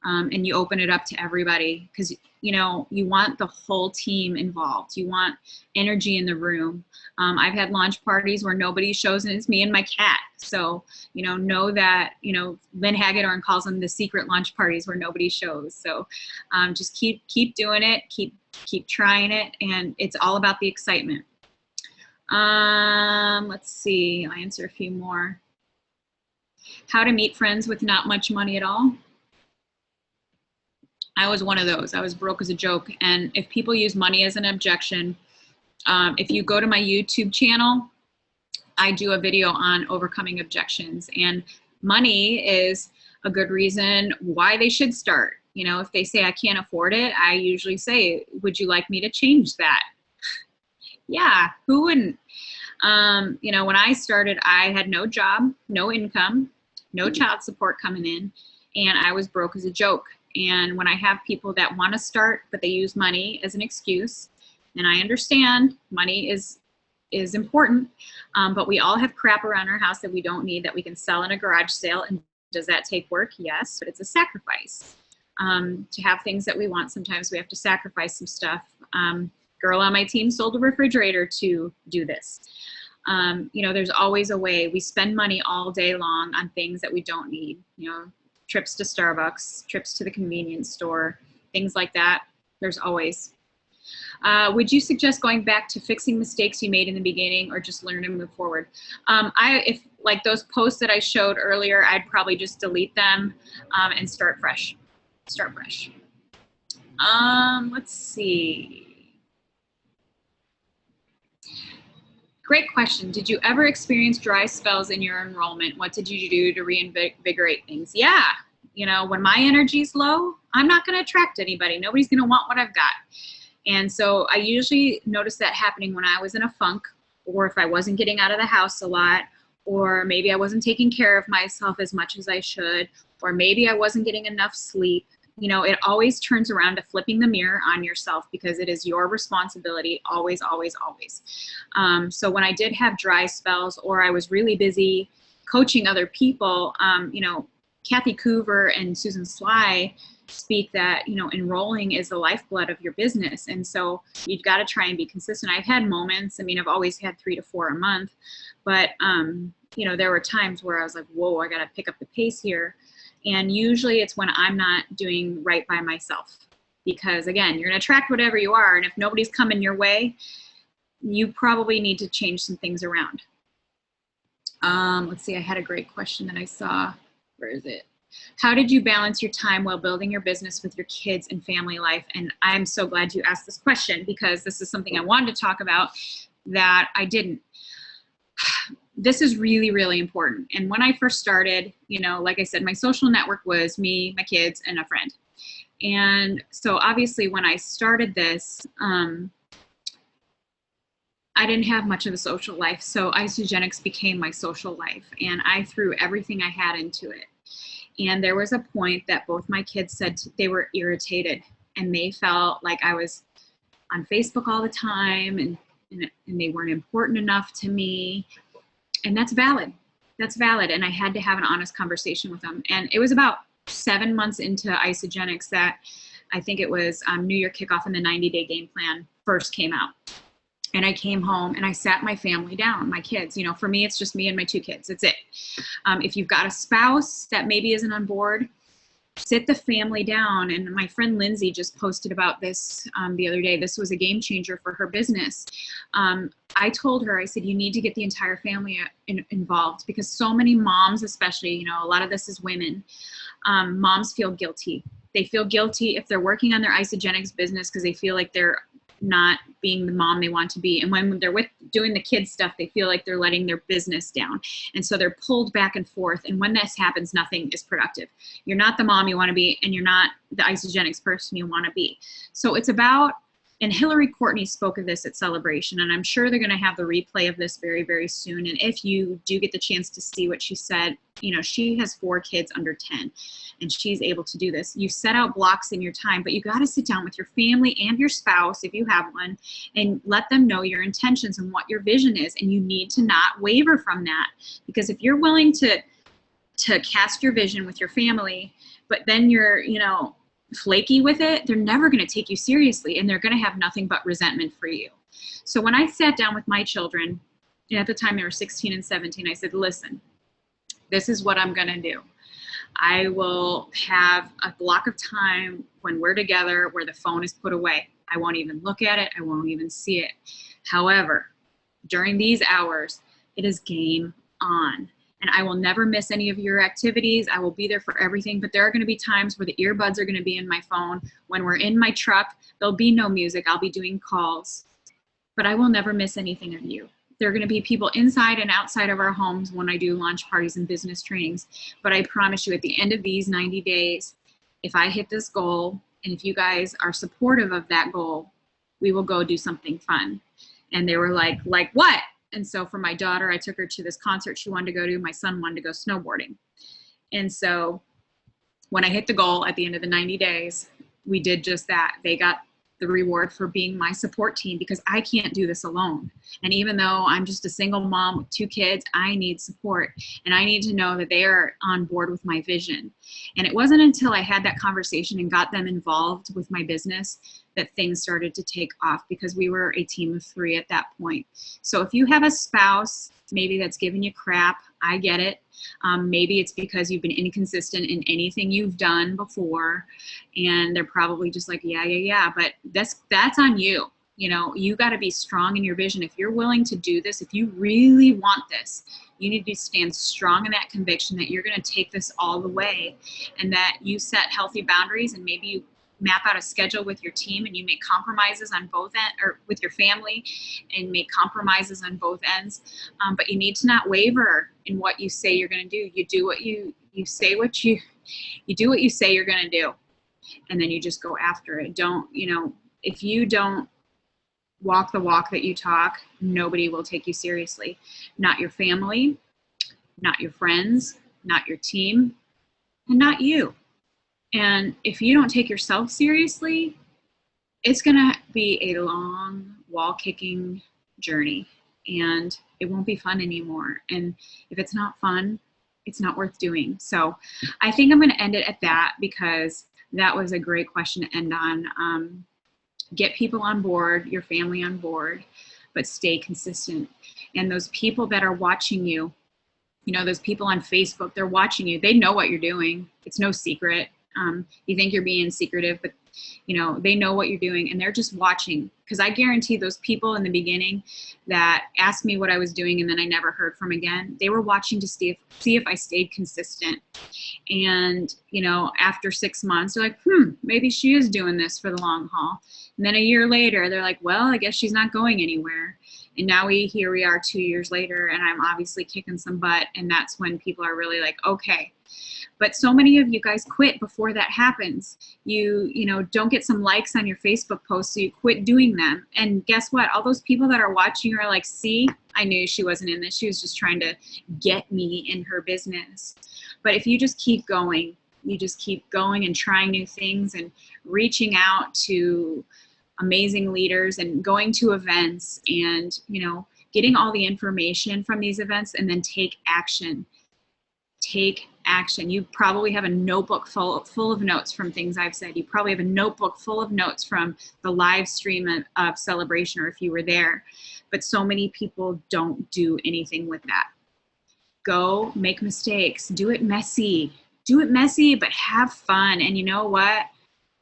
And you open it up to everybody because, you know, you want the whole team involved. You want energy in the room. I've had launch parties where nobody shows and it's me and my cat. So, know that, Lynn Hagedorn calls them the secret launch parties where nobody shows. So just keep doing it, keep trying it. And it's all about the excitement. Let's see, I'll answer a few more. How to meet friends with not much money at all. I was one of those. I was broke as a joke. And if people use money as an objection, if you go to my YouTube channel, I do a video on overcoming objections. And money is a good reason why they should start. If they say I can't afford it, I usually say, would you like me to change that? Yeah, who wouldn't? When I started, I had no job, no income, no child support coming in, and I was broke as a joke. And when I have people that want to start, but they use money as an excuse, and I understand money is important, but we all have crap around our house that we don't need that we can sell in a garage sale. And does that take work? Yes, but it's a sacrifice. To have things that we want, sometimes we have to sacrifice some stuff. Girl on my team sold a refrigerator to do this. There's always a way. We spend money all day long on things that we don't need, trips to Starbucks, trips to the convenience store, things like that. There's always. Would you suggest going back to fixing mistakes you made in the beginning or just learn and move forward? If like those posts that I showed earlier, I'd probably just delete them and start fresh. Let's see. Great question. Did you ever experience dry spells in your enrollment? What did you do to reinvigorate things? Yeah. When my energy's low, I'm not going to attract anybody. Nobody's going to want what I've got. And so I usually noticed that happening when I was in a funk, or if I wasn't getting out of the house a lot, or maybe I wasn't taking care of myself as much as I should, or maybe I wasn't getting enough sleep. It always turns around to flipping the mirror on yourself because it is your responsibility, always, always, always. So when I did have dry spells or I was really busy coaching other people, Kathy Coover and Susan Sly speak that, enrolling is the lifeblood of your business. And so you've got to try and be consistent. I've had moments, I've always had 3 to 4 a month, but, there were times where I was like, whoa, I got to pick up the pace here. And usually it's when I'm not doing right by myself, because again, you're going to attract whatever you are. And if nobody's coming your way, you probably need to change some things around. Let's see. I had a great question that I saw. Where is it? How did you balance your time while building your business with your kids and family life? And I'm so glad you asked this question because this is something I wanted to talk about that I didn't. This is really, really important. And when I first started, like I said, my social network was me, my kids, and a friend. And so obviously when I started this, I didn't have much of a social life. So Isogenics became my social life and I threw everything I had into it. And there was a point that both my kids said they were irritated and they felt like I was on Facebook all the time and they weren't important enough to me. And that's valid. That's valid. And I had to have an honest conversation with them. And it was about 7 months into Isogenics that I think it was New Year kickoff and the 90-day game plan first came out. And I came home and I sat my family down, my kids. For me, it's just me and my 2 kids. That's it. If you've got a spouse that maybe isn't on board, sit the family down. And my friend Lindsay just posted about this the other day. This was a game changer for her business. I told her, I said, you need to get the entire family involved because so many moms, especially, a lot of this is women, moms feel guilty. They feel guilty if they're working on their Isogenics business because they feel like they're not being the mom they want to be. And when they're doing the kids stuff, they feel like they're letting their business down. And so they're pulled back and forth. And when this happens, nothing is productive. You're not the mom you want to be, and you're not the Isogenics person you want to be. So it's about And Hillary Courtney spoke of this at Celebration, and I'm sure they're going to have the replay of this very, very soon. And if you do get the chance to see what she said, you know, she has 4 kids under 10, and she's able to do this. You set out blocks in your time, but you got to sit down with your family and your spouse, if you have one, and let them know your intentions and what your vision is. And you need to not waver from that, because if you're willing to cast your vision with your family, but then you're, you know, flaky with it, they're never going to take you seriously, and they're going to have nothing but resentment for you. So when I sat down with my children, and at the time they were 16 and 17, I said, listen, this is what I'm going to do. I will have a block of time when we're together where the phone is put away. I won't even look at it. I won't even see it. However, during these hours, it is game on. And I will never miss any of your activities. I will be there for everything, but there are going to be times where the earbuds are going to be in my phone. When we're in my truck, there'll be no music. I'll be doing calls, but I will never miss anything of you. There are going to be people inside and outside of our homes when I do launch parties and business trainings. But I promise you, at the end of these 90 days, if I hit this goal, and if you guys are supportive of that goal, we will go do something fun. And they were like what? And so for my daughter, I took her to this concert she wanted to go to. My son wanted to go snowboarding. And so when I hit the goal at the end of the 90 days, we did just that. They got the reward for being my support team, because I can't do this alone. And even though I'm just a single mom with 2 kids, I need support, and I need to know that they are on board with my vision. And it wasn't until I had that conversation and got them involved with my business that things started to take off, because we were a team of 3 at that point. So if you have a spouse maybe that's giving you crap, I get it. Maybe it's because you've been inconsistent in anything you've done before, and they're probably just like, yeah, but that's on you. You know, you got to be strong in your vision. If you're willing to do this, if you really want this, you need to stand strong in that conviction that you're going to take this all the way, and that you set healthy boundaries, and maybe you map out a schedule with your team, and you make compromises on both ends, or with your family, and make compromises on both ends. But you need to not waver in what you say you're going to do. You do what you say what you do what you say you're going to do, and then you just go after it. Don't, you know, if you don't walk the walk that you talk, nobody will take you seriously. Not your family, not your friends, not your team, and not you. And if you don't take yourself seriously, it's going to be a long wall-kicking journey, and it won't be fun anymore. And if it's not fun, it's not worth doing. So I think I'm going to end it at that, because that was a great question to end on. Get people on board, your family on board, but stay consistent. And those people that are watching you, you know, those people on Facebook, they're watching you. They know what you're doing. It's no secret. You think you're being secretive, but you know, they know what you're doing, and they're just watching. Because I guarantee those people in the beginning that asked me what I was doing and then I never heard from again, they were watching to see if I stayed consistent. And, you know, after 6 months, they're like, maybe she is doing this for the long haul. And then a year later, they're like, well, I guess she's not going anywhere. And now here we are 2 years later, and I'm obviously kicking some butt. And that's when people are really like, okay. But so many of you guys quit before that happens. You know, don't get some likes on your Facebook posts, so you quit doing them. And guess what? All those people that are watching are like, see, I knew she wasn't in this. She was just trying to get me in her business. But if you just keep going, you just keep going and trying new things and reaching out to amazing leaders and going to events and, you know, getting all the information from these events, and then take action. Take action. You probably have a notebook full of notes from things I've said. You probably have a notebook full of notes from the live stream of Celebration, or if you were there. But so many people don't do anything with that. Go make mistakes. Do it messy. Do it messy, but have fun. And you know what?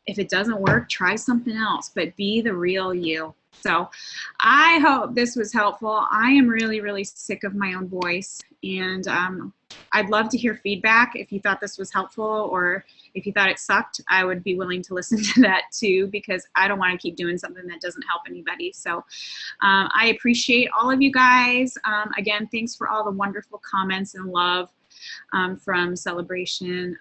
If it doesn't work, try something else, but be the real you. So I hope this was helpful. I am really, really sick of my own voice, and I'd love to hear feedback. If you thought this was helpful, or if you thought it sucked, I would be willing to listen to that too, because I don't want to keep doing something that doesn't help anybody. So I appreciate all of you guys. Again, thanks for all the wonderful comments and love from Celebration.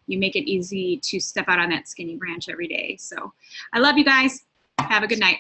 You make it easy to step out on that skinny branch every day. So I love you guys. Have a good night.